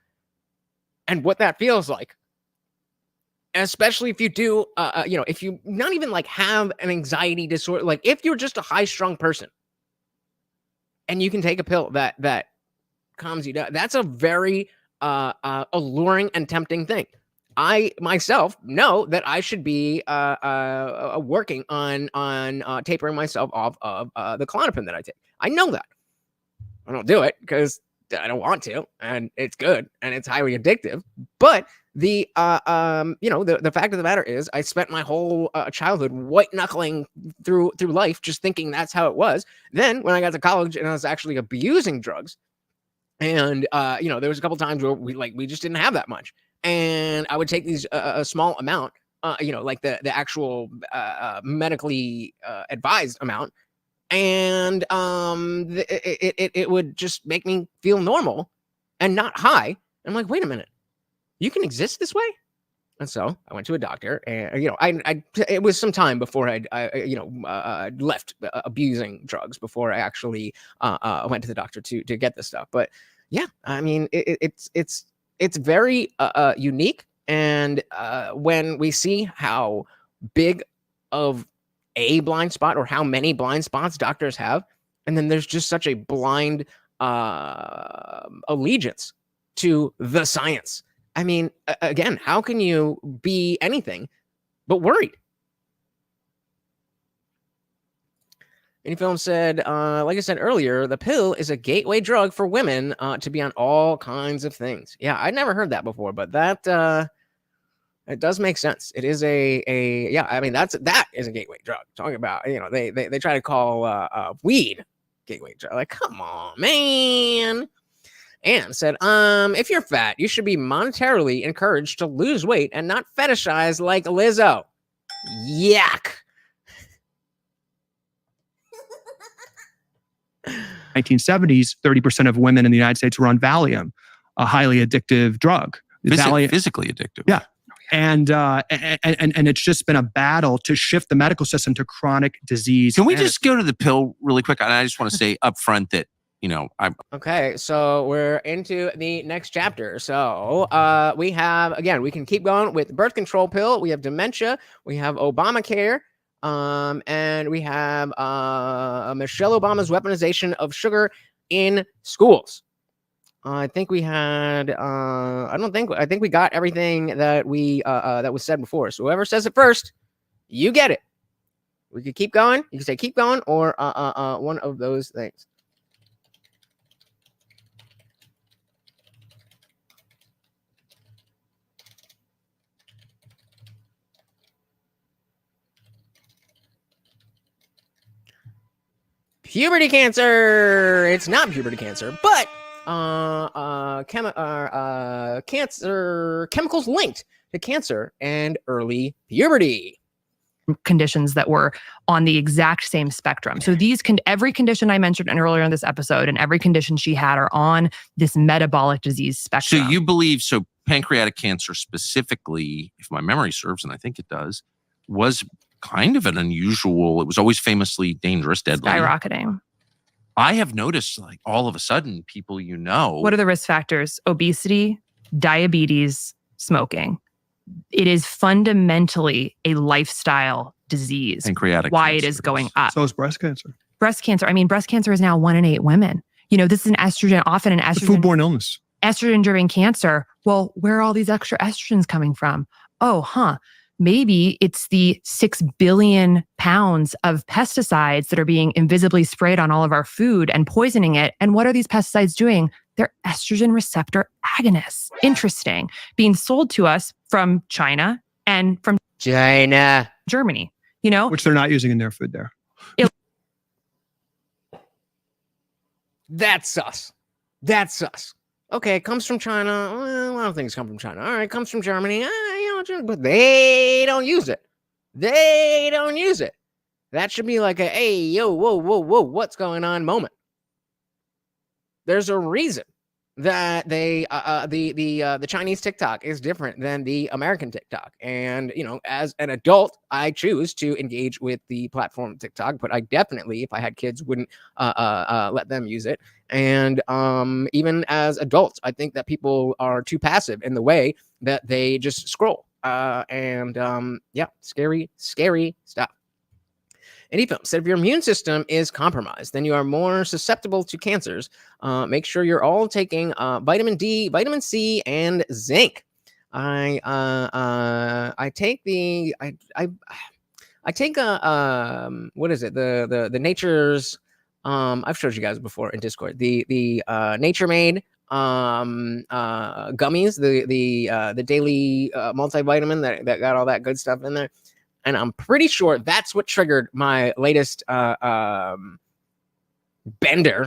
and what that feels like. Especially if you do, if you not even like have an anxiety disorder, like if you're just a high-strung person, and you can take a pill that calms you down. That's a very alluring and tempting thing. I myself know that I should be working on tapering myself off of the Klonopin that I take. I know that. I don't do it because I don't want to, and it's good and it's highly addictive. But the fact of the matter is, I spent my whole childhood white knuckling through life, just thinking that's how it was. Then when I got to college and I was actually abusing drugs. And, there was a couple times where we just didn't have that much. And I would take these a small amount, like the actual medically advised amount. And it would just make me feel normal and not high. I'm like, wait a minute, you can exist this way? And so I went to a doctor, and it was some time before I left abusing drugs before I actually went to the doctor to get this stuff. But yeah, I mean it's very unique, and when we see how big of a blind spot or how many blind spots doctors have, and then there's just such a blind allegiance to the science. I mean, again, how can you be anything but worried? Any Film said, like I said earlier, the pill is a gateway drug for women to be on all kinds of things. Yeah, I'd never heard that before, but that it does make sense. It is yeah. I mean, that is a gateway drug. Talking about, they try to call weed gateway drug. Like, come on, man. Anne said, if you're fat, you should be monetarily encouraged to lose weight and not fetishize like Lizzo. Yuck. 1970s, 30% of women in the United States were on Valium, a highly addictive drug. Physically addictive. Yeah. And it's just been a battle to shift the medical system to chronic disease. Can we just go to the pill really quick? And I just want to say up front that, okay, so we're into the next chapter. So we have, again, we can keep going with birth control pill. We have dementia. We have Obamacare. And we have Michelle Obama's weaponization of sugar in schools. I think we had, I think we got everything that that was said before. So whoever says it first, you get it. We could keep going. You can say keep going or one of those things. Puberty cancer. It's not puberty cancer, but cancer chemicals linked to cancer and early puberty. Conditions that were on the exact same spectrum. So every condition I mentioned earlier in this episode and every condition she had are on this metabolic disease spectrum. So you believe, pancreatic cancer specifically, if my memory serves, and I think it does, was kind of an unusual, it was always famously dangerous, deadly. Skyrocketing. I have noticed, like, all of a sudden, people What are the risk factors? Obesity, diabetes, smoking. It is fundamentally a lifestyle disease. Pancreatic why cancer it is going up. So is breast cancer. Breast cancer. I mean, breast cancer is now 1 in 8 women. This is an estrogen, often an estrogen. It's a foodborne illness. Estrogen-driven cancer. Well, where are all these extra estrogens coming from? Maybe it's the 6 billion pounds of pesticides that are being invisibly sprayed on all of our food and poisoning it. And what are these pesticides doing? They're estrogen receptor agonists. Interesting. Being sold to us from China and from China. Germany. you know? Which they're not using in their food there. That's sus. That's sus. Okay, it comes from China. Well, a lot of things come from China. All right, it comes from Germany. But they don't use it. They don't use it. That should be like a, hey, yo, whoa, what's going on moment. There's a reason that the Chinese TikTok is different than the American TikTok. And, as an adult, I choose to engage with the platform TikTok, but I definitely, if I had kids, wouldn't let them use it. And even as adults, I think that people are too passive in the way that they just scroll. Scary stuff. Anyfilm said if your immune system is compromised, then you are more susceptible to cancers. Make sure you're all taking vitamin D, vitamin C, and zinc. I take what is it? The Nature's I've showed you guys before in Discord. The Nature Made gummies, the daily multivitamin that got all that good stuff in there. And I'm pretty sure that's what triggered my latest bender.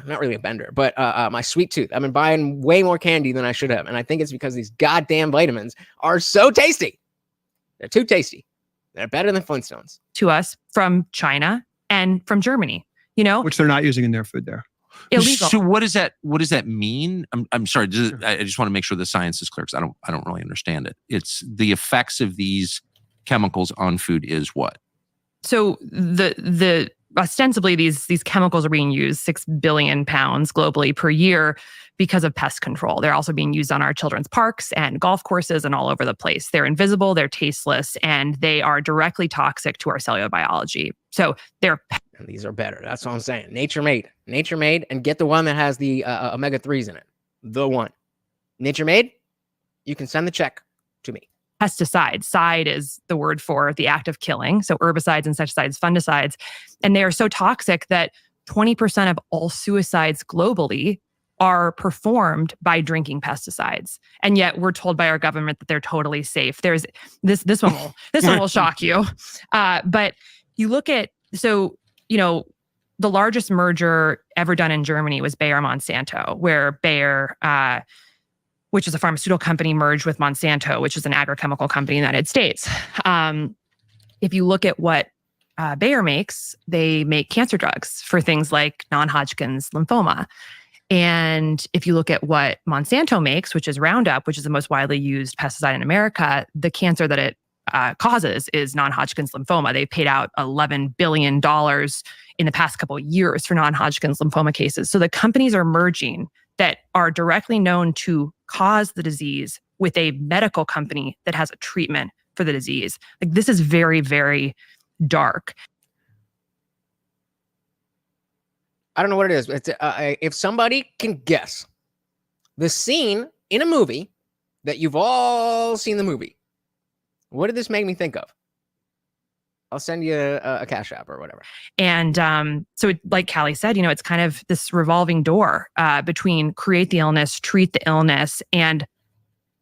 Not really a bender, but my sweet tooth. I've been buying way more candy than I should have. And I think it's because these goddamn vitamins are so tasty. They're too tasty. They're better than Flintstones. To us from China and from Germany, Which they're not using in their food there. Illegal. So what does that mean? I'm sorry. I just want to make sure the science is clear because I don't really understand it. It's the effects of these chemicals on food is what? So the ostensibly these chemicals are being used 6 billion pounds globally per year because of pest control. They're also being used on our children's parks and golf courses and all over the place. They're invisible, they're tasteless, and they are directly toxic to our cellular biology. So they're and these are better. That's what I'm saying. Nature Made, and get the one that has the omega-3s in it. The one. Nature Made, you can send the check to me. pesticides. Side is the word for the act of killing. So herbicides, insecticides, fungicides. And they are so toxic that 20% of all suicides globally are performed by drinking pesticides. And yet we're told by our government that they're totally safe. There's this one will shock you. But you look at, the largest merger ever done in Germany was Bayer Monsanto, where Bayer, which is a pharmaceutical company, merged with Monsanto, which is an agrochemical company in the United States. If you look at what Bayer makes, they make cancer drugs for things like non-Hodgkin's lymphoma. And if you look at what Monsanto makes, which is Roundup, which is the most widely used pesticide in America, the cancer that it causes is non-Hodgkin's lymphoma. They paid out $11 billion in the past couple of years for non-Hodgkin's lymphoma cases. So the companies are merging that are directly known to cause the disease with a medical company that has a treatment for the disease. Like, this is very, very dark. I don't know what it is. It's, if somebody can guess the scene in a movie that you've all seen the movie, what did this make me think of? I'll send you a Cash App or whatever. And so like Calley said, it's kind of this revolving door between create the illness, treat the illness, and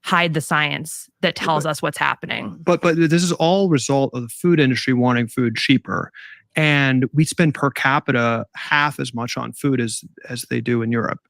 hide the science that tells us what's happening. But this is all result of the food industry wanting food cheaper. And we spend per capita half as much on food as they do in Europe.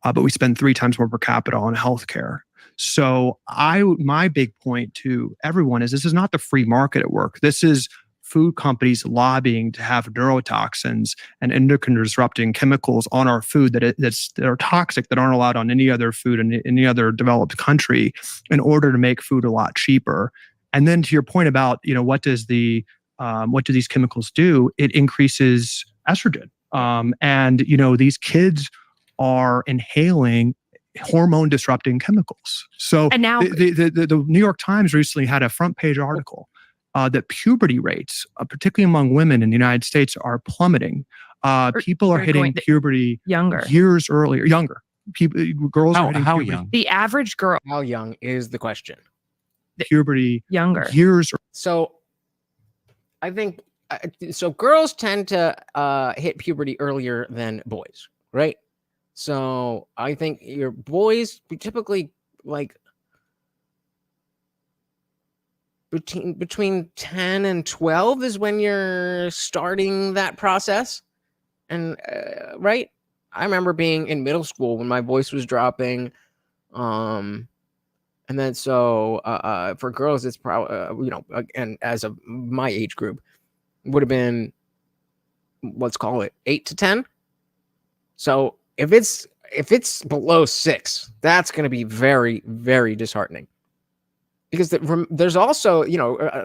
But we spend 3 times more per capita on healthcare. So my big point to everyone is this is not the free market at work. This is food companies lobbying to have neurotoxins and endocrine disrupting chemicals on our food that are toxic, that aren't allowed on any other food in any other developed country, in order to make food a lot cheaper. And then to your point about, what do these chemicals do? It increases estrogen. And these kids are inhaling hormone disrupting chemicals. So and now the New York Times recently had a front page article that puberty rates, particularly among women in the United States, are plummeting. People are hitting puberty younger. Girls are hitting how puberty. young? The average girl. How young is the question? Puberty Younger. years. So I think girls tend to hit puberty earlier than boys, right? So I think your boys typically between 10 and 12 is when you're starting that process. And right, I remember being in middle school when my voice was dropping. And then so for girls, it's probably and as of my age group, would have been, let's call it 8 to 10. So if it's below 6, that's going to be very, very disheartening. Because there's also,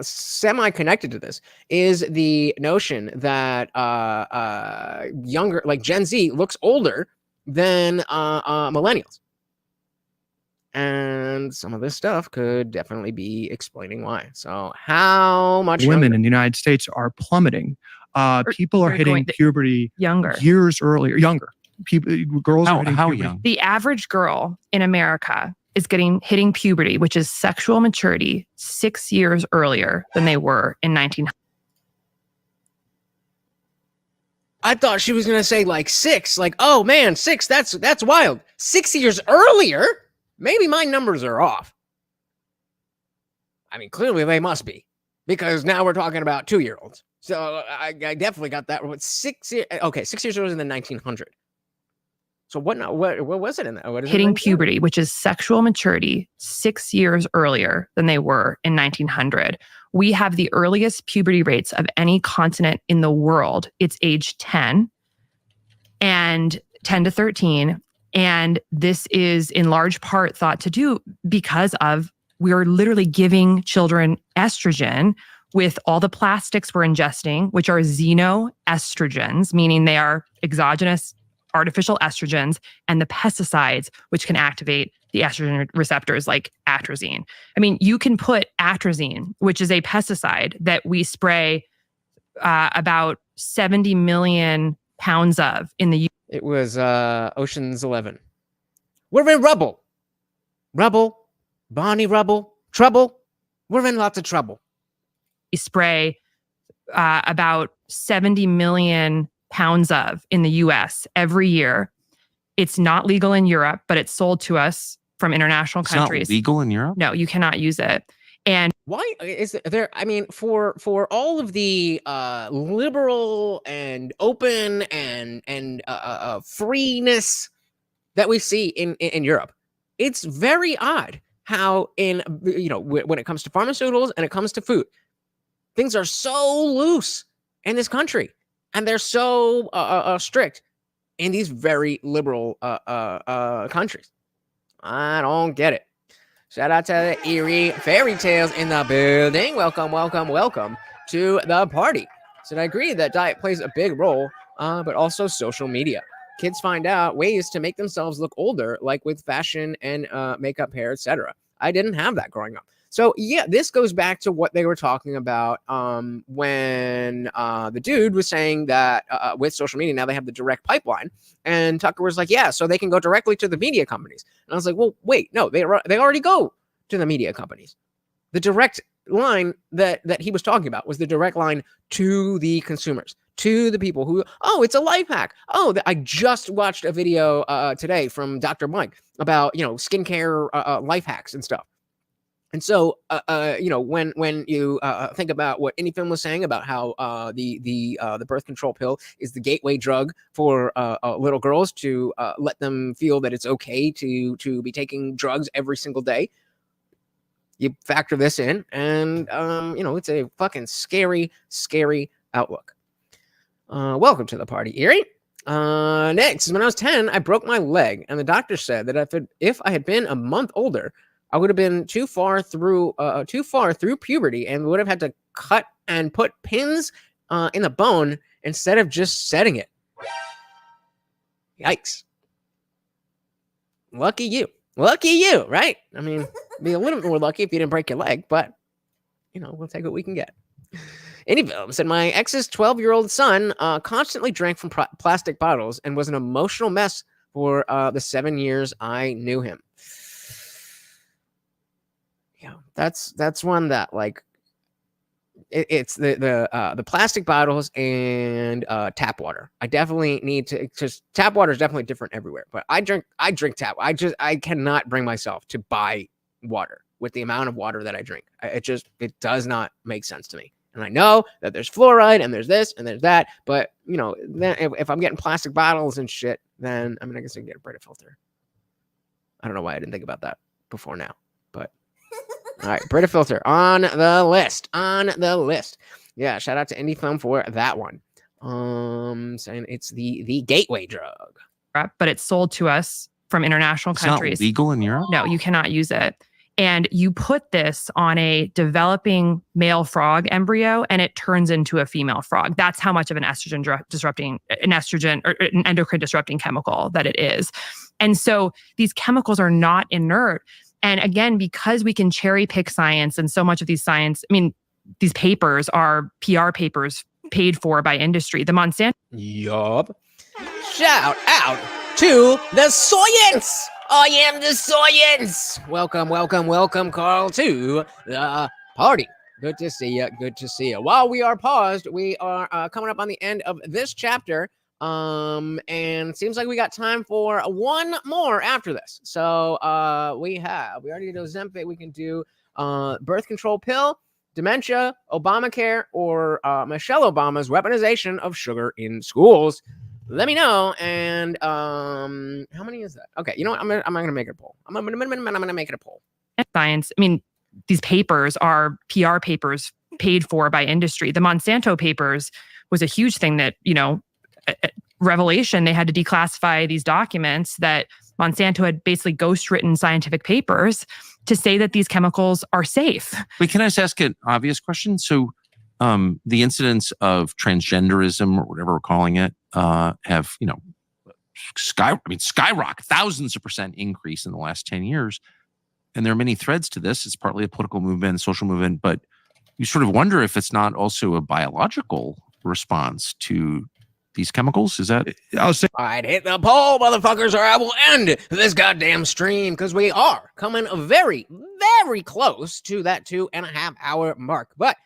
semi-connected to this is the notion that younger, like Gen Z, looks older than millennials. And some of this stuff could definitely be explaining why. So how much women in the United States are plummeting. People are hitting puberty years younger. Girls are hitting how puberty. young? The average girl in America is hitting puberty, which is sexual maturity, 6 years earlier than they were in 1900. I thought she was gonna say like 6, like, oh man, 6, that's wild. 6 years earlier? Maybe my numbers are off. I mean, clearly they must be, because now we're talking about 2-year-olds. So I definitely got that. 6 years? Okay, 6 years older than 1900. So what was it in that? What is hitting it puberty, which is sexual maturity, 6 years earlier than they were in 1900. We have the earliest puberty rates of any continent in the world. It's age 10 and 10 to 13. And this is in large part thought to do because of we're literally giving children estrogen with all the plastics we're ingesting, which are xenoestrogens, meaning they are exogenous artificial estrogens, and the pesticides, which can activate the estrogen receptors like atrazine. I mean, you can put atrazine, which is a pesticide that we spray about 70 million pounds of in the It was Ocean's 11. We're in rubble. Rubble. Bonnie Rubble. Trouble. We're in lots of trouble. We spray about 70 million pounds of in the US every year. It's not legal in Europe, but it's sold to us from international countries. It's not legal in Europe? No, you cannot use it. And why is there? I mean, for all of the liberal and open and freeness that we see in Europe, it's very odd how when it comes to pharmaceuticals and it comes to food, things are so loose in this country, and they're so strict in these very liberal countries. I don't get it. Shout out to the Erie Fairy Tales in the building. Welcome, welcome, welcome to the party. So I agree that diet plays a big role, but also social media. Kids find out ways to make themselves look older, like with fashion and makeup, hair, etc. I didn't have that growing up. So yeah, this goes back to what they were talking about when the dude was saying that with social media, now they have the direct pipeline. And Tucker was like, yeah, so they can go directly to the media companies. And I was like, well, wait, no, they already go to the media companies. The direct line that he was talking about was the direct line to the consumers, to the people who, oh, it's a life hack. Oh, I just watched a video today from Dr. Mike about, skincare life hacks and stuff. And so, when you think about what any film was saying about how the birth control pill is the gateway drug for little girls to let them feel that it's okay to be taking drugs every single day, you factor this in, and it's a fucking scary, scary outlook. Welcome to the party, Erie. Next, when I was 10, I broke my leg, and the doctor said that if I had been a month older, I would have been too far through puberty and would have had to cut and put pins in the bone instead of just setting it. Yikes. Lucky you, right? I mean, be a little more lucky if you didn't break your leg, but we'll take what we can get. Anyville said, my ex's 12-year-old son constantly drank from plastic bottles and was an emotional mess for the 7 years I knew him. Yeah, that's one that it's the plastic bottles and tap water. I definitely need to, just tap water is definitely different everywhere. But I drink tap. I cannot bring myself to buy water. with the amount of water that I drink. It does not make sense to me. And I know that there's fluoride and there's this and there's that, but then if I'm getting plastic bottles and shit, then I guess I can get a Brita filter. I don't know why I didn't think about that before now, but all right, Brita filter on the list. Yeah, shout out to Indie Film for that one. Saying it's the gateway drug, but it's sold to us from international countries. It's not legal in Europe? No, you cannot use it. And you put this on a developing male frog embryo and it turns into a female frog. That's how much of an estrogen or an endocrine disrupting chemical that it is. And so these chemicals are not inert. And again, because we can cherry pick science, and so much of these these papers are PR papers paid for by industry. The Monsanto. Yup. Shout out to the science. I am the science. Welcome, Carl, to the party. Good to see you. While we are paused, we are coming up on the end of this chapter. And seems like we got time for one more after this. So we already did Ozempic. We can do birth control pill, dementia, Obamacare, or Michelle Obama's weaponization of sugar in schools. Let me know. And how many is that? Okay, you know what? I'm gonna make it a poll. I'm gonna make it a poll. Science. These papers are PR papers paid for by industry. The Monsanto papers was a huge thing that, revelation. They had to declassify these documents that Monsanto had basically ghostwritten scientific papers to say that these chemicals are safe. Wait, can I just ask an obvious question? So the incidence of transgenderism, or whatever we're calling it, have, skyrocket, thousands of % increase in the last 10 years. And there are many threads to this. It's partly a political movement, social movement, but you sort of wonder if it's not also a biological response to these chemicals. Is that? I'd hit the poll, motherfuckers, or I will end this goddamn stream, because we are coming very, very close to that 2.5 hour mark. But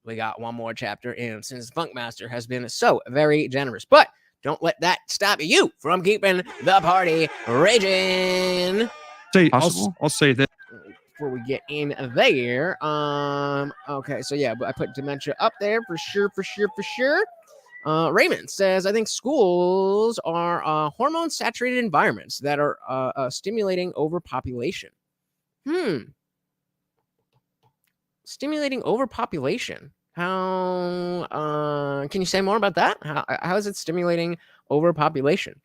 we got one more chapter in, since Funkmaster has been so very generous. But don't let that stop you from keeping the party raging. I'll say that before we get in there. Okay, so yeah, but I put dementia up there for sure. Raymond says, I think schools are hormone-saturated environments that are stimulating overpopulation. Stimulating overpopulation. How can you say more about that? How is it stimulating overpopulation?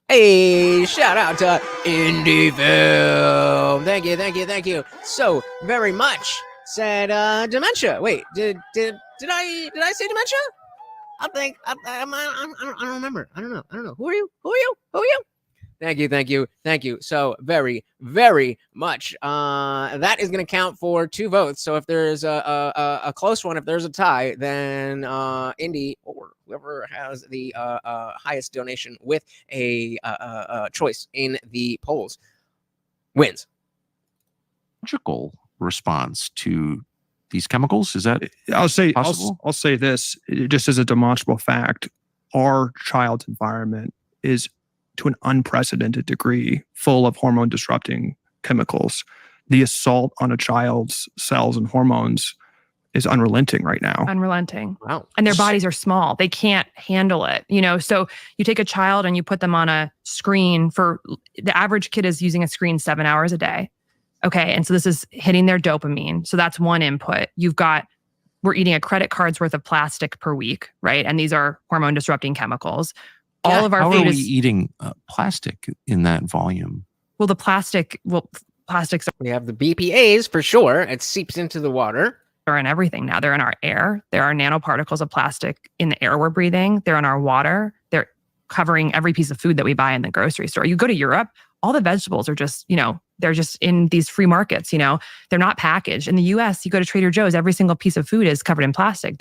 Hey, shout out to Indie Film. Thank you so very much. Said dementia. Wait, did I say dementia? I don't remember. I don't know. Who are you? Thank you so very, very much. That is going to count for 2 votes. So if there's a close one, if there's a tie, then Indy or whoever has the highest donation with a choice in the polls wins. Logical response to these chemicals? Is that I'll say possible? I'll say this just as a demonstrable fact. Our child's environment is to an unprecedented degree full of hormone disrupting chemicals. The assault on a child's cells and hormones is unrelenting right now. Unrelenting. Wow. And their bodies are small. They can't handle it. So you take a child and you put them on a screen the average kid is using a screen 7 hours a day. Okay. And so this is hitting their dopamine. So that's one input. We're eating a credit card's worth of plastic per week, right? And these are hormone disrupting chemicals. All of our food are we eating plastic in that volume? Well, plastics. We have the BPAs for sure. It seeps into the water. Are in everything now. They're in our air. There are nanoparticles of plastic in the air we're breathing. They're in our water. They're covering every piece of food that we buy in the grocery store. You go to Europe, all the vegetables are just, they're just in these free markets, they're not packaged. In the US, you go to Trader Joe's, every single piece of food is covered in plastic.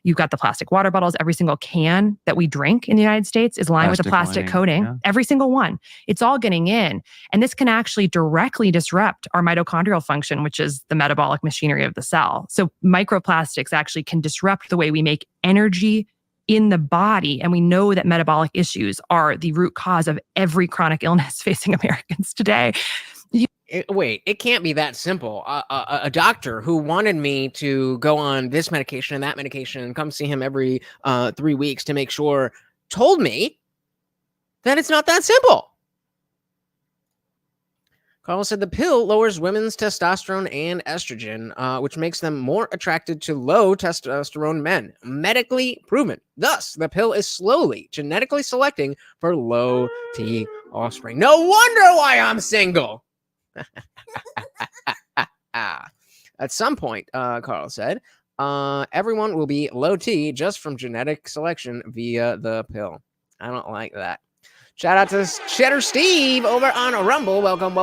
You've got the plastic water bottles. Every single can that we drink in the United States is lined with a plastic coating. Yeah. Every single one. It's all getting in. And this can actually directly disrupt our mitochondrial function, which is the metabolic machinery of the cell. So microplastics actually can disrupt the way we make energy in the body. And we know that metabolic issues are the root cause of every chronic illness facing Americans today. Wait, it can't be that simple. A doctor who wanted me to go on this medication and that medication and come see him every 3 weeks to make sure told me that it's not that simple. Carl said the pill lowers women's testosterone and estrogen, which makes them more attracted to low testosterone men. Medically proven. Thus, the pill is slowly genetically selecting for low T offspring. No wonder why I'm single. At some point, Carl said, everyone will be low T just from genetic selection via the pill. I don't like that. Shout out to Cheddar Steve over on Rumble. Welcome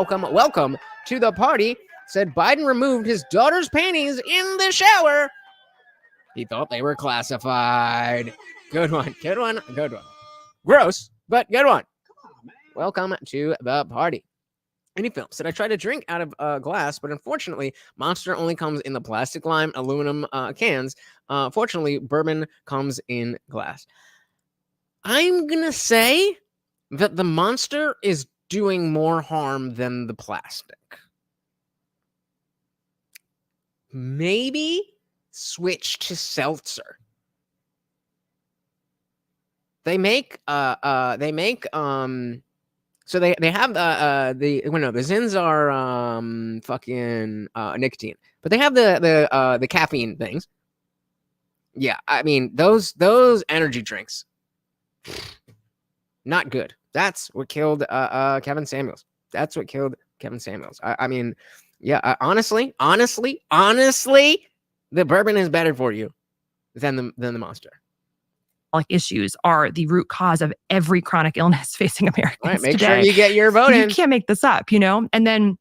to the party. Said Biden removed his daughter's panties in the shower. He thought they were classified. Good one. Gross, but good one. Welcome to the party. Any film said I tried to drink out of glass, but unfortunately, Monster only comes in the plastic lime aluminum cans. Fortunately, bourbon comes in glass. I'm gonna say that the Monster is doing more harm than the plastic. Maybe switch to seltzer. They make so they have the Zins are fucking nicotine, but they have the caffeine things. Yeah, I mean those energy drinks, not good. That's what killed Kevin Samuels. That's what killed Kevin Samuels. I mean, yeah. Honestly, the bourbon is better for you than the Monster. Issues are the root cause of every chronic illness facing Americans Right, make today. sure you get your vote in. You can't make this up, And then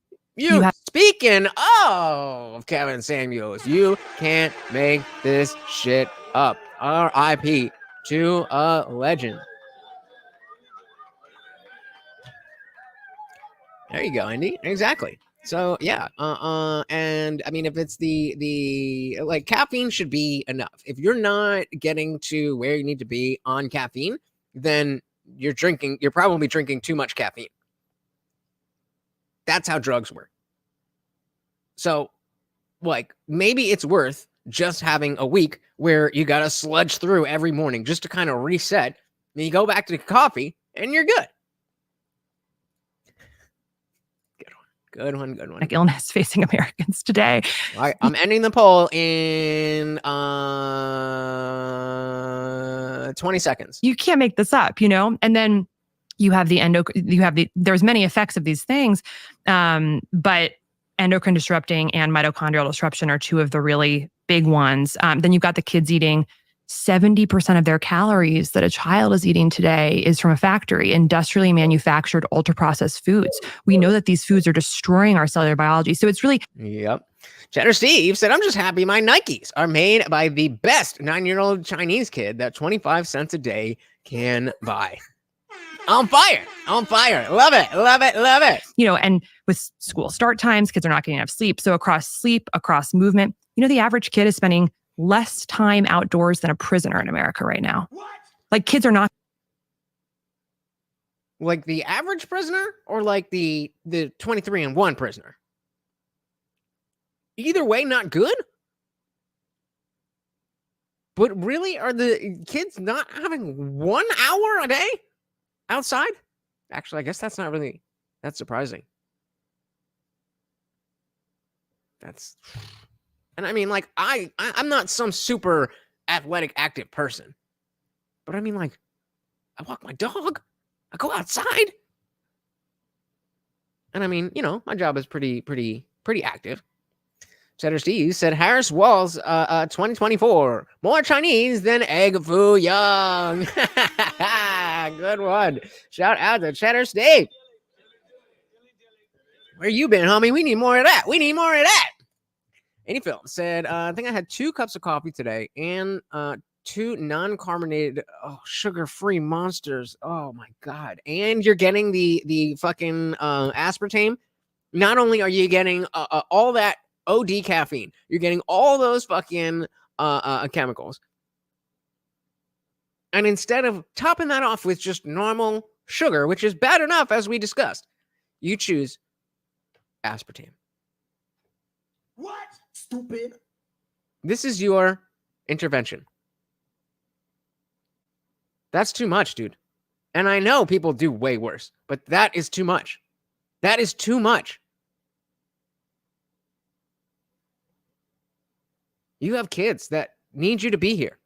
speaking of Kevin Samuels, you can't make this shit up. R.I.P. to a legend. There you go, Andy. Exactly. So yeah, and I mean, if it's the like caffeine should be enough. If you're not getting to where you need to be on caffeine, then you're probably drinking too much caffeine. That's how drugs work. So, like, maybe it's worth just having a week where you got to sludge through every morning just to kind of reset. Then you go back to coffee and you're good. Good one. Illness facing Americans today. All right, I'm ending the poll in 20 seconds. You can't make this up, And then you have there's many effects of these things, but endocrine disrupting and mitochondrial disruption are two of the really big ones. Then you've got the kids eating 70% of their calories that a child is eating today is from a factory, industrially manufactured, ultra-processed foods. We know that these foods are destroying our cellular biology. So it's really... Yep. Cheddar Steve said, I'm just happy my Nikes are made by the best 9-year-old Chinese kid that 25 cents a day can buy. On fire. Love it. And with school start times, kids are not getting enough sleep. So across sleep, across movement, the average kid is spending less time outdoors than a prisoner in America right now. What? Like kids are not. Like the average prisoner or like the 23-and-1 prisoner? Either way, not good. But really, are the kids not having 1 hour a day outside? Actually, I guess that's surprising. And I mean, like, I'm not some super athletic, active person. But I mean, like, I walk my dog. I go outside. And I mean, my job is pretty active. Cheddar Steve said, Harris Walls 2024. More Chinese than Egg Foo Young. Good one. Shout out to Cheddar Steve. Where you been, homie? We need more of that. Any film said, I think I had 2 cups of coffee today and 2 non-carbonated, sugar-free Monsters. Oh my God. And you're getting the fucking aspartame. Not only are you getting all that OD caffeine, you're getting all those fucking chemicals. And instead of topping that off with just normal sugar, which is bad enough, as we discussed, you choose aspartame. What? Stupid. This is your intervention. That's too much, dude. And I know people do way worse, but that is too much. That is too much. You have kids that need you to be here.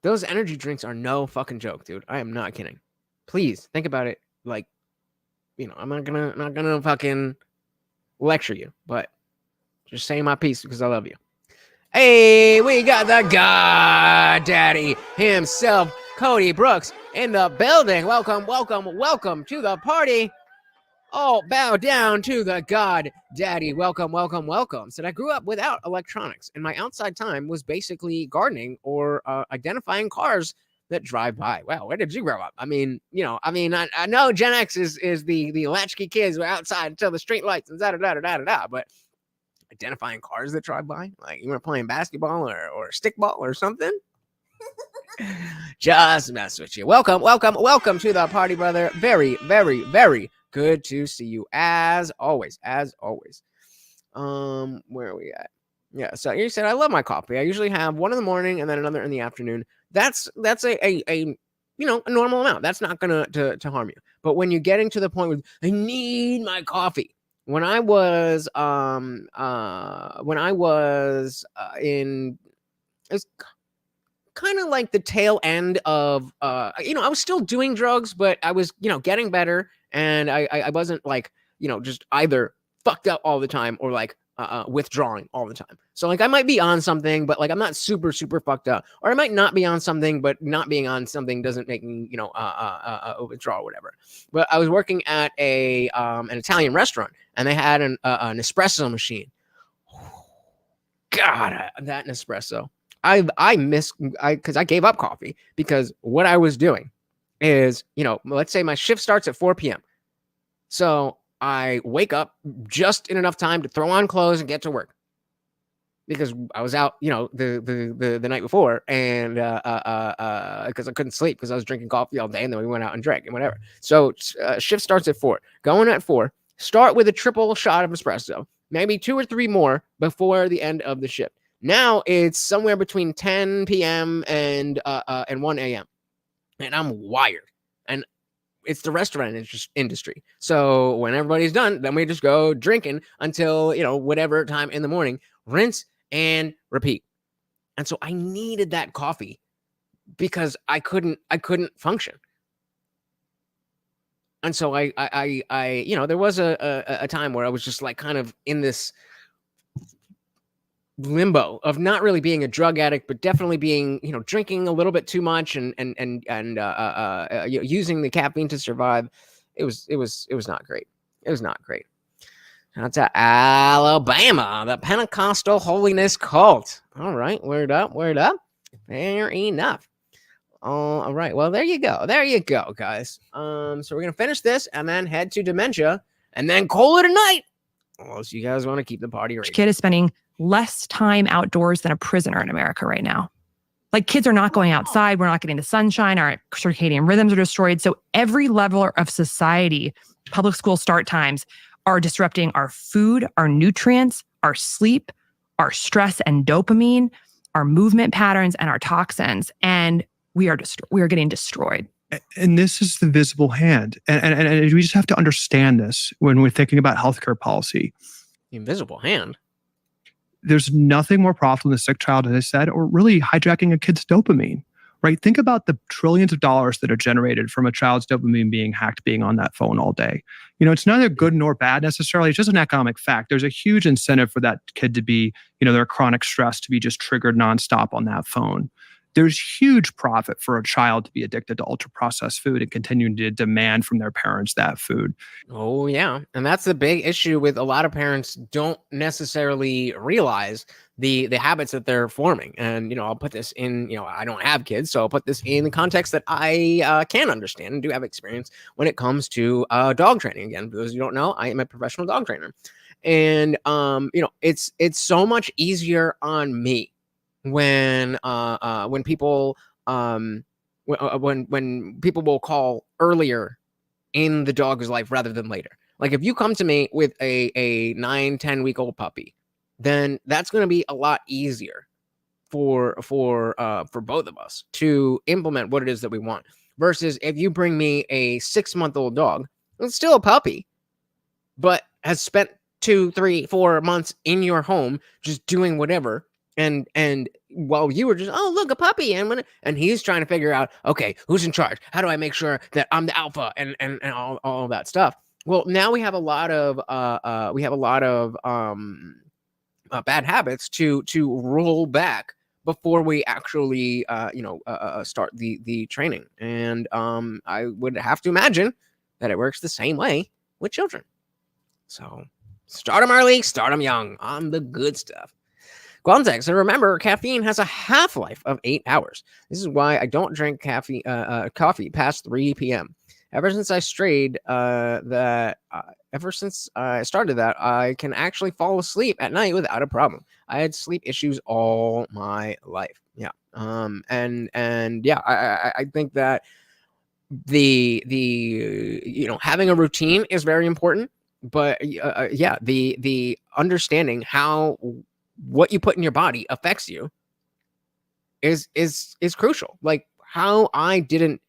Those energy drinks are no fucking joke, dude. I am not kidding. Please think about it. Like, you know, I'm not gonna fucking lecture you, but just saying my piece because I love you. Hey, we got the God Daddy himself, Cody Brooks, in the building. Welcome, welcome, welcome to the party. Oh, bow down to the God Daddy. Welcome, welcome, welcome. So I grew up without electronics, and my outside time was basically gardening or identifying cars that drive by. Wow, where did you grow up? I mean, you know, I know Gen X is the latchkey kids who are outside until the street lights and da-da-da-da-da-da, but identifying cars that drive by, like you were playing basketball or stickball or something. Just mess with you. Welcome, welcome, welcome to the party, brother. Very, very, very good to see you as always, as always. Where are we at? Yeah, so you said I love my coffee. I usually have one in the morning and then another in the afternoon. That's a you know, a normal amount. That's not gonna to harm you. But when you're getting to the point where I need my coffee, when I was in, it's kind of like the tail end of you know, I was still doing drugs, but I was, you know, getting better, and I wasn't like, you know, just either fucked up all the time or like withdrawing all the time. So like I might be on something, but like I'm not super fucked up, or I might not be on something, but not being on something doesn't make me, you know, withdraw or whatever. But I was working at an Italian restaurant, and they had an espresso machine. God, that Nespresso. Because I gave up coffee, because what I was doing is, you know, let's say my shift starts at 4 p.m. So I wake up just in enough time to throw on clothes and get to work, because I was out, you know, the night before, and because I couldn't sleep because I was drinking coffee all day, and then we went out and drank and whatever. So shift starts at 4. Go in at 4. Start with a triple shot of espresso, maybe 2 or 3 more before the end of the shift. Now it's somewhere between 10 p.m. and 1 a.m. and I'm wired. And it's the restaurant industry. So when everybody's done, then we just go drinking until, you know, whatever time in the morning, rinse and repeat. And so I needed that coffee because I couldn't function. And so I you know, there was a time where I was just like kind of in this limbo of not really being a drug addict, but definitely being, you know, drinking a little bit too much and using the caffeine to survive. It was not great. It was not great. That's Alabama, the Pentecostal holiness cult. All right, word up. Fair enough. All right. Well, there you go, guys. So we're gonna finish this and then head to dementia and then call it a night. Unless you guys want to keep the party raging. Kid is spending less time outdoors than a prisoner in America right now. Like, kids are not going outside. We're not getting the sunshine. Our circadian rhythms are destroyed. So every level of society, public school start times are disrupting our food, our nutrients, our sleep, our stress and dopamine, our movement patterns, and our toxins. And we are getting destroyed. And this is the visible hand. And we just have to understand this when we're thinking about healthcare policy. The invisible hand? There's nothing more profitable than a sick child, as I said, or really hijacking a kid's dopamine, right? Think about the trillions of dollars that are generated from a child's dopamine being hacked, being on that phone all day. You know, it's neither good nor bad necessarily. It's just an economic fact. There's a huge incentive for that kid to be, you know, their chronic stress to be just triggered nonstop on that phone. There's huge profit for a child to be addicted to ultra-processed food and continuing to demand from their parents that food. Oh, yeah. And that's the big issue with a lot of parents don't necessarily realize the habits that they're forming. And, you know, I'll put this in, you know, I don't have kids, so I'll put this in the context that I can understand and do have experience when it comes to dog training. Again, for those who don't know, I am a professional dog trainer. And, you know, it's so much easier on me when people when people will call earlier in the dog's life rather than later. Like if you come to me with a 9-10 week old puppy, then that's going to be a lot easier for both of us to implement what it is that we want. Versus if you bring me a 6-month-old dog, it's still a puppy, but has spent 2, 3, 4 months in your home just doing whatever. And while you were just, oh, look, a puppy. And he's trying to figure out, okay, who's in charge? How do I make sure that I'm the alpha and all of that stuff? Well, now we have a lot of bad habits to roll back before we actually start the training. And I would have to imagine that it works the same way with children. So start them early, start them young on the good stuff. Context, and remember, caffeine has a half-life of 8 hours. This is why I don't drink coffee past 3 p.m. Ever since I started that, I can actually fall asleep at night without a problem. I had sleep issues all my life. Yeah. I think that the having a routine is very important, but the understanding how what you put in your body affects you is crucial. Like how I didn't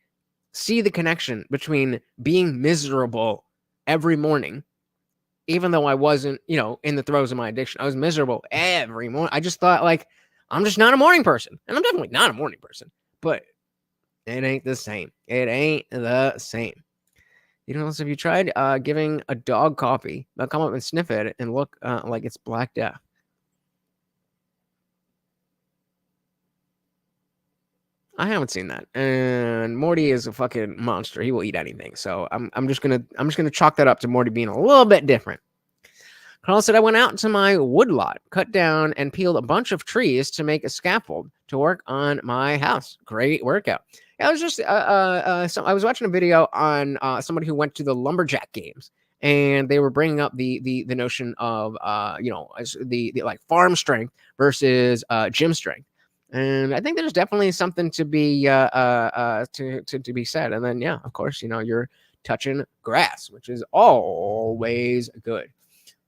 see the connection between being miserable every morning, even though I wasn't, in the throes of my addiction. I was miserable every morning. I just thought, like, I'm just not a morning person. And I'm definitely not a morning person. But it ain't the same. It ain't the same. If you tried giving a dog coffee, they'll come up and sniff at it and look like it's Black Death. I haven't seen that, and Morty is a fucking monster. He will eat anything. So I'm just gonna chalk that up to Morty being a little bit different. Carl said, I went out to my woodlot, cut down and peeled a bunch of trees to make a scaffold to work on my house. Great workout. I was just I was watching a video on somebody who went to the lumberjack games, and they were bringing up the notion of the like farm strength versus gym strength. And I think there's definitely something to be to be said. And then, yeah, of course, you're touching grass, which is always good.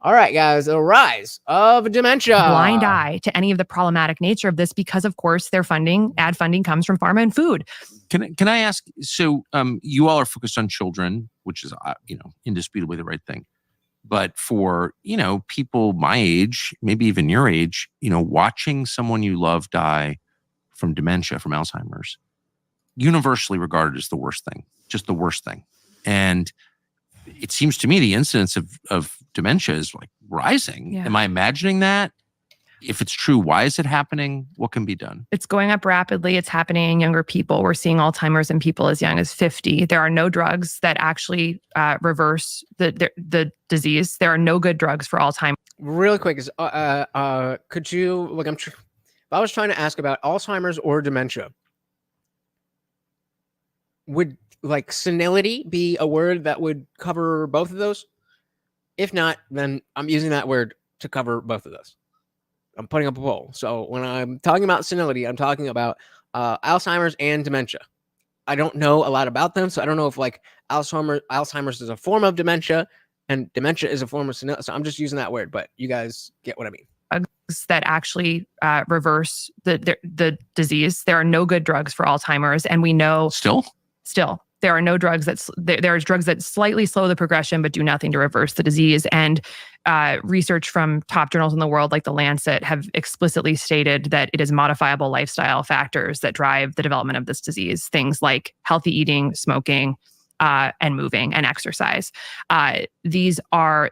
All right, guys, the rise of dementia. Blind eye to any of the problematic nature of this because, of course, ad funding comes from pharma and food. Can I ask? So, you all are focused on children, which is indisputably the right thing. But for, people my age, maybe even your age, watching someone you love die from dementia, from Alzheimer's, universally regarded as the worst thing, just the worst thing. And it seems to me the incidence of dementia is like rising. Yeah. Am I imagining that? If it's true, why is it happening? What can be done? It's going up rapidly. It's happening in younger people. We're seeing Alzheimer's in people as young as 50. There are no drugs that actually reverse the disease. There are no good drugs for Alzheimer's. Really quick, could you look? If I was trying to ask about Alzheimer's or dementia, would like senility be a word that would cover both of those? If not, then I'm using that word to cover both of those. I'm putting up a poll. So when I'm talking about senility, I'm talking about Alzheimer's and dementia. I don't know a lot about them, so I don't know if like Alzheimer's is a form of dementia and dementia is a form of senility. So I'm just using that word, but you guys get what I mean. Drugs that actually reverse the disease. There are no good drugs for Alzheimer's, and we know still there are no drugs there's drugs that slightly slow the progression but do nothing to reverse the disease. And research from top journals in the world like The Lancet have explicitly stated that it is modifiable lifestyle factors that drive the development of this disease. Things like healthy eating, smoking, and moving and exercise. These are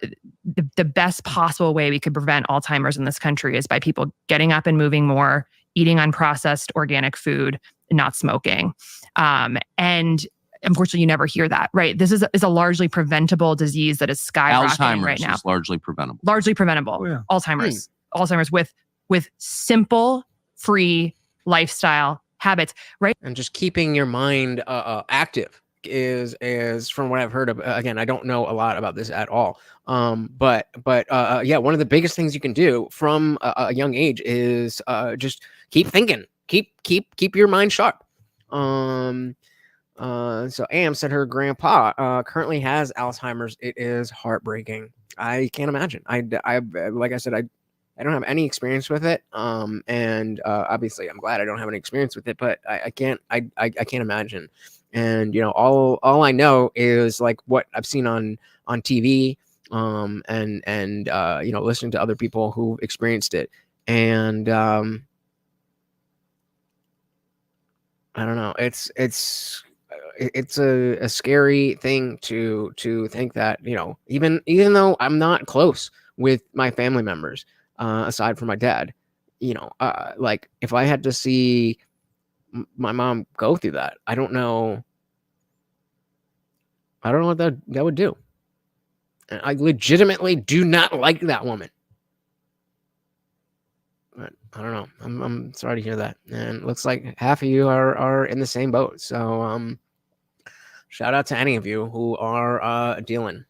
the best possible way we could prevent Alzheimer's in this country is by people getting up and moving more, eating unprocessed organic food, not smoking. And unfortunately, you never hear that, right? This is a largely preventable disease that is skyrocketing right now. Alzheimer's is largely preventable. Largely preventable. Oh, yeah. Alzheimer's with simple, free lifestyle habits, right? And just keeping your mind active is from what I've heard of. Again, I don't know a lot about this at all. But yeah, one of the biggest things you can do from a young age is just keep thinking, keep your mind sharp. So Am said her grandpa currently has Alzheimer's. It is heartbreaking. I can't imagine. I like I said, I don't have any experience with it. And obviously I'm glad I don't have any experience with it, but I can't imagine. And, all I know is like what I've seen on TV, and listening to other people who experienced it. And, I don't know. It's a scary thing to think that, even though I'm not close with my family members, aside from my dad, like if I had to see my mom go through that, I don't know what that would do. And I legitimately do not like that woman. But I don't know. I'm sorry to hear that. And it looks like half of you are in the same boat. So shout out to any of you who are dealing.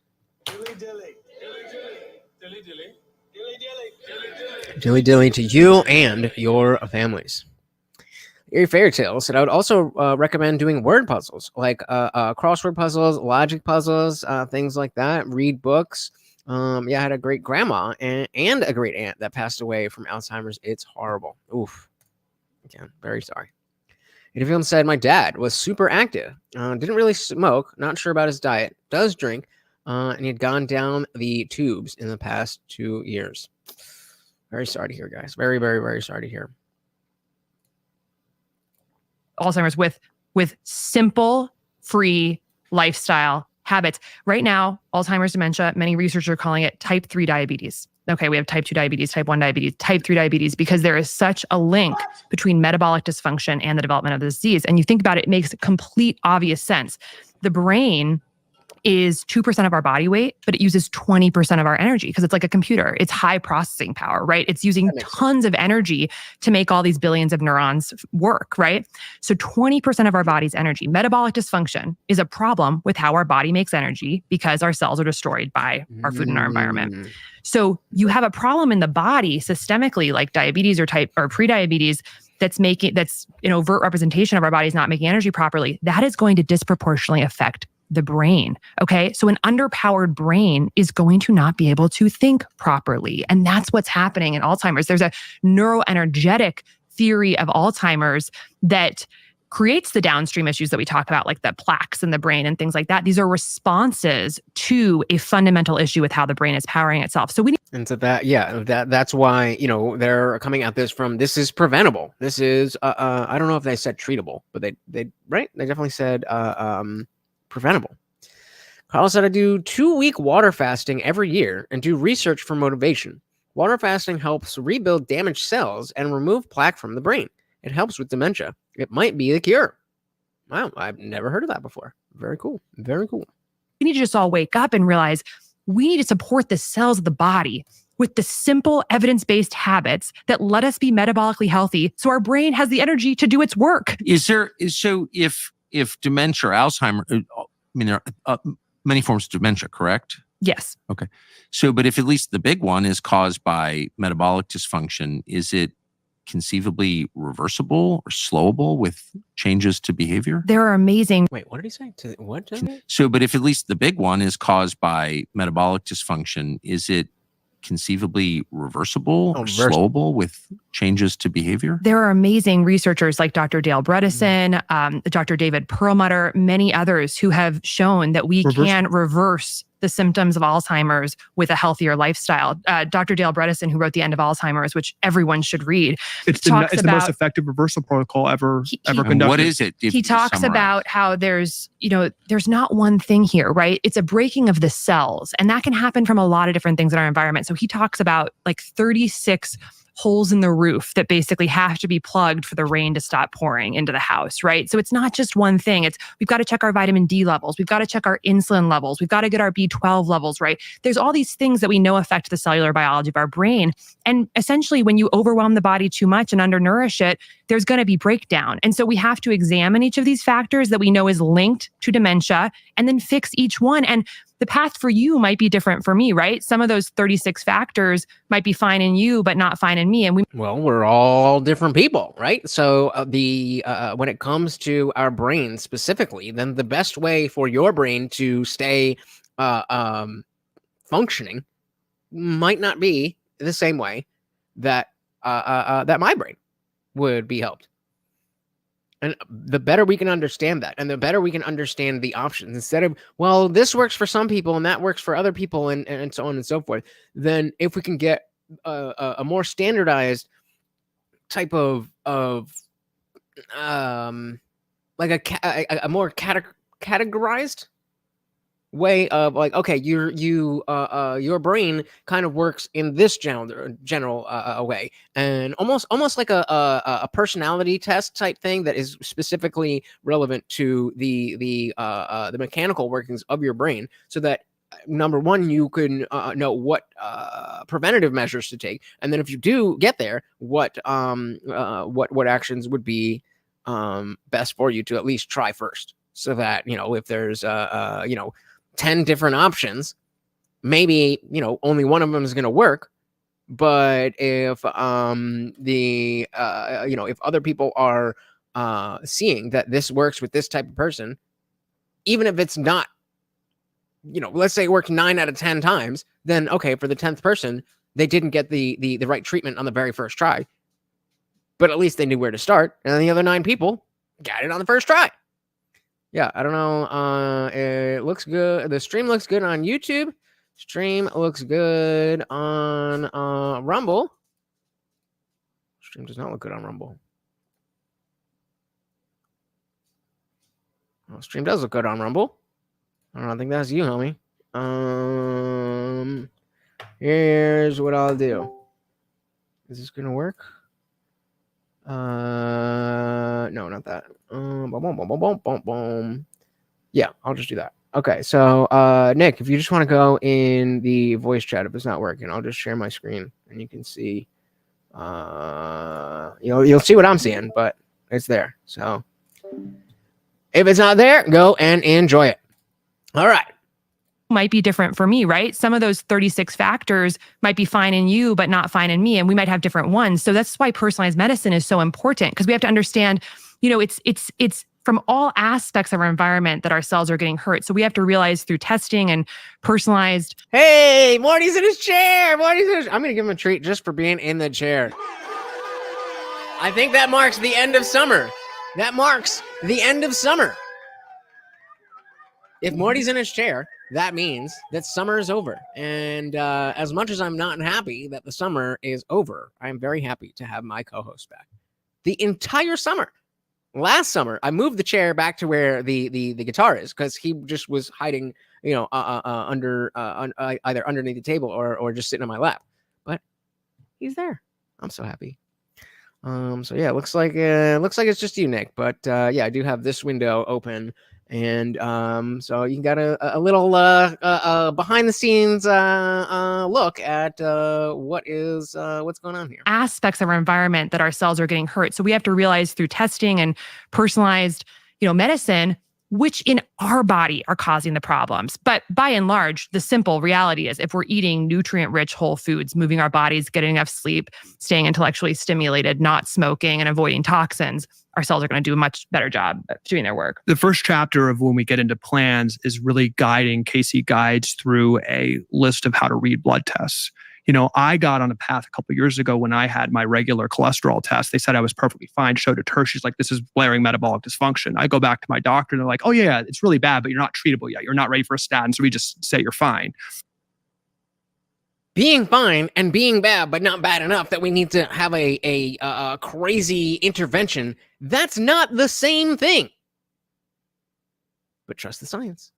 Dilly dilly to you and your families. Your fairy tale said I would also recommend doing word puzzles, like crossword puzzles, logic puzzles, things like that. Read books. I had a great grandma and a great aunt that passed away from Alzheimer's. It's horrible. Oof. Again, very sorry. Interviewing said my dad was super active. Didn't really smoke. Not sure about his diet. Does drink. And he had gone down the tubes in the past 2 years. Very sorry to hear, guys. Very, very, very sorry to hear. Alzheimer's with simple, free lifestyle habits. Right now, Alzheimer's dementia, many researchers are calling it type 3 diabetes. Okay, we have type 2 diabetes, type 1 diabetes, type 3 diabetes, because there is such a link between metabolic dysfunction and the development of the disease. And you think about it, it makes complete obvious sense. The brain is 2% of our body weight, but it uses 20% of our energy because it's like a computer. It's high processing power, right? It's using tons of energy to make all these billions of neurons work, right? So 20% of our body's energy. Metabolic dysfunction is a problem with how our body makes energy because our cells are destroyed by our food and our environment. So you have a problem in the body systemically, like diabetes or prediabetes, that's an overt representation of our bodies not making energy properly. That is going to disproportionately affect the brain. Okay. So an underpowered brain is going to not be able to think properly. And that's what's happening in Alzheimer's. There's a neuroenergetic theory of Alzheimer's that creates the downstream issues that we talk about, like the plaques in the brain and things like that. These are responses to a fundamental issue with how the brain is powering itself. So and so that's why, they're coming at this from, this is preventable. This is, I don't know if they said treatable, but they definitely said, preventable. Carl said I do 2-week water fasting every year and do research for motivation. Water fasting helps rebuild damaged cells and remove plaque from the brain. It helps with dementia. It might be the cure. Wow, I've never heard of that before. Very cool. Very cool. We need to just all wake up and realize we need to support the cells of the body with the simple evidence-based habits that let us be metabolically healthy so our brain has the energy to do its work. If dementia or Alzheimer, there are many forms of dementia, correct? Yes. Okay. So, but if at least the big one is caused by metabolic dysfunction, is it conceivably reversible or slowable with changes to behavior? There are amazing. Wait, what did he say? What? So, but if at least the big one is caused by metabolic dysfunction, is it conceivably reversible or slowable with changes to behavior? There are amazing researchers like Dr. Dale Bredesen, Dr. David Perlmutter, many others who have shown that we can reverse the symptoms of Alzheimer's with a healthier lifestyle. Dr. Dale Bredesen, who wrote The End of Alzheimer's, which everyone should read, it's the most effective reversal protocol ever conducted. What is it? He talks about how there's not one thing here, right? It's a breaking of the cells, and that can happen from a lot of different things in our environment. So he talks about like 36 holes in the roof that basically have to be plugged for the rain to stop pouring into the house, right? So it's not just one thing. We've got to check our vitamin D levels. We've got to check our insulin levels. We've got to get our B12 levels right. There's all these things that we know affect the cellular biology of our brain. And essentially, when you overwhelm the body too much and undernourish it, there's going to be breakdown. And so we have to examine each of these factors that we know is linked to dementia and then fix each one. And the path for you might be different for me, right? Some of those 36 factors might be fine in you, but not fine in me. And we're all different people, right? So when it comes to our brain specifically, then the best way for your brain to stay functioning might not be the same way that that my brain would be helped. And the better we can understand that, and the better we can understand the options, instead of, well, this works for some people and that works for other people, and so on and so forth, then if we can get a more standardized type of like a more categorized way of, like, okay, your brain kind of works in this general way, and almost like a personality test type thing that is specifically relevant to the mechanical workings of your brain, so that number one, you can know what preventative measures to take, and then if you do get there, what actions would be best for you to at least try first, so that, if there's 10 different options, maybe, only one of them is going to work. But if if other people are seeing that this works with this type of person, even if it's not, let's say it worked 9 out of 10 times, then okay, for the 10th person, they didn't get the right treatment on the very first try, but at least they knew where to start, and the other 9 people got it on the first try. Yeah, I don't know. It looks good. The stream looks good on YouTube. Stream looks good on Rumble. Stream does not look good on Rumble. Oh, stream does look good on Rumble. I don't think that's you, homie. Here's what I'll do. Is this gonna work? No, not that. Yeah, I'll just do that. Okay, so Nick, if you just want to go in the voice chat, if it's not working, I'll just share my screen and you can see. You'll see what I'm seeing, but it's there. So if it's not there, go and enjoy it. All right. Might be different for me, right? Some of those 36 factors might be fine in you, but not fine in me. And we might have different ones. So that's why personalized medicine is so important, because we have to understand, it's from all aspects of our environment that our cells are getting hurt. So we have to realize through testing and personalized. Hey, Morty's in his chair. I'm going to give him a treat just for being in the chair. I think that marks the end of summer. If Morty's in his chair, that means that summer is over. And as much as I'm not happy that the summer is over, I'm very happy to have my co-host back. The entire summer. Last summer, I moved the chair back to where the guitar is, because he just was hiding, under either underneath the table or just sitting on my lap. But he's there. I'm so happy. So yeah, looks like it's just you, Nick. But yeah, I do have this window open. And so you got a little behind the scenes look at what's going on here. Aspects of our environment that our cells are getting hurt. So we have to realize through testing and personalized, medicine, which in our body are causing the problems. But by and large, the simple reality is if we're eating nutrient-rich whole foods, moving our bodies, getting enough sleep, staying intellectually stimulated, not smoking, and avoiding toxins, our cells are going to do a much better job at doing their work. The first chapter of when we get into plans is really guiding Casey guides through a list of how to read blood tests. I got on a path a couple of years ago when I had my regular cholesterol test. They said I was perfectly fine, showed it to her. She's like, this is blaring metabolic dysfunction. I go back to my doctor and they're like, oh yeah, it's really bad, but you're not treatable yet. You're not ready for a statin. So we just say you're fine. Being fine and being bad, but not bad enough that we need to have a crazy intervention. That's not the same thing. But trust the science.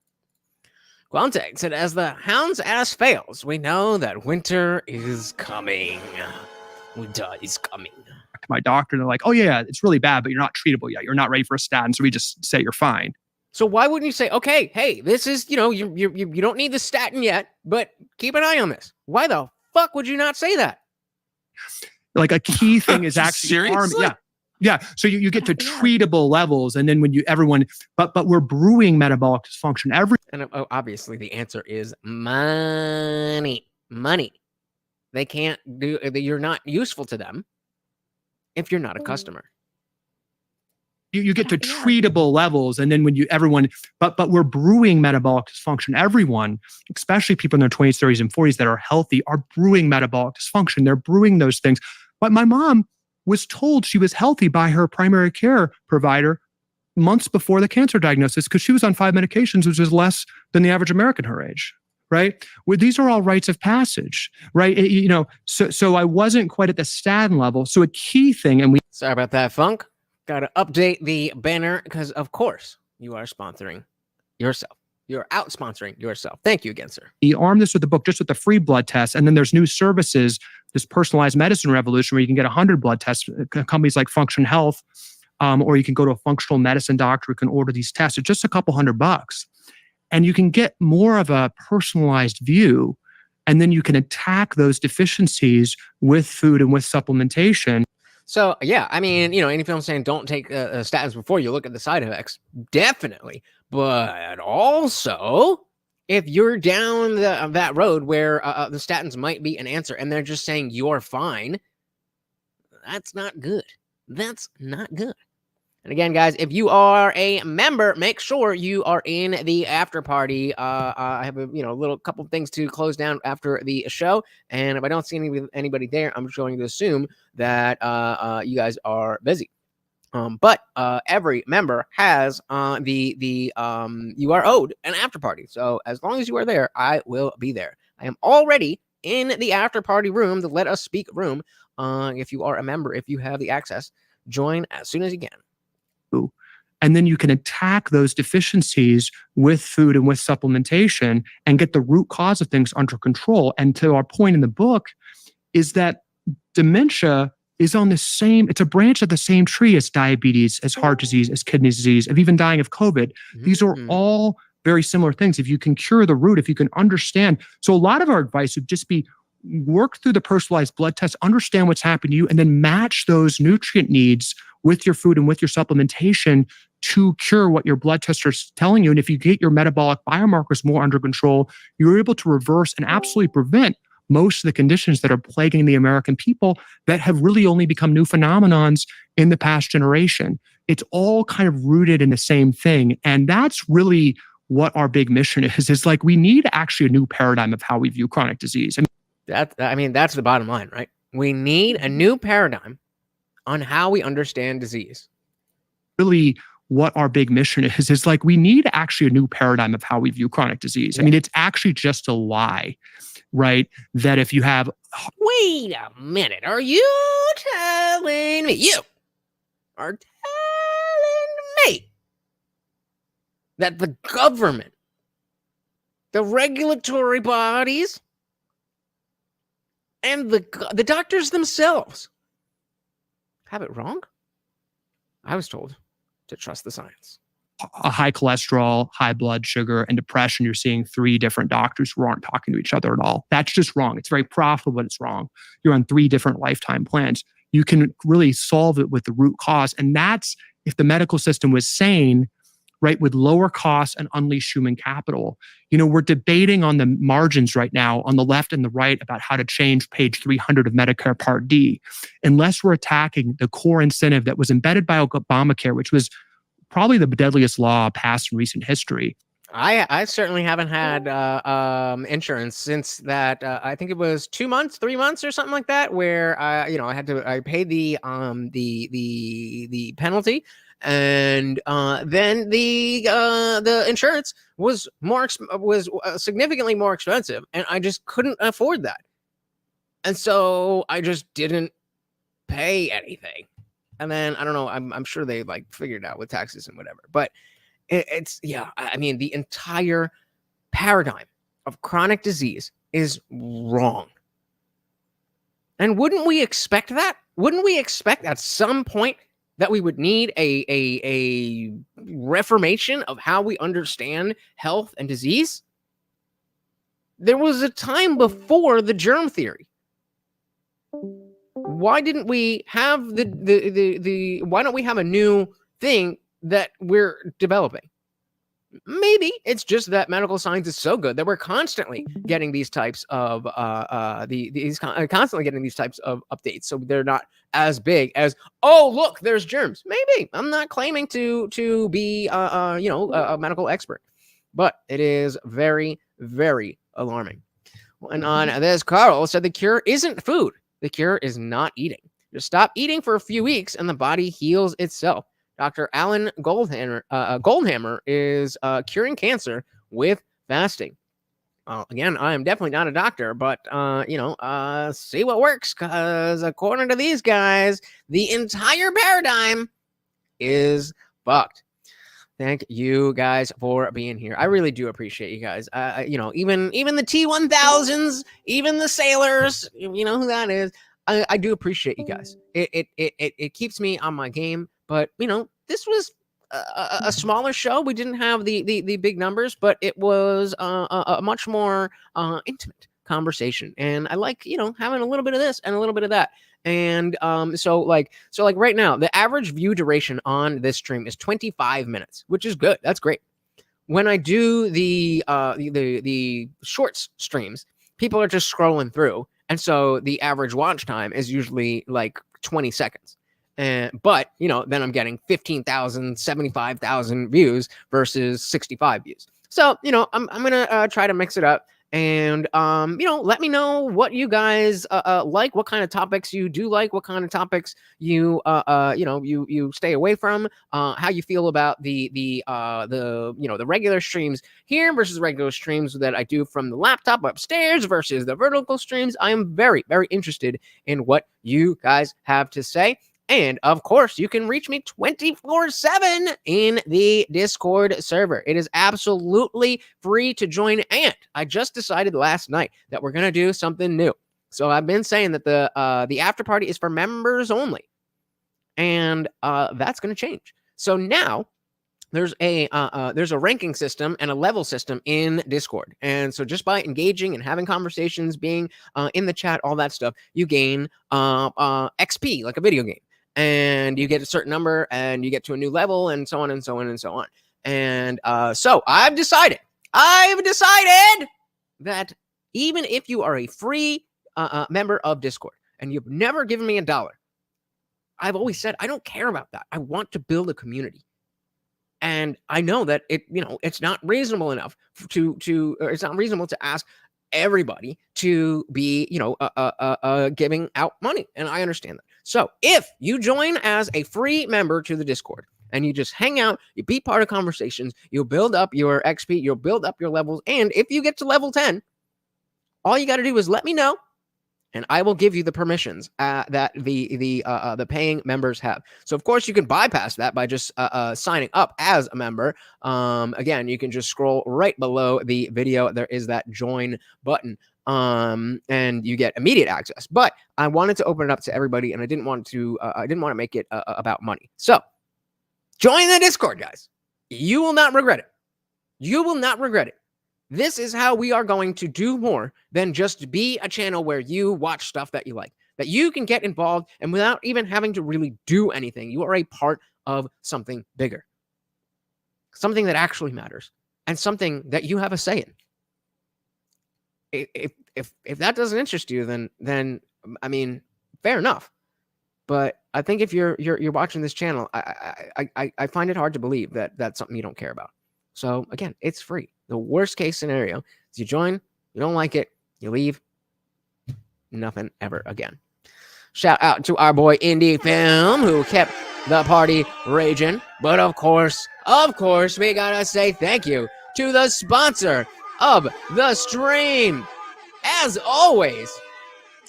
Quanteg said, as the hound's ass fails, we know that winter is coming. Winter is coming. To my doctor, and they're like, oh yeah, it's really bad, but you're not treatable yet. You're not ready for a statin. So we just say you're fine. So why wouldn't you say, okay, hey, this is, you don't need the statin yet, but keep an eye on this. Why the fuck would you not say that? Like a key thing is actually seriously? Yeah. So you get to treatable levels, and then when but we're brewing metabolic dysfunction. And obviously the answer is money. Money. They can't do, you're not useful to them if you're not a customer. You get to treatable levels, and then when but we're brewing metabolic dysfunction. Everyone, especially people in their 20s, 30s, and 40s that are healthy, are brewing metabolic dysfunction. They're brewing those things. But my mom was told she was healthy by her primary care provider months before the cancer diagnosis because she was on 5 medications, which is less than the average American her age. Right? Well, these are all rites of passage, right? So I wasn't quite at the statin level. So a key thing, and sorry about that, Funk. Got to update the banner because, of course, you are sponsoring yourself. You're out sponsoring yourself. Thank you again, sir. You arm this with the book, just with the free blood tests. And then there's new services, this personalized medicine revolution where you can get 100 blood tests, companies like Function Health, or you can go to a functional medicine doctor who can order these tests at just a couple $100. And you can get more of a personalized view. And then you can attack those deficiencies with food and with supplementation. So, yeah, I mean, any film saying don't take statins before you look at the side effects, definitely. But also, if you're down that road where the statins might be an answer and they're just saying you're fine, that's not good. That's not good. And again, guys, if you are a member, make sure you are in the after party. I have a little couple things to close down after the show, and if I don't see anybody there, I'm just going to assume that you guys are busy. But every member has you are owed an after party. So as long as you are there, I will be there. I am already in the after party room, the Let Us Speak room. If you are a member, if you have the access, join as soon as you can. And then you can attack those deficiencies with food and with supplementation and get the root cause of things under control. And to our point in the book is that dementia is on the same, it's a branch of the same tree as diabetes, as heart disease, as kidney disease, of even dying of COVID. These are all very similar things. If you can cure the root, if you can understand. So a lot of our advice would just be work through the personalized blood test, understand what's happening to you, and then match those nutrient needs with your food and with your supplementation to cure what your blood tests are telling you. And if you get your metabolic biomarkers more under control, you're able to reverse and absolutely prevent most of the conditions that are plaguing the American people that have really only become new phenomenons in the past generation. It's all kind of rooted in the same thing. And that's really what our big mission is like, we need actually a new paradigm of how we view chronic disease. That's the bottom line, right? We need a new paradigm on how we understand disease. Really what our big mission is like, we need actually a new paradigm of how we view chronic disease. I mean, it's actually just a lie, right? That if you have... Wait a minute. Are you telling me? You are telling me that the government, the regulatory bodies, and the doctors themselves have it wrong? I was told to trust the science. A high cholesterol, high blood sugar, and depression, you're seeing 3 different doctors who aren't talking to each other at all. That's just wrong. It's very profitable, but it's wrong. You're on 3 different lifetime plans. You can really solve it with the root cause. And that's if the medical system was sane, right, with lower costs and unleash human capital. We're debating on the margins right now on the left and the right about how to change page 300 of Medicare Part D. Unless we're attacking the core incentive that was embedded by Obamacare, which was probably the deadliest law passed in recent history. I certainly haven't had insurance since that. I think it was 2 months, 3 months, or something like that, where I paid the penalty, and then the insurance was significantly more expensive, and I just couldn't afford that, and so I just didn't pay anything. And then I don't know. I'm sure they figured it out with taxes and whatever, but. I mean, the entire paradigm of chronic disease is wrong. And wouldn't we expect that? Wouldn't we expect at some point that we would need a reformation of how we understand health and disease? There was a time before the germ theory. Why didn't we have why don't we have a new thing that we're developing? Maybe it's just that medical science is so good that we're constantly getting these types of constantly getting these types of updates, so they're not as big as, oh look, there's germs. Maybe I'm not claiming to be a medical expert, but it is very, very alarming. And on this, Carl said the cure isn't food. The cure is not eating. Just stop eating for a few weeks and the body heals itself. Dr. Alan Goldhammer is curing cancer with fasting. Again, I am definitely not a doctor, but see what works, because according to these guys, the entire paradigm is fucked. Thank you guys for being here. I really do appreciate you guys. Even the T1000s, even the sailors, you know who that is. I do appreciate you guys. It keeps me on my game. But this was a smaller show. We didn't have the big numbers, but it was a much more intimate conversation. And I like having a little bit of this and a little bit of that. And so right now, the average view duration on this stream is 25 minutes, which is good. That's great. When I do the shorts streams, people are just scrolling through, and so the average watch time is usually like 20 seconds. But then I'm getting 15,000, 75,000 views versus 65 views. So I'm gonna try to mix it up. And let me know what you guys like, what kind of topics you do like, what kind of topics you you stay away from, how you feel about the regular streams here versus regular streams that I do from the laptop upstairs versus the vertical streams. I am very, very interested in what you guys have to say. And of course, you can reach me 24/7 in the Discord server. It is absolutely free to join. And I just decided last night that we're going to do something new. So I've been saying that the after party is for members only. And that's going to change. So now there's a ranking system and a level system in Discord. And so just by engaging and having conversations, being in the chat, all that stuff, you gain XP, like a video game. And you get a certain number and you get to a new level and so on and so on and so on. And so I've decided that even if you are a free member of Discord and you've never given me $1, I've always said, I don't care about that. I want to build a community. And I know that it's not reasonable enough it's not reasonable to ask everybody to be, giving out money. And I understand that. So if you join as a free member to the Discord and you just hang out, you be part of conversations, you'll build up your XP, you'll build up your levels. And if you get to level 10, all you got to do is let me know, and I will give you the permissions that the paying members have. So of course you can bypass that by just signing up as a member. Again, you can just scroll right below the video. There is that join button. And you get immediate access. But I wanted to open it up to everybody, and I didn't want to make it about money. So join the Discord, guys. You will not regret it. You will not regret it. This is how we are going to do more than just be a channel where you watch stuff that you like, that you can get involved, and without even having to really do anything, you are a part of something bigger, something that actually matters, and something that you have a say in. If that doesn't interest you, then I mean, fair enough. But I think if you're watching this channel, I find it hard to believe that that's something you don't care about. So again, it's free. The worst case scenario is you join, you don't like it, you leave, nothing ever again. Shout out to our boy Indie Film, who kept the party raging. But of course, we gotta say thank you to the sponsor of the stream. As always,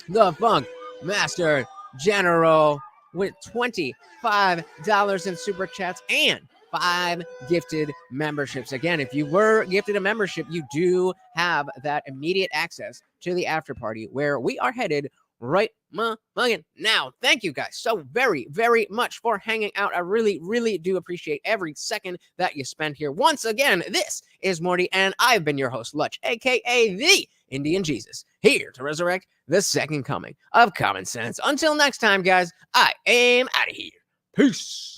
the Funk Master General with $25 in super chats and 5 gifted memberships. Again, if you were gifted a membership, you do have that immediate access to the after party where we are headed right now. Thank you guys so very, very much for hanging out. I really, really do appreciate every second that you spend here. Once again, this is Morty, and I've been your host, Lutch, aka the Indian Jesus, here to resurrect the second coming of common sense. Until next time, guys, I am out of here. Peace.